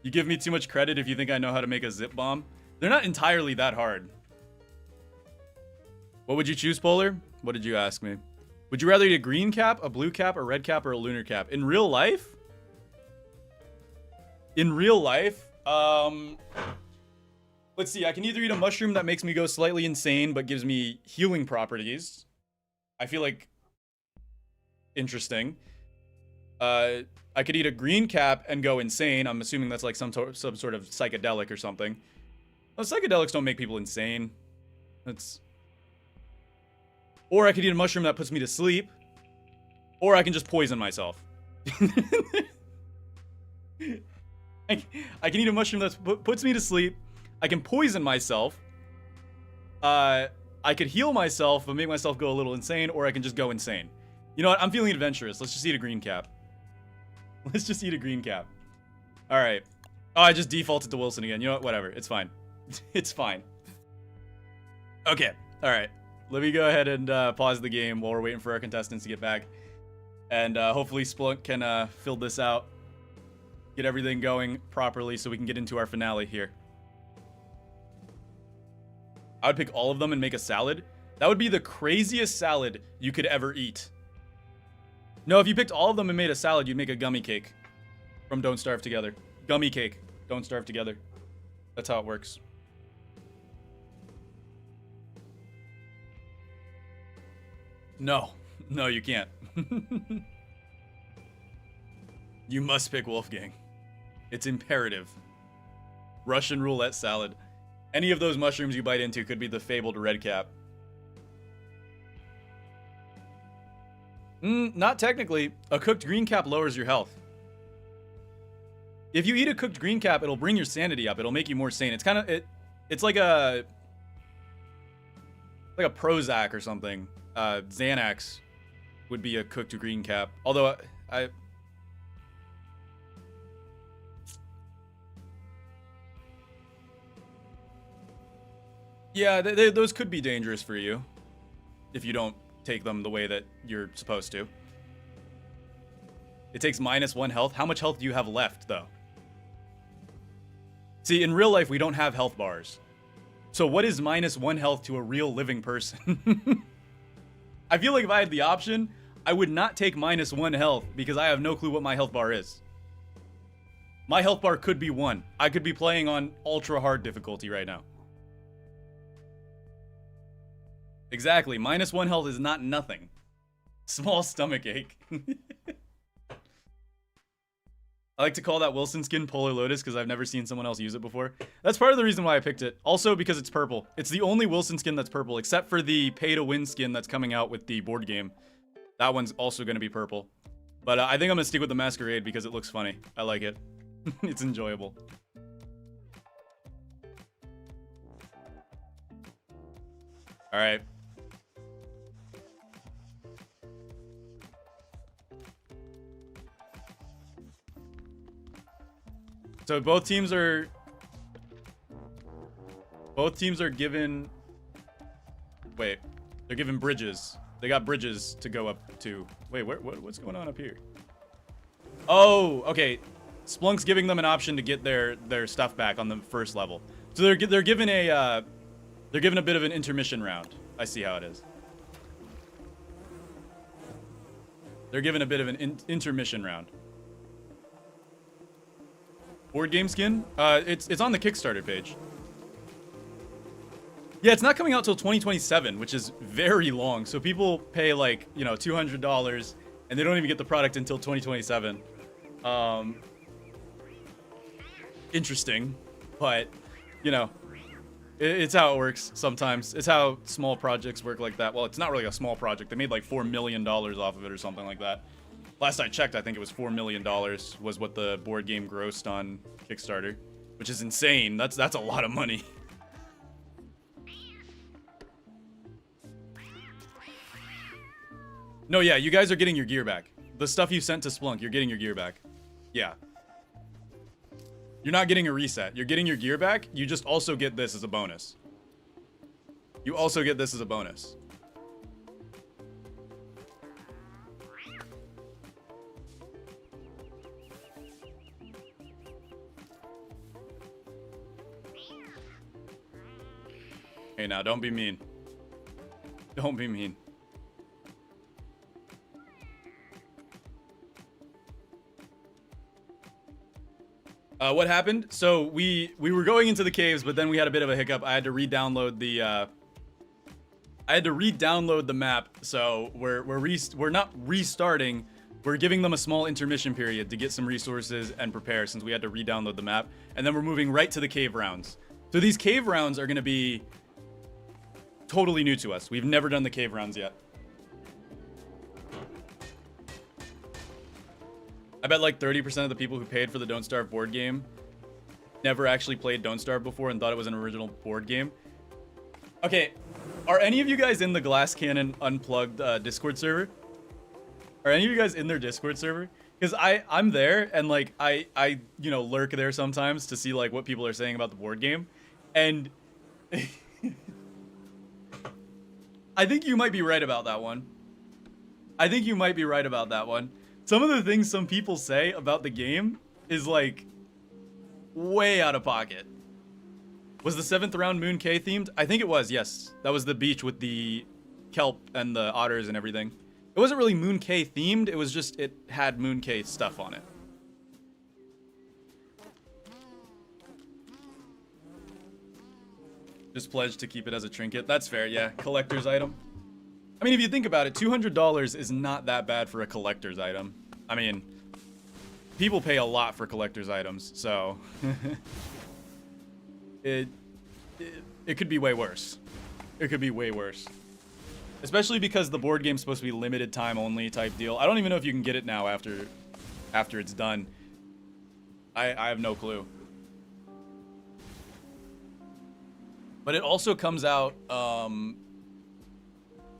You give me too much credit if you think I know how to make a zip bomb. They're not entirely that hard. What would you choose, Polar? What did you ask me? Would you rather eat a green cap, a blue cap, a red cap, or a lunar cap? In real life? In real life, let's see. I can either eat a mushroom that makes me go slightly insane but gives me healing properties. I feel like interesting. I could eat a green cap and go insane. I'm assuming that's like some sort of psychedelic or something. Well, psychedelics don't make people insane. Or I could eat a mushroom that puts me to sleep. Or I can just poison myself. I can eat a mushroom that puts me to sleep. I can poison myself. I could heal myself but make myself go a little insane. Or I can just go insane. You know what? I'm feeling adventurous. Let's just eat a green cap. Let's just eat a green cap. Alright. Oh, I just defaulted to Wilson again. You know what? Whatever. It's fine. It's fine. Okay. Alright. Let me go ahead and pause the game while we're waiting for our contestants to get back. And hopefully Splunk can fill this out. Get everything going properly so we can get into our finale here. I would pick all of them and make a salad. That would be the craziest salad you could ever eat. No, if you picked all of them and made a salad, you'd make a gummy cake from Don't Starve Together. Gummy cake. Don't Starve Together. That's how it works. No. No, you can't. You must pick Wolfgang. It's imperative. Russian roulette salad. Any of those mushrooms you bite into could be the fabled red cap. Not technically. A cooked green cap lowers your health. If you eat a cooked green cap, it'll bring your sanity up. It'll make you more sane. It's kind of it's like a Prozac or something. Xanax would be a cooked green cap. Although yeah, those could be dangerous for you if you don't take them the way that you're supposed to. It takes -1 health. How much health do you have left, though? See, in real life, we don't have health bars. So what is -1 health to a real living person? I feel like if I had the option, I would not take -1 health because I have no clue what my health bar is. My health bar could be 1. I could be playing on ultra hard difficulty right now. Exactly. -1 health is not nothing. Small stomach ache. I like to call that Wilson skin Polarlotus because I've never seen someone else use it before. That's part of the reason why I picked it. Also because it's purple. It's the only Wilson skin that's purple, except for the pay-to-win skin that's coming out with the board game. That one's also going to be purple. But I think I'm going to stick with the Masquerade because it looks funny. I like it. It's enjoyable. Alright. So both teams are given Wait, they're giving bridges. They got bridges to go up to. Wait, what's going on up here? Oh, okay. Splunk's giving them an option to get their stuff back on the first level. So they're given a bit of an intermission round. I see how it is. They're given a bit of an intermission round. Board game skin? It's on the Kickstarter page. Yeah, it's not coming out till 2027, which is very long. So people pay like, you know, $200 and they don't even get the product until 2027. Interesting, but you know, it's how it works sometimes. It's how small projects work like that. Well, it's not really a small project. They made like $4 million off of it or something like that. Last I checked, I think it was $4 million was what the board game grossed on Kickstarter, which is insane. That's a lot of money. No, yeah, you guys are getting your gear back. The stuff you sent to Splunk, you're getting your gear back. Yeah. You're not getting a reset. You're getting your gear back. You just also get this as a bonus. You also get this as a bonus. Hey, now, don't be mean. Don't be mean. What happened? So we were going into the caves, but then we had a bit of a hiccup. I had to re-download the map. So we're not restarting. We're giving them a small intermission period to get some resources and prepare, since we had to re-download the map. And then we're moving right to the cave rounds. So these cave rounds are going to be totally new to us. We've never done the cave rounds yet. I bet like 30% of the people who paid for the Don't Starve board game never actually played Don't Starve before and thought it was an original board game. Okay, are any of you guys in the Glass Cannon Unplugged Discord server? Are any of you guys in their Discord server? Because I'm there, and like I you know, lurk there sometimes to see like what people are saying about the board game. And I think you might be right about that one. I think you might be right about that one. Some of the things some people say about the game is like way out of pocket. Was the 7th round Moon K themed? I think it was, yes. That was the beach with the kelp and the otters and everything. It wasn't really Moon K themed, it was just, it had Moon K stuff on it. Just pledged to keep it as a trinket. That's fair, yeah. Collector's item. I mean, if you think about it, $200 is not that bad for a collector's item. I mean, people pay a lot for collector's items, so it could be way worse. It could be way worse. Especially because the board game's supposed to be limited time only type deal. I don't even know if you can get it now after it's done. I have no clue. But it also comes out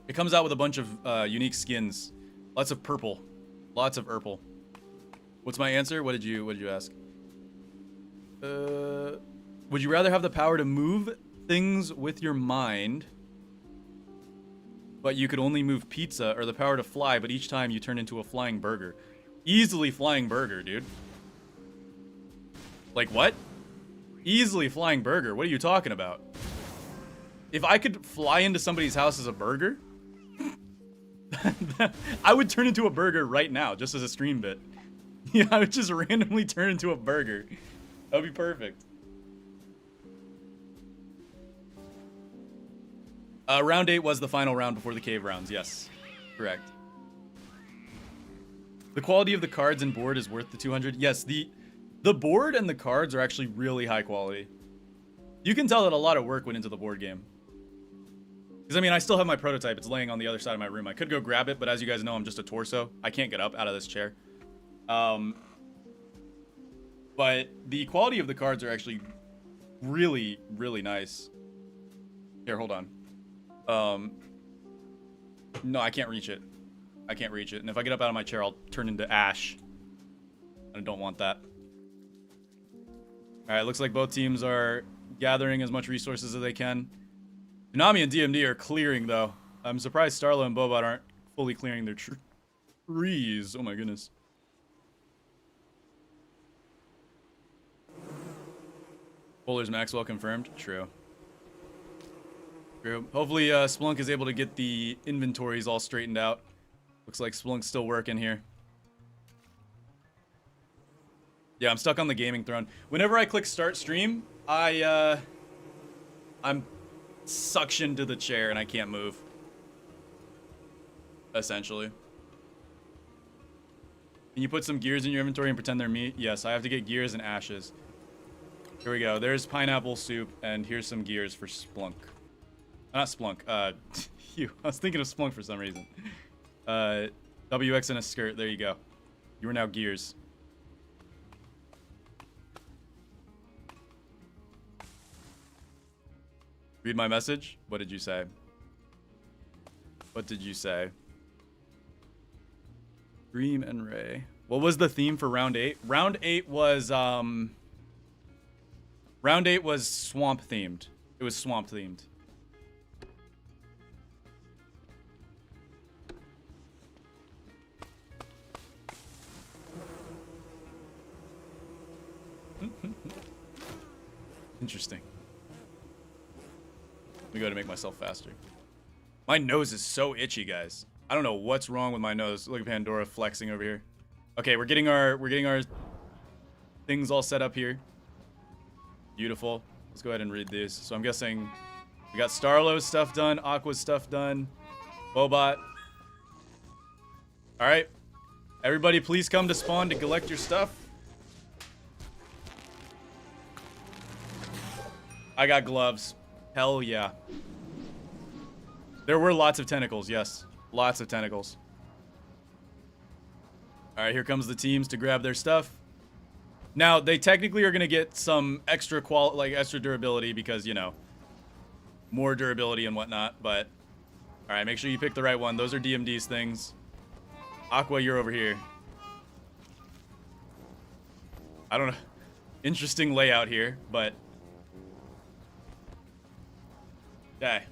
it comes out with a bunch of unique skins. Lots of purple. Lots of purple. What's my answer? What did you ask? Would you rather have the power to move things with your mind, but you could only move pizza, or the power to fly, but each time you turn into a flying burger? Easily flying burger, dude. Like what? Easily flying burger. What are you talking about? If I could fly into somebody's house as a burger, I would turn into a burger right now, just as a stream bit. Yeah, I would just randomly turn into a burger. That would be perfect. Round 8 was the final round before the cave rounds. Yes, correct. The quality of the cards and board is worth the 200. Yes, the board and the cards are actually really high quality. You can tell that a lot of work went into the board game. Because, I mean, I still have my prototype. It's laying on the other side of my room. I could go grab it, but as you guys know, I'm just a torso. I can't get up out of this chair. But the quality of the cards are actually really, really nice. Here, hold on. No, I can't reach it. I can't reach it. And if I get up out of my chair, I'll turn into ash. I don't want that. All right, looks like both teams are gathering as much resources as they can. Konami and DMD are clearing, though. I'm surprised Starlo and Bobot aren't fully clearing their trees. Oh my goodness. Bowler's Maxwell confirmed. True. True. Hopefully Splunk is able to get the inventories all straightened out. Looks like Splunk's still working here. Yeah, I'm stuck on the gaming throne. Whenever I click start stream, I'm suctioned to the chair and I can't move. Essentially. Can you put some gears in your inventory and pretend they're meat? Yes, I have to get gears and ashes. Here we go. There's pineapple soup, and here's some gears for Splunk. Not Splunk. You. I was thinking of Splunk for some reason. WX in a skirt. There you go. You are now gears. Read my message? What did you say? What did you say? Dream and Ray. What was the theme for round 8? Round 8 was swamp themed. It was swamp themed. Interesting. Let me go to make myself faster. My nose is so itchy, guys. I don't know what's wrong with my nose. Look at Pandora flexing over here. Okay, we're getting our things all set up here. Beautiful. Let's go ahead and read these. So I'm guessing we got Starlo's stuff done, Aqua's stuff done, Bobot. All right, everybody, please come to spawn to collect your stuff. I got gloves. Hell yeah. There were lots of tentacles, yes. Lots of tentacles. All right, here comes the teams to grab their stuff. Now, they technically are going to get some extra extra durability because, you know, more durability and whatnot, but all right, make sure you pick the right one. Those are DMD's things. Aqua, you're over here. I don't know. Interesting layout here, but okay.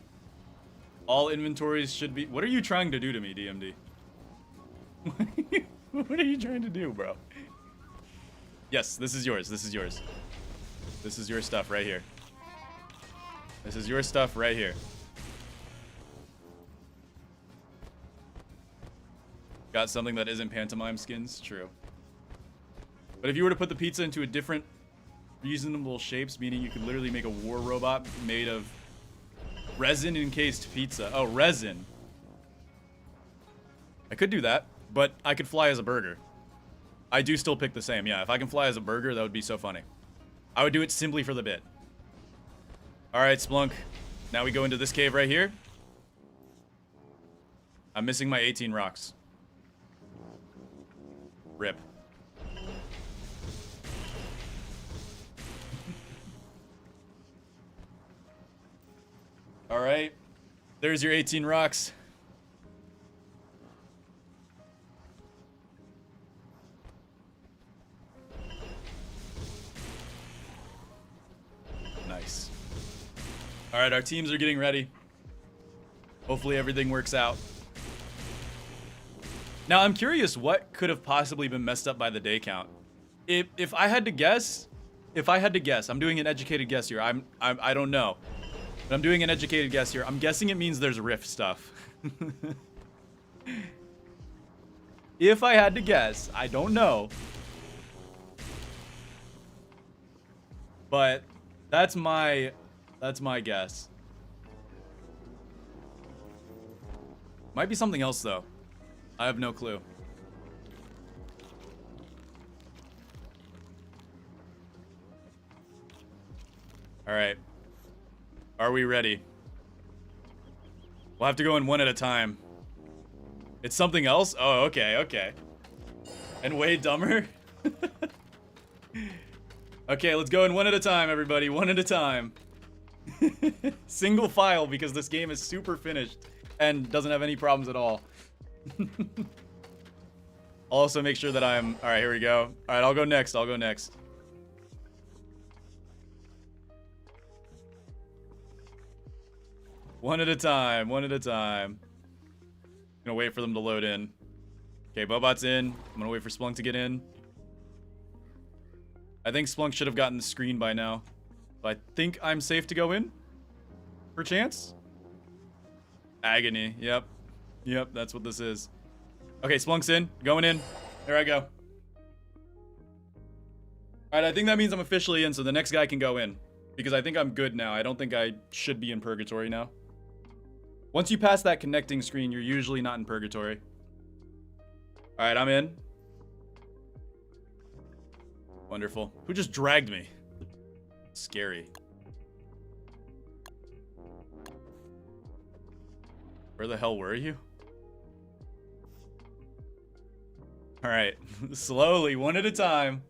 All inventories should be... What are you trying to do to me, DMD? What are you trying to do, bro? Yes, this is yours. This is yours. This is your stuff right here. This is your stuff right here. Got something that isn't pantomime skins? True. But if you were to put the pizza into a different reasonable shapes, meaning you could literally make a war robot made of resin encased pizza. Oh, resin. I could do that, but I could fly as a burger. I do still pick the same. Yeah, if I can fly as a burger, that would be so funny. I would do it simply for the bit. All right, Splunk. Now we go into this cave right here. I'm missing my 18 rocks. Rip. All right. There's your 18 rocks. Nice. All right, our teams are getting ready. Hopefully everything works out. Now, I'm curious what could have possibly been messed up by the day count. If I had to guess, I'm doing an educated guess here. I don't know. But I'm doing an educated guess here. I'm guessing it means there's Rift stuff. If I had to guess, I don't know. But that's my guess. Might be something else though. I have no clue. All right. Are we ready? We'll have to go in one at a time. It's something else? Oh, okay, okay. And way dumber? Okay, let's go in one at a time, everybody. One at a time. Single file, because this game is super finished and doesn't have any problems at all. I'll also make sure that I'm... Alright, here we go. Alright, I'll go next. I'll go next. One at a time. One at a time. Gonna wait for them to load in. Okay, Bobot's in. I'm gonna wait for Splunk to get in. I think Splunk should have gotten the screen by now. But I think I'm safe to go in. Perchance? Agony. Yep. Yep, that's what this is. Okay, Splunk's in. Going in. There I go. Alright, I think that means I'm officially in, so the next guy can go in. Because I think I'm good now. I don't think I should be in purgatory now. Once you pass that connecting screen, you're usually not in purgatory. Alright, I'm in. Wonderful. Who just dragged me? Scary. Where the hell were you? Alright. Slowly, one at a time.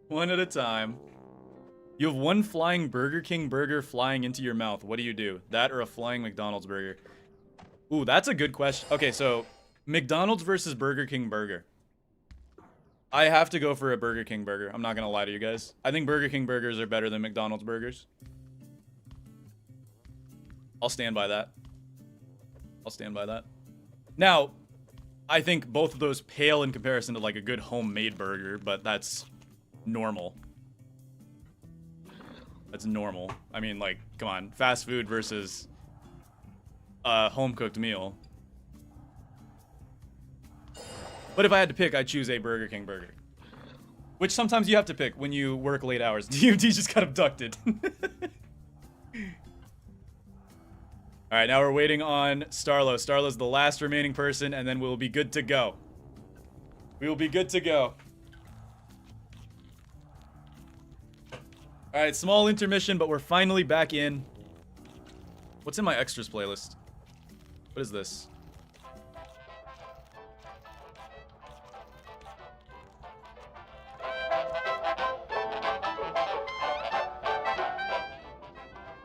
One at a time. You have one flying Burger King burger flying into your mouth. What do you do? That or a flying McDonald's burger? Ooh, that's a good question. Okay, so McDonald's versus Burger King burger. I have to go for a Burger King burger. I'm not gonna lie to you guys. I think Burger King burgers are better than McDonald's burgers. I'll stand by that. I'll stand by that. Now, I think both of those pale in comparison to like a good homemade burger, but that's normal. That's normal. I mean, like, come on. Fast food versus a home-cooked meal. But if I had to pick, I'd choose a Burger King burger. Which sometimes you have to pick when you work late hours. DMT just got abducted. Alright, now we're waiting on Starlo. Starlo's the last remaining person, and then we'll be good to go. We will be good to go. Alright, small intermission, but we're finally back in. What's in my extras playlist? What is this?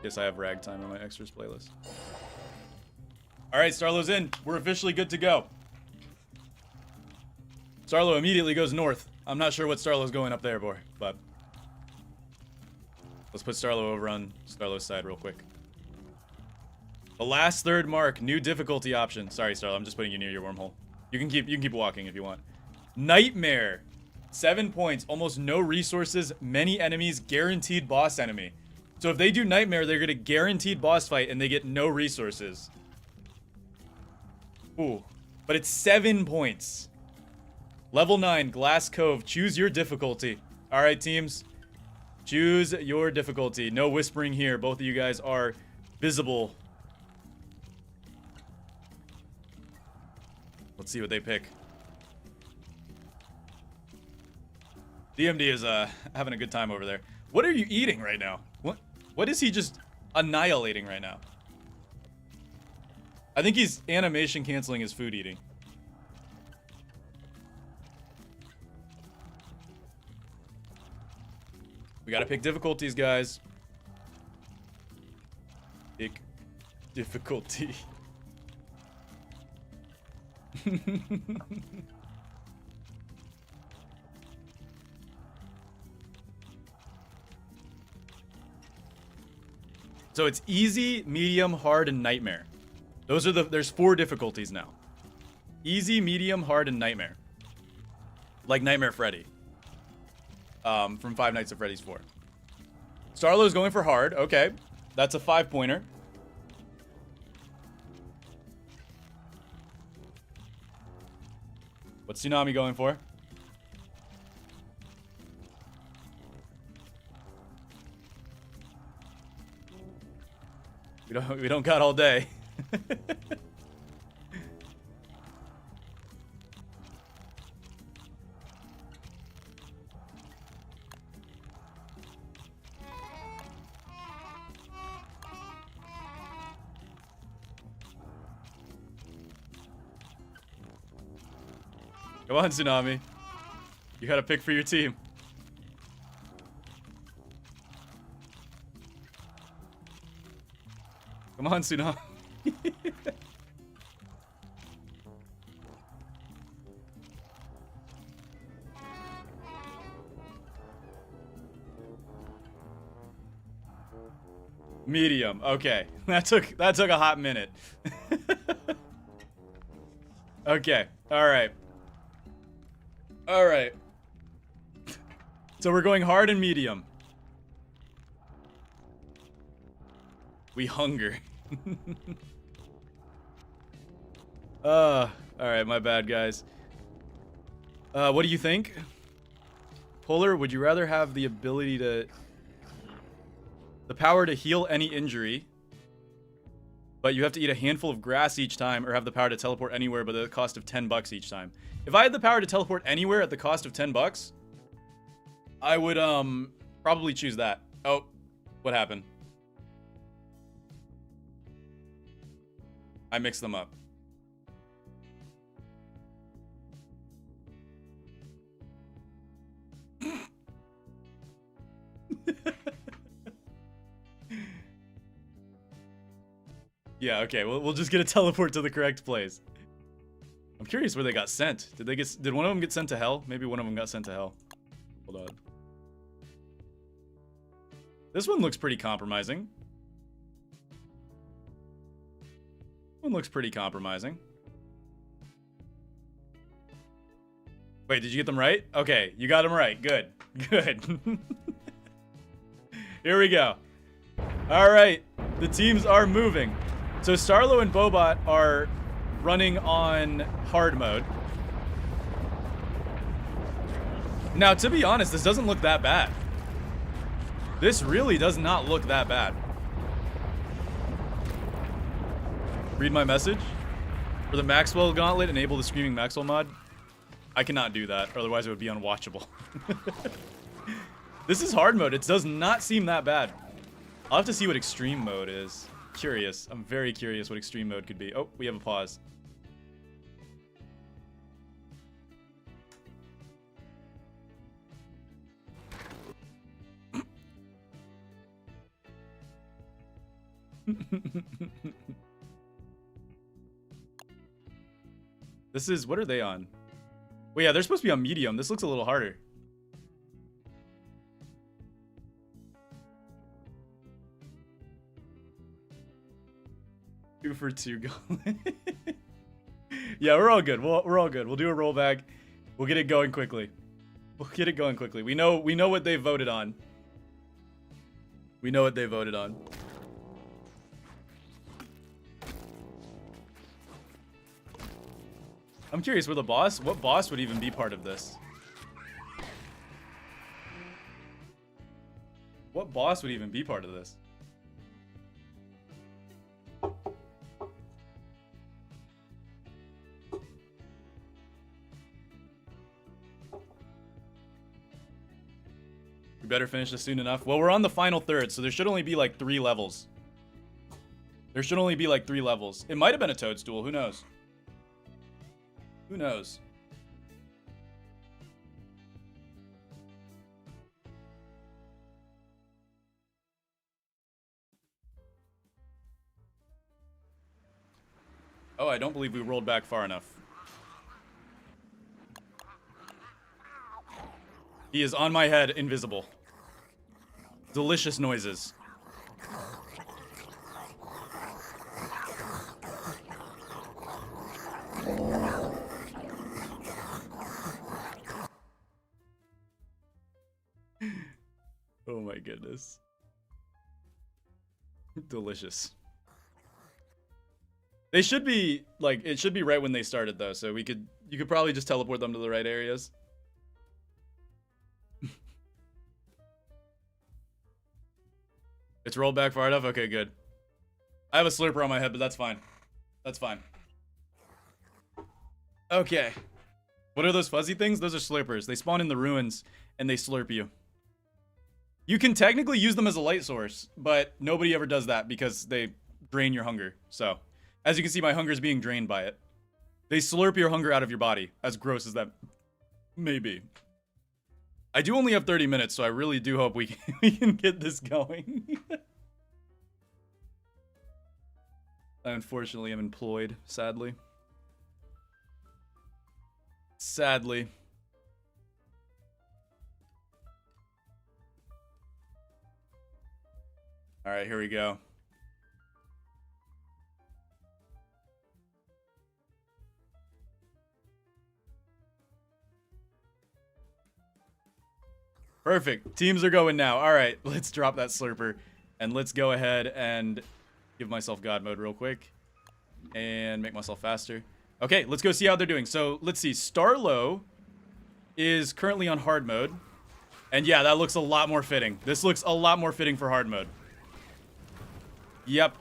Guess I have ragtime in my extras playlist. Alright, Starlo's in. We're officially good to go. Starlo immediately goes north. I'm not sure what Starlo's going up there for, but let's put Starlo over on Starlo's side real quick. The last third mark, new difficulty option. Sorry, Starlo, I'm just putting you near your wormhole. You can keep walking if you want. Nightmare. 7 points, almost no resources, many enemies, guaranteed boss enemy. So if they do Nightmare, they're gonna guaranteed boss fight and they get no resources. Ooh. But it's 7 points. Level 9, Glass Cove. Choose your difficulty. Alright, teams. Choose your difficulty. No whispering here. Both of you guys are visible. Let's see what they pick. DMD is having a good time over there. What are you eating right now? What is he just annihilating right now? I think he's animation canceling his food eating. We gotta pick difficulties, guys. Pick difficulty. So it's easy, medium, hard, and nightmare. There's 4 difficulties now. Easy, medium, hard, and nightmare. Like Nightmare Freddy. From Five Nights at Freddy's 4. Starlo's going for hard. Okay. That's a 5-pointer. What's Tsunami going for? We don't got all day. Come on, Tsunami. You gotta pick for your team. Come on, Tsunami. Medium. Okay. That took a hot minute. Okay. All right. All right. So we're going hard and medium. We hunger. All right, my bad, guys. What do you think? Polar, would you rather have the ability to... the power to heal any injury, but you have to eat a handful of grass each time, or have the power to teleport anywhere but at the cost of $10 each time? If I had the power to teleport anywhere at the cost of $10, I would, probably choose that. Oh, what happened? I mixed them up. Yeah, okay, we'll just get a teleport to the correct place. I'm curious where they got sent. Did one of them get sent to hell? Maybe one of them got sent to hell. Hold on. This one looks pretty compromising. One looks pretty compromising. Wait, did you get them right? Okay, you got them right. Good. Good. Here we go. All right, the teams are moving. So Starlo and Bobot are running on hard mode. Now, to be honest, this doesn't look that bad. This really does not look that bad. Read my message. For the Maxwell Gauntlet, enable the Screaming Maxwell mod. I cannot do that, otherwise it would be unwatchable. This is hard mode. It does not seem that bad. I'll have to see what extreme mode is. Curious. I'm very curious what extreme mode could be. Oh, we have a pause. This is, what are they on? Well, yeah, they're supposed to be on medium. This looks a little harder. Two for two gauntlet. Yeah, we're all good. We're all good. We'll do a rollback. We'll get it going quickly. We'll get it going quickly. We know what they voted on. We know what they voted on. I'm curious, what boss would even be part of this? What boss would even be part of this? We better finish this soon enough. Well, we're on the final third, so there should only be like 3 levels. There should only be like 3 levels. It might have been a toadstool, who knows? Who knows? Oh, I don't believe we rolled back far enough. He is on my head, invisible. Delicious noises. Oh my goodness. Delicious. They should be, like, it should be right when they started though, so you could probably just teleport them to the right areas. It's rolled back far enough? Okay, good. I have a slurper on my head, but that's fine. That's fine. Okay. What are those fuzzy things? Those are slurpers. They spawn in the ruins, and they slurp you. You can technically use them as a light source, but nobody ever does that because they drain your hunger. So, as you can see, my hunger is being drained by it. They slurp your hunger out of your body, as gross as that may be. I do only have 30 minutes, so I really do hope we can get this going. I unfortunately am employed, sadly. Sadly. All right, here we go. Perfect. Teams are going now. All right, let's drop that slurper. And let's go ahead and give myself God mode real quick. And make myself faster. Okay, let's go see how they're doing. So, let's see. Starlo is currently on hard mode. And yeah, that looks a lot more fitting. This looks a lot more fitting for hard mode. Yep.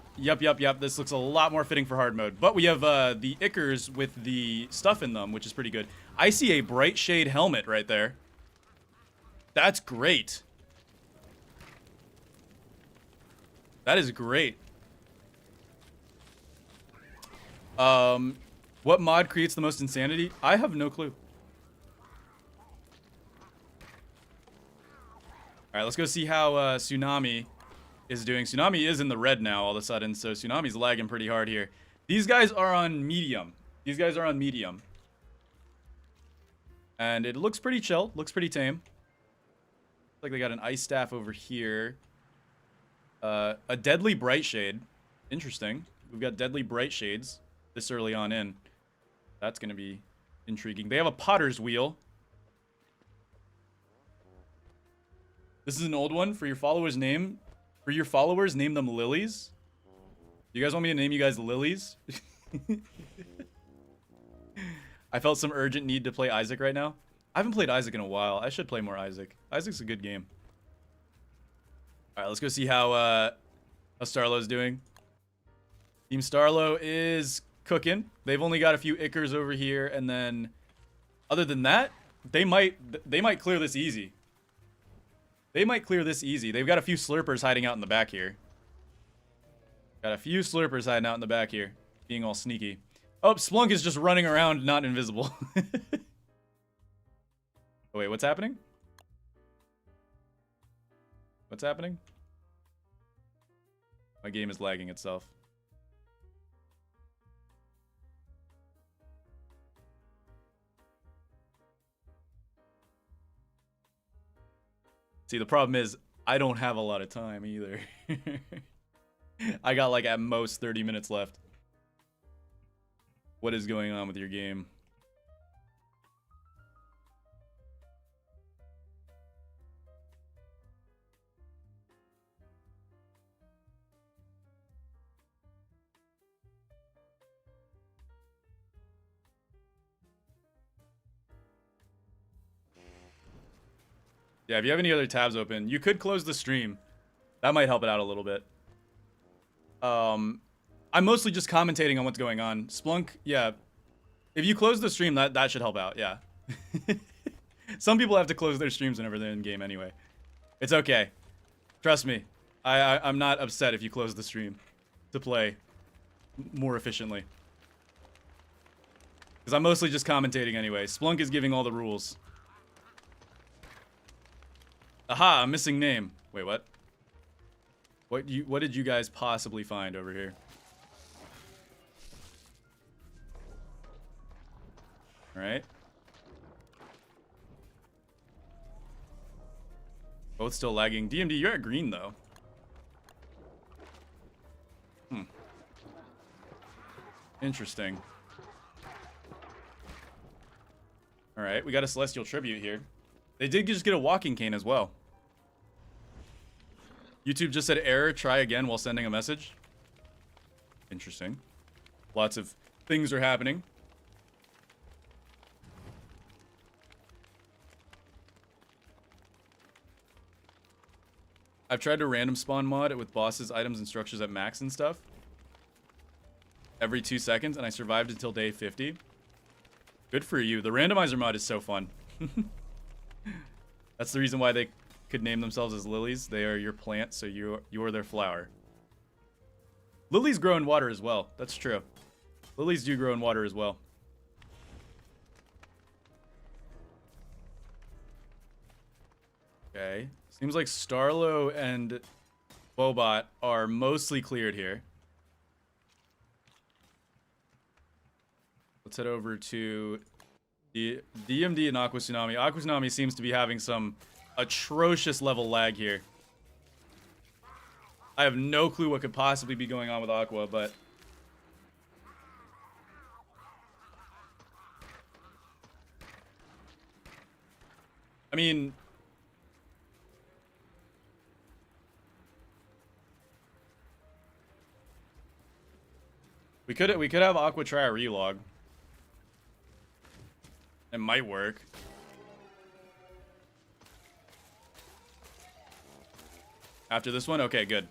This looks a lot more fitting for hard mode. But we have the Ickers with the stuff in them, which is pretty good. I see a bright shade helmet right there. That's great. That is great. What mod creates the most insanity? I have no clue. Alright, let's go see how Tsunami is doing. Tsunami is in the red now all of a sudden, so Tsunami's lagging pretty hard here. These guys are on medium. And it looks pretty chill. Looks pretty tame. Looks like they got an ice staff over here. A deadly bright shade. Interesting. We've got deadly bright shades this early on in. That's going to be intriguing. They have a potter's wheel. This is an old one. For your followers, name them Lilies. You guys want me to name you guys Lilies? I felt some urgent need to play Isaac right now. I haven't played Isaac in a while. I should play more Isaac. Isaac's a good game. All right, let's go see how Starlo's doing. Team Starlo is cooking. They've only got a few Ickers over here, and then other than that, they might clear this easy. They've got a few Slurpers hiding out in the back here. Being all sneaky. Oh, Splunk is just running around, not invisible. Oh, wait, what's happening? My game is lagging itself. See, the problem is, I don't have a lot of time either. I got like at most 30 minutes left. What is going on with your game? Yeah, if you have any other tabs open, you could close the stream. That might help it out a little bit. I'm mostly just commentating on what's going on. Splunk, yeah. If you close the stream, that should help out, yeah. Some people have to close their streams whenever they're in game anyway. It's okay. Trust me. I'm not upset if you close the stream to play more efficiently. Because I'm mostly just commentating anyway. Splunk is giving all the rules. Aha, a missing name. Wait, what? What did you guys possibly find over here? Alright. Both still lagging. DMD, you're at green, though. Interesting. Alright, we got a Celestial Tribute here. They did just get a walking cane as well. YouTube just said error, try again while sending a message. Interesting. Lots of things are happening. I've tried to random spawn mod it with bosses, items, and structures at max and stuff. Every 2 seconds, and I survived until day 50. Good for you. The randomizer mod is so fun. That's the reason why they could name themselves as lilies. They are your plant, so you are their flower. Lilies grow in water as well. That's true. Lilies do grow in water as well. Okay. Seems like Starlo and Bobot are mostly cleared here. Let's head over to the DMD and aquatsunami. Aquatsunami seems to be having some atrocious level lag here. I have no clue what could possibly be going on with Aqua, but... I mean... We could have Aqua try a relog. It might work. After this one? Okay, good.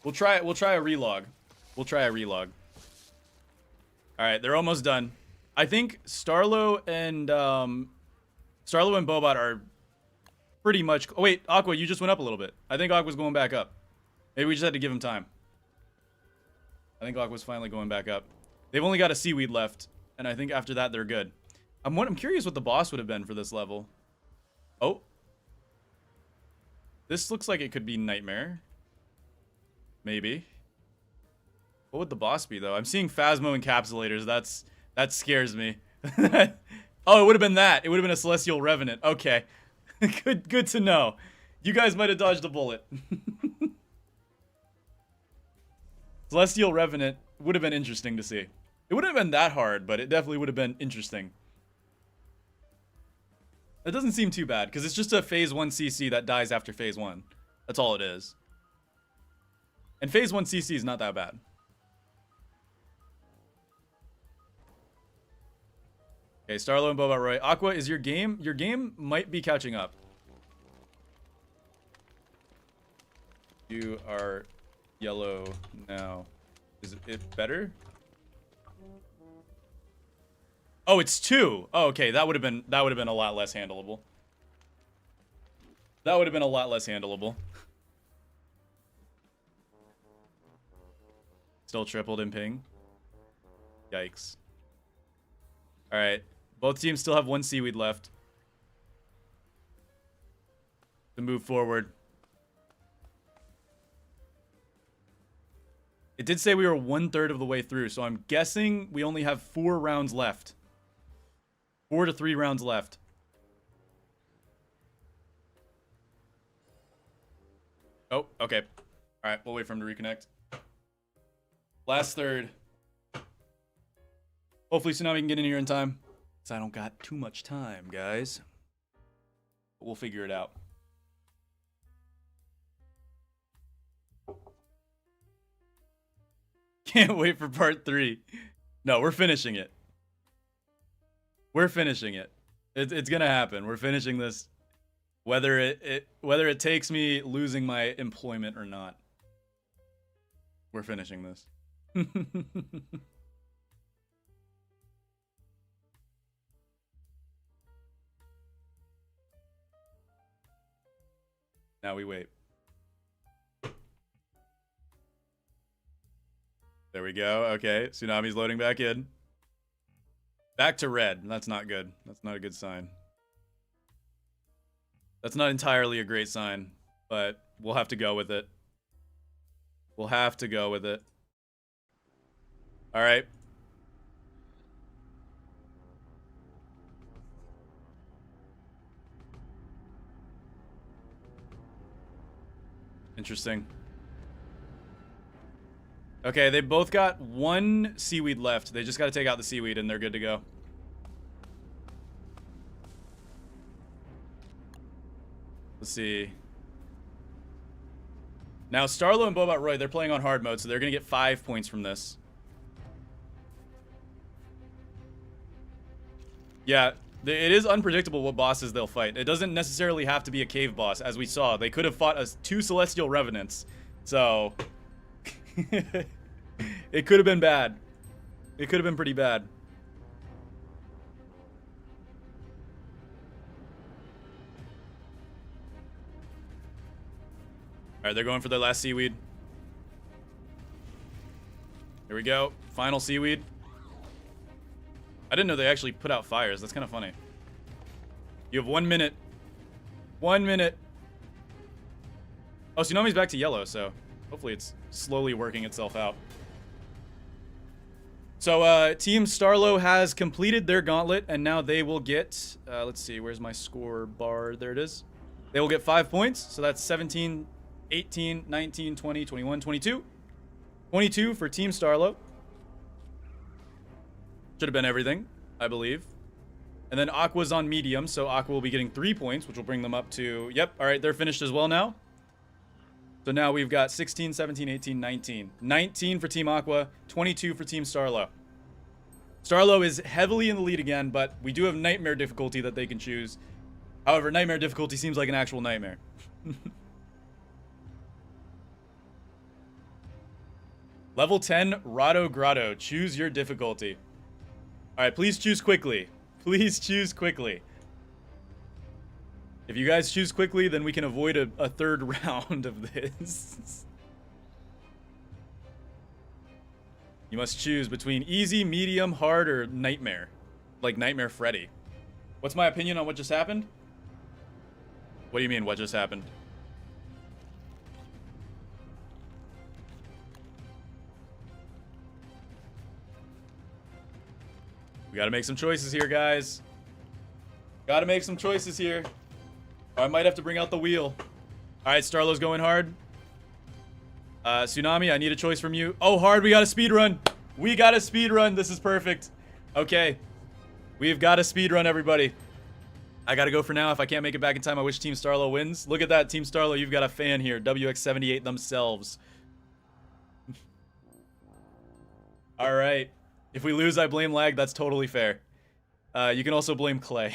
We'll try a relog. We'll try a relog. Alright, they're almost done. I think Starlo and Bobot are pretty much... Oh, wait, Aqua, you just went up a little bit. I think Aqua's going back up. Maybe we just had to give him time. I think Aqua's finally going back up. They've only got a seaweed left, and I think after that they're good. I'm curious what the boss would have been for this level. Oh. This looks like it could be Nightmare. Maybe. What would the boss be, though? I'm seeing Phasmo encapsulators. That scares me. Oh, it would have been that. It would have been a Celestial Revenant. Okay. Good to know. You guys might have dodged a bullet. Celestial Revenant would have been interesting to see. It wouldn't have been that hard, but it definitely would have been interesting. That doesn't seem too bad, because it's just a Phase 1 CC that dies after Phase 1. That's all it is. And Phase 1 CC is not that bad. Okay, Starlo and Bobot Roy. Aqua, is your game might be catching up. You are yellow now. Is it better? Oh, it's 2. Oh, okay, that would have been a lot less handleable. That would have been a lot less handleable. Still tripled in ping. Yikes. All right, both teams still have 1 seaweed left to move forward. It did say we were 1/3 of the way through, so I'm guessing we only have 4 rounds left. 4 to 3 rounds left. Oh, okay. All right, we'll wait for him to reconnect. Last third. Hopefully Tsunami can get in here in time. Because I don't got too much time, guys. But we'll figure it out. Can't wait for part 3. No, we're finishing it. We're finishing it. It's gonna happen. We're finishing this, whether it takes me losing my employment or not. We're finishing this. Now we wait. There we go. Okay, Tsunami's loading back in. Back to red. That's not good. That's not a good sign. That's not entirely a great sign, but we'll have to go with it. We'll have to go with it. All right. Interesting. Okay, they both got 1 seaweed left. They just got to take out the seaweed and they're good to go. Let's see. Now, Starlo and Bobot Roy, they're playing on hard mode, so they're going to get 5 points from this. Yeah, it is unpredictable what bosses they'll fight. It doesn't necessarily have to be a cave boss, as we saw. They could have fought 2 Celestial Revenants, so... It could have been bad. It could have been pretty bad. Alright, they're going for their last seaweed. Here we go. Final seaweed. I didn't know they actually put out fires. That's kind of funny. You have 1 minute. 1 minute. Oh, Tsunami's back to yellow, so hopefully it's slowly working itself out. So, Team Starlo has completed their gauntlet, and now they will get, let's see, where's my score bar? There it is. They will get 5 points, so that's 17, 18, 19, 20, 21, 22. 22 for Team Starlo. Should have been everything, I believe. And then Aqua's on medium, so Aqua will be getting 3 points, which will bring them up to... Yep, all right, they're finished as well now. So now we've got 16, 17, 18, 19. 19 for Team Aqua, 22 for Team Starlo. Starlo is heavily in the lead again, but we do have Nightmare difficulty that they can choose. However, Nightmare difficulty seems like an actual nightmare. Level 10, Rado Grotto. Choose your difficulty. All right, please choose quickly. Please choose quickly. If you guys choose quickly, then we can avoid a third round of this. You must choose between easy, medium, hard, or nightmare. Like Nightmare Freddy. What's my opinion on what just happened? What do you mean, what just happened? We gotta make some choices here, guys. Gotta make some choices here. Or I might have to bring out the wheel. Alright, Starlo's going hard. Tsunami, I need a choice from you. Oh, hard, we got a speed run. We got a speed run. This is perfect. Okay. We've got a speed run, everybody. I gotta go for now. If I can't make it back in time, I wish Team Starlo wins. Look at that, Team Starlo. You've got a fan here. WX78 themselves. Alright. If we lose, I blame lag. That's totally fair. You can also blame Clay.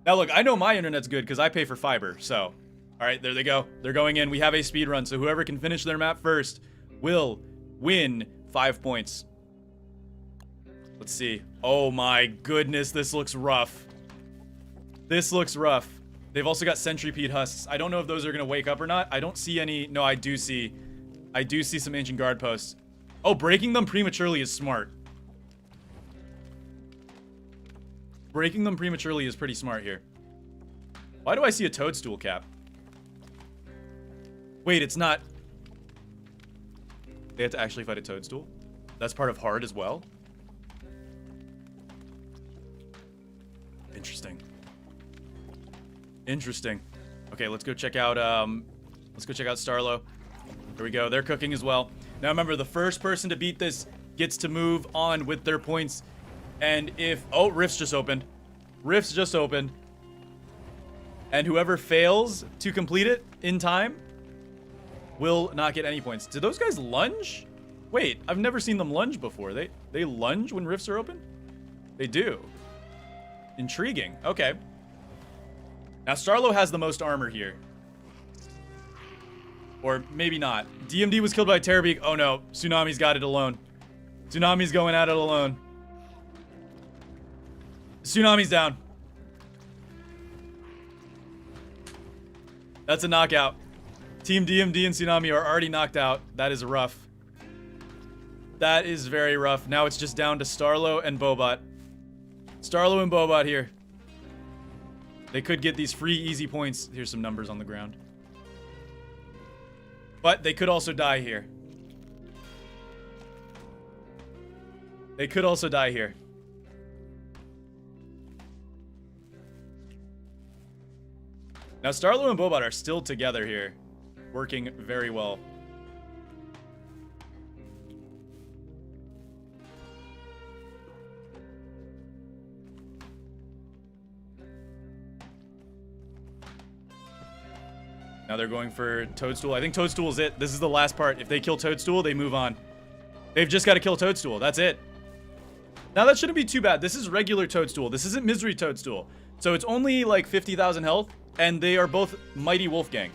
Now, look, I know my internet's good because I pay for fiber, so... Alright, there they go. They're going in. We have a speed run, so whoever can finish their map first will win 5 points. Let's see. Oh my goodness, this looks rough. This looks rough. They've also got Centipede Husks. I don't know if those are going to wake up or not. I don't see any... No, I do see some Ancient Guard posts. Oh, breaking them prematurely is smart. Breaking them prematurely is pretty smart here. Why do I see a Toadstool cap? Wait, it's not... They have to actually fight a Toadstool? That's part of hard as well? Interesting. Interesting. Okay, let's go check out, Starlo. Here we go. They're cooking as well. Now remember, the first person to beat this gets to move on with their points. And if... Oh, Rifts just opened. Rifts just opened. And whoever fails to complete it in time will not get any points. Did those guys lunge? Wait, I've never seen them lunge before. They lunge when rifts are open? They do. Intriguing. Okay. Now, Starlo has the most armor here. Or maybe not. DMD was killed by Terrorbeak. Oh no, Tsunami's got it alone. Tsunami's going at it alone. Tsunami's down. That's a knockout. Team DMD and Tsunami are already knocked out. That is rough. That is very rough. Now it's just down to Starlo and Bobot. Starlo and Bobot here. They could get these free easy points. Here's some numbers on the ground. But they could also die here. They could also die here. Now Starlo and Bobot are still together here. Working very well. Now they're going for Toadstool. I think Toadstool is it. This is the last part. If they kill Toadstool, they move on. They've just got to kill Toadstool. That's it. Now that shouldn't be too bad. This is regular Toadstool. This isn't Misery Toadstool. So it's only like 50,000 health, and they are both Mighty Wolfgang.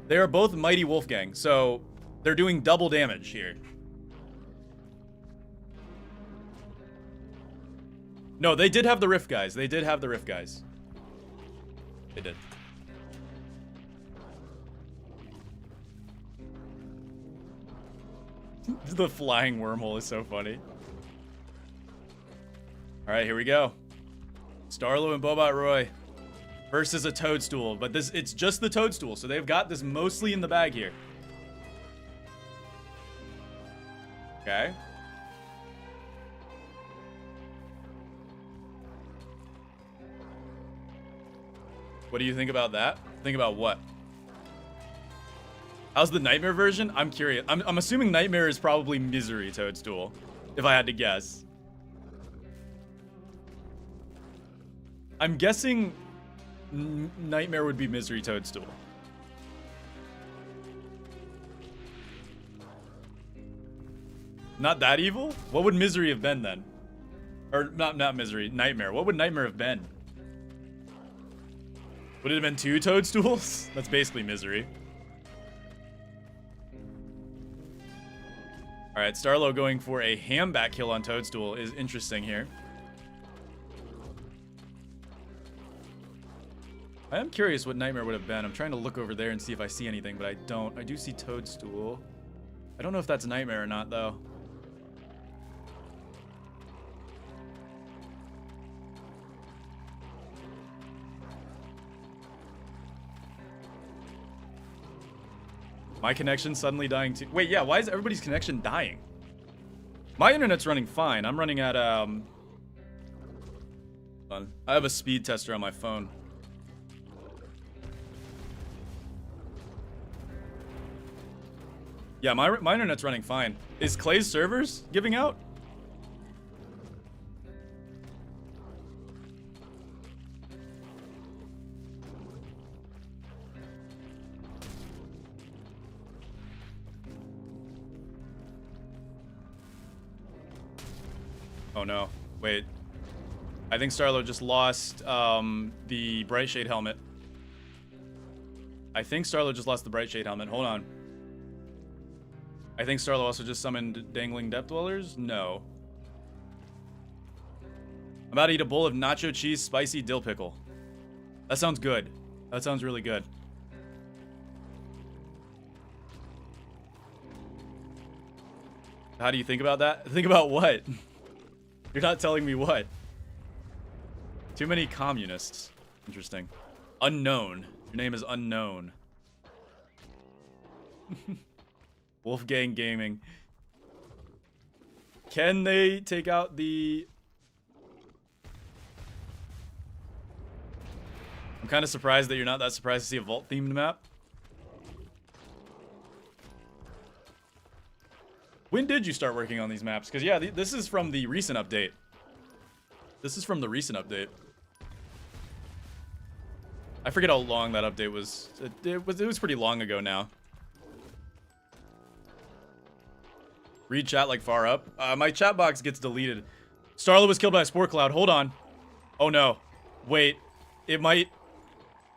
They are both Mighty Wolfgang, so they're doing double damage here. No, they did have the Rift guys. They did have the Rift guys. They did. The flying wormhole is so funny. Alright, here we go. Starlo and Bobot Roy versus a Toadstool. But it's just the Toadstool, so they've got this mostly in the bag here. Okay. What do you think about that? Think about what? How's the Nightmare version? I'm curious. I'm assuming Nightmare is probably Misery Toadstool, if I had to guess. I'm guessing Nightmare would be Misery Toadstool. Not that evil? What would Misery have been then? Or not Misery, Nightmare. What would Nightmare have been? Would it have been 2 Toadstools? That's basically Misery. Alright, Starlo going for a ham-back kill on Toadstool is interesting here. I am curious what Nightmare would have been. I'm trying to look over there and see if I see anything, but I don't. I do see Toadstool. I don't know if that's Nightmare or not, though. My connection suddenly dying too. Wait, yeah, why is everybody's connection dying? My internet's running fine. I'm running at, hold on. I have a speed tester on my phone. Yeah, my internet's running fine. Is Clay's servers giving out? Oh no, wait. I think Starlo just lost the Bright Shade helmet. I think Starlo just lost the Bright Shade helmet. Hold on. I think Starlo also just summoned Dangling Depth Dwellers? No. I'm about to eat a bowl of nacho cheese spicy dill pickle. That sounds good. That sounds really good. How do you think about that? Think about what? You're not telling me what. Too many communists. Interesting. Unknown. Your name is Unknown. Wolfgang Gaming. Can they take out the... I'm kind of surprised that you're not that surprised to see a vault-themed map. When did you start working on these maps? Because, yeah, this is from the recent update. This is from the recent update. I forget how long that update was. It was pretty long ago now. Read chat like far up. My chat box gets deleted. Starlo was killed by a spore cloud. Hold on. Oh, no. Wait. It might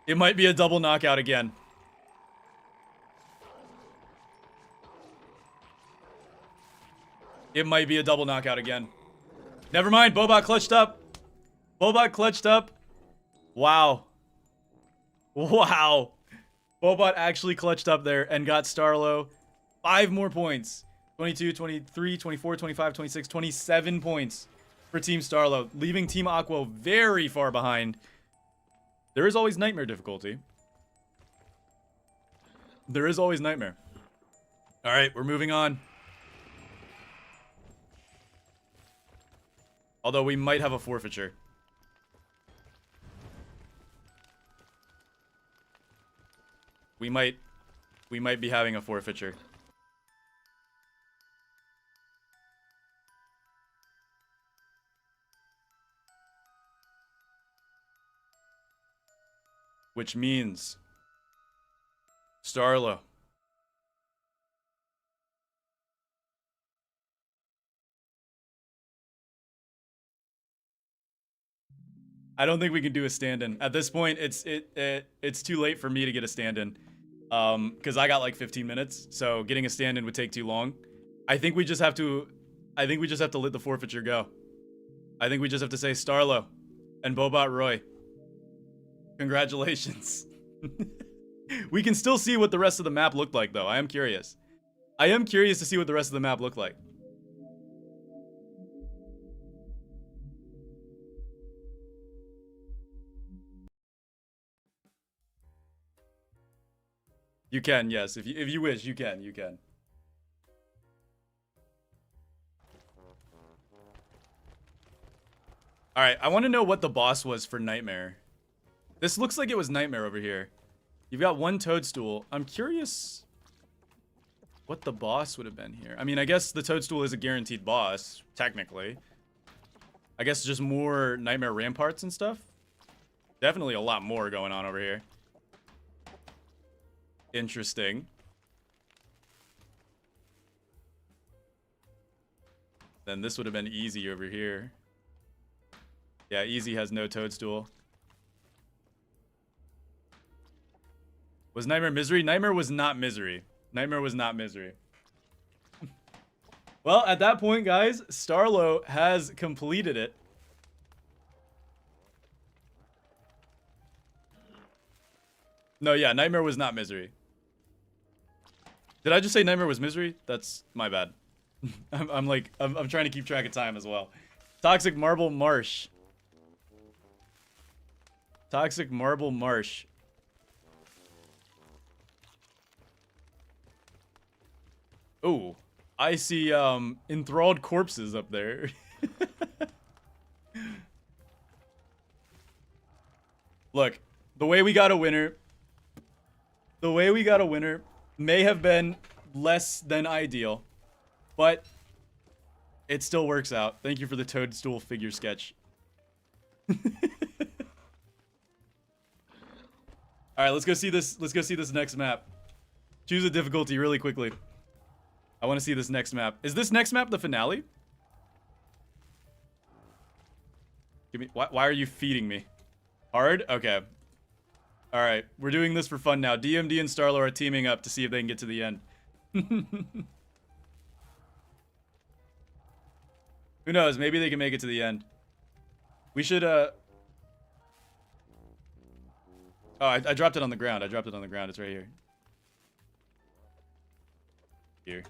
be a double knockout again. It might be a double knockout again. Never mind. Bobot clutched up. Bobot clutched up. Wow. Wow. Bobot actually clutched up there and got Starlo 5 more points. 22, 23, 24, 25, 26, 27 points for Team Starlo, leaving Team Aqua very far behind. There is always Nightmare difficulty. There is always Nightmare. All right, we're moving on. Although we might have a forfeiture. We might be having a forfeiture. Which means Starlo. I don't think we can do a stand-in. At this point, it's too late for me to get a stand-in. Because I got like 15 minutes, so getting a stand-in would take too long. I think we just have to let the forfeiture go. I think we just have to say Starlo and Bobot Roy. Congratulations. We can still see what the rest of the map looked like, though. I am curious. I am curious to see what the rest of the map looked like. You can, yes. If you wish, you can. You can. All right, I want to know what the boss was for Nightmare. This looks like it was Nightmare over here. You've got one toadstool. I'm curious what the boss would have been here. I mean, I guess the toadstool is a guaranteed boss, technically. I guess just more Nightmare ramparts and stuff. Definitely a lot more going on over here. Interesting. Then this would have been easy over here. Yeah, easy has no toadstool. Was Nightmare Misery? Nightmare was not Misery. Nightmare was not Misery. Well, at that point, guys, Starlo has completed it. No, yeah, Nightmare was not Misery. Did I just say Nightmare was Misery? That's my bad. I'm trying to keep track of time as well. Toxic Marble Marsh. Toxic Marble Marsh. Ooh, I see enthralled corpses up there. Look, the way we got a winner may have been less than ideal, but it still works out. Thank you for the toadstool figure sketch. All right, let's go see this. Let's go see this next map. Choose a difficulty really quickly. I want to see this next map. Is this next map the finale? Give me. Why are you feeding me? Hard? Okay. All right, we're doing this for fun now. DMD and Starlo are teaming up to see if they can get to the end. Who knows? Maybe they can make it to the end. We should, Oh, I dropped it on the ground. I dropped it on the ground. It's right here. Here.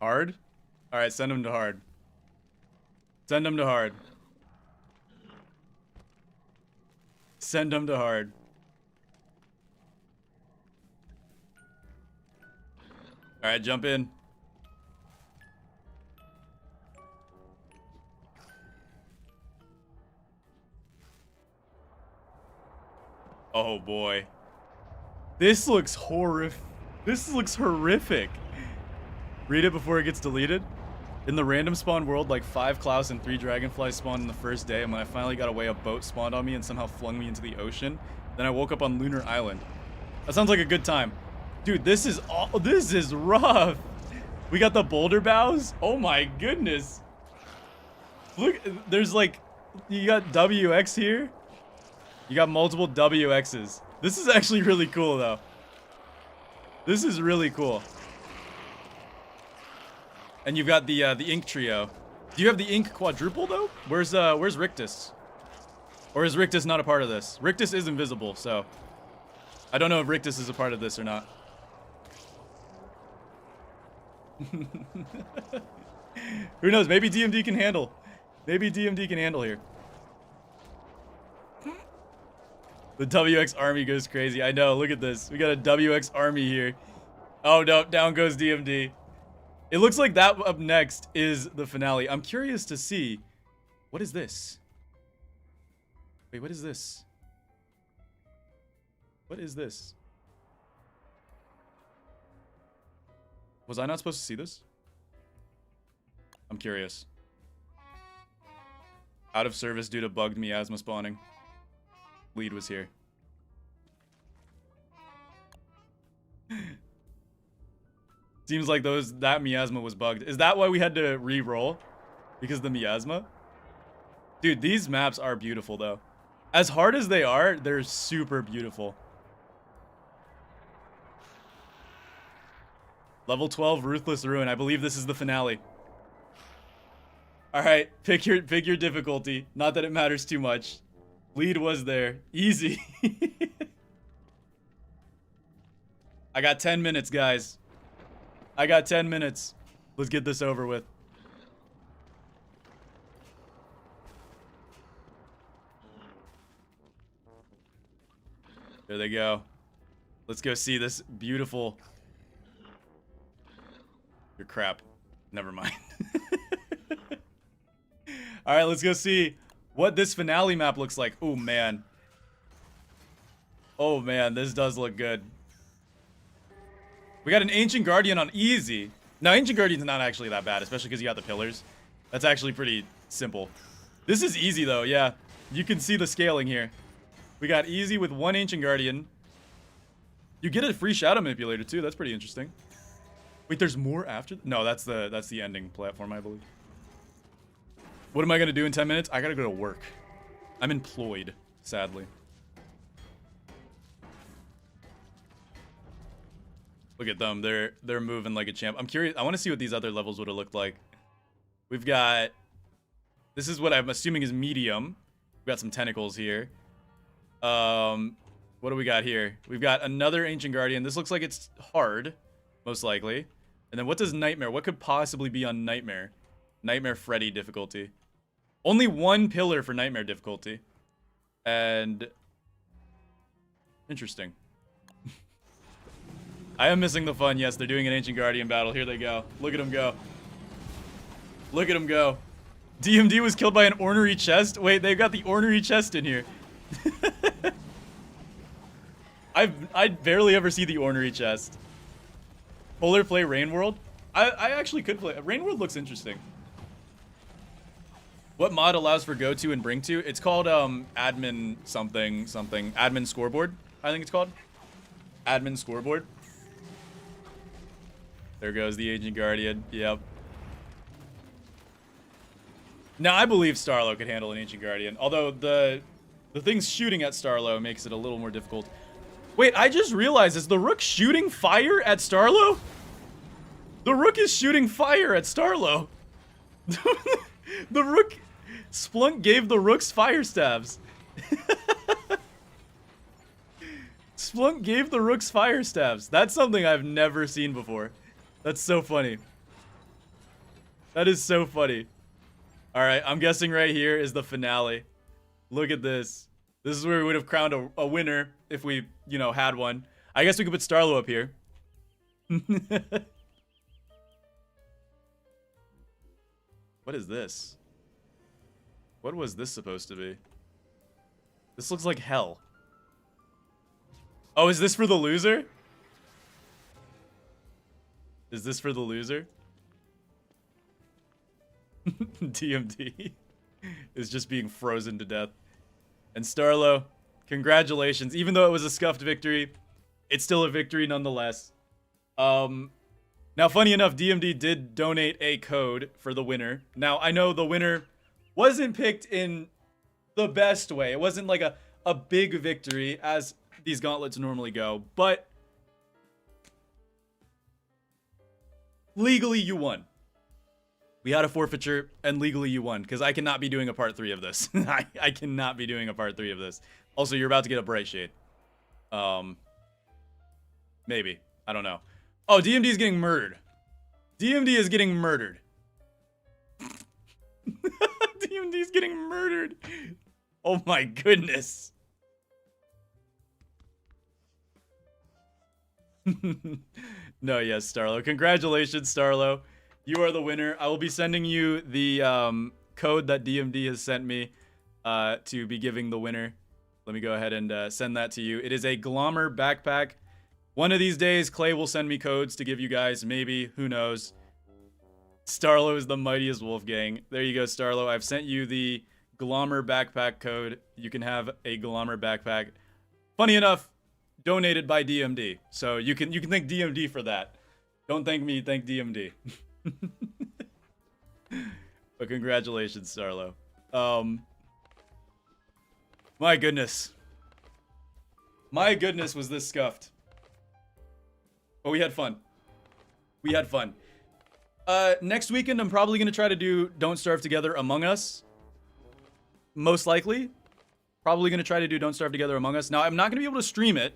Hard? Alright, send him to hard. Send him to hard. Send him to hard. Alright, jump in. Oh boy. This looks horrific. This looks horrific. Read it before it gets deleted. In the random spawn world, like 5 Klaus and 3 dragonflies spawned in the first day, and when I finally got away, a boat spawned on me and somehow flung me into the ocean. Then I woke up on Lunar Island. That sounds like a good time. Dude, this is rough. We got the boulder bows. Oh my goodness. Look, there's like, you got WX here. You got multiple WXs. This is actually really cool though. This is really cool. And you've got the ink trio. Do you have the ink quadruple though? Where's Rictus? Or is Rictus not a part of this? Rictus is invisible, so I don't know if Rictus is a part of this or not. Who knows? Maybe DMD can handle. Maybe DMD can handle here. The WX army goes crazy. I know. Look at this. We got a WX army here. Oh no! Down goes DMD. It looks like that up next is the finale. I'm curious to see. What is this? Wait, what is this? What is this? Was I not supposed to see this? I'm curious. Out of service due to bugged miasma spawning. Lead was here. Seems like that miasma was bugged. Is that why we had to re-roll? Because of the miasma? Dude, these maps are beautiful though. As hard as they are, they're super beautiful. Level 12 Ruthless Ruin. I believe this is the finale. Alright, pick your difficulty. Not that it matters too much. Lead was there. Easy. I got 10 minutes, guys. I got 10 minutes. Let's get this over with. There they go. Let's go see this beautiful... Your crap. Never mind. Alright, let's go see what this finale map looks like. Oh, man. Oh, man. This does look good. We got an Ancient Guardian on easy. Now, Ancient Guardian's not actually that bad, especially because you got the pillars. That's actually pretty simple. This is easy, though. Yeah. You can see the scaling here. We got easy with one Ancient Guardian. You get a free Shadow Manipulator, too. That's pretty interesting. Wait, there's more after? No, that's the ending platform, I believe. What am I going to do in 10 minutes? I got to go to work. I'm employed, sadly. Look at them. They're moving like a champ. I'm curious. I want to see what these other levels would have looked like. We've got... This is what I'm assuming is medium. We've got some tentacles here. What do we got here? We've got another Ancient Guardian. This looks like it's hard, most likely. And then what does Nightmare? What could possibly be on Nightmare? Nightmare Freddy difficulty. Only one pillar for Nightmare difficulty. And... Interesting. I am missing the fun. Yes, they're doing an Ancient Guardian battle. Here they go. Look at them go. Look at them go. DMD was killed by an ornery chest? Wait, they've got the ornery chest in here. I barely ever see the ornery chest. Polar play Rain World? I actually could play. Rain World looks interesting. What mod allows for go to and bring to? It's called admin something. Admin scoreboard, I think it's called. Admin scoreboard. There goes the Ancient Guardian. Yep. Now I believe Starlo could handle an Ancient Guardian, although the thing's shooting at Starlo makes it a little more difficult. Wait, I just realized, is the Rook shooting fire at Starlo? The Rook is shooting fire at Starlo. The Rook... Splunk gave the Rooks fire stabs. Splunk gave the Rooks fire stabs. That's something I've never seen before. That's so funny. That is so funny. Alright, I'm guessing right here is the finale. Look at this. This is where we would have crowned a winner if we, you know, had one. I guess we could put Starlo up here. What is this? What was this supposed to be? This looks like hell. Oh, is this for the loser? Is this for the loser? DMD is just being frozen to death. And Starlo, congratulations. Even though it was a scuffed victory, it's still a victory nonetheless. Now, funny enough, DMD did donate a code for the winner. Now, I know the winner wasn't picked in the best way. It wasn't like a big victory as these gauntlets normally go, but legally you won. We had a forfeiture, and legally you won, because I cannot be doing a part 3 of this. I cannot be doing a part 3 of this. Also, you're about to get a bright shade. Maybe. I don't know. Oh, DMD is getting murdered. DMD is getting murdered. DMD is getting murdered. Oh my goodness. No, yes, Starlo. Congratulations, Starlo. You are the winner. I will be sending you the code that DMD has sent me to be giving the winner. Let me go ahead and send that to you. It is a Glommer backpack. One of these days, Clay will send me codes to give you guys. Maybe. Who knows? Starlo is the mightiest Wolfgang. There you go, Starlo. I've sent you the Glommer backpack code. You can have a Glommer backpack. Funny enough, donated by DMD. So you can thank DMD for that. Don't thank me, thank DMD. But congratulations, Starlo. My goodness. My goodness, was this scuffed. But we had fun. We had fun. Next weekend, I'm probably going to try to do Don't Starve Together Among Us. Most likely. Probably going to try to do Don't Starve Together Among Us. Now, I'm not going to be able to stream it.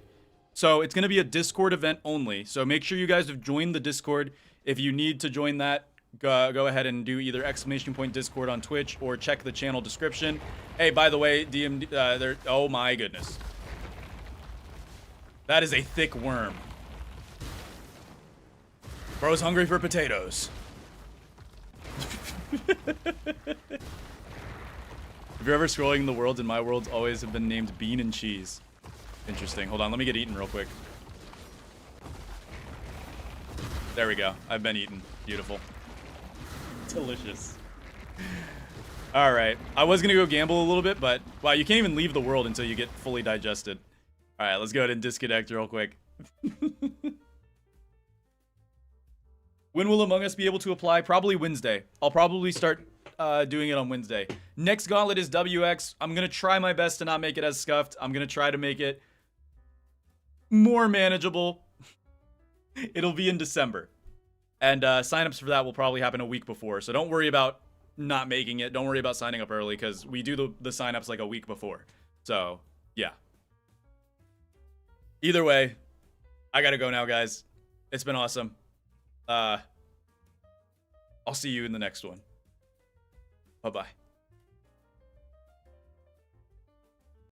So it's going to be a Discord event only. So make sure you guys have joined the Discord. If you need to join that, go ahead and do either !Discord on Twitch or check the channel description. Hey, by the way, DMD, oh my goodness. That is a thick worm. Bro's hungry for potatoes. If you're ever scrolling the worlds, and my worlds always have been named Bean and Cheese. Interesting. Hold on, let me get eaten real quick. There we go. I've been eaten. Beautiful. Delicious. All right. I was going to go gamble a little bit, but wow, you can't even leave the world until you get fully digested. All right, let's go ahead and disconnect real quick. When will Among Us be able to apply? Probably Wednesday. I'll probably start doing it on Wednesday. Next gauntlet is WX. I'm going to try my best to not make it as scuffed. I'm going to try to make it more manageable. It'll be in December. And signups for that will probably happen a week before. So don't worry about not making it. Don't worry about signing up early because we do the signups like a week before. So, yeah. Either way, I got to go now, guys. It's been awesome. I'll see you in the next one. Bye-bye.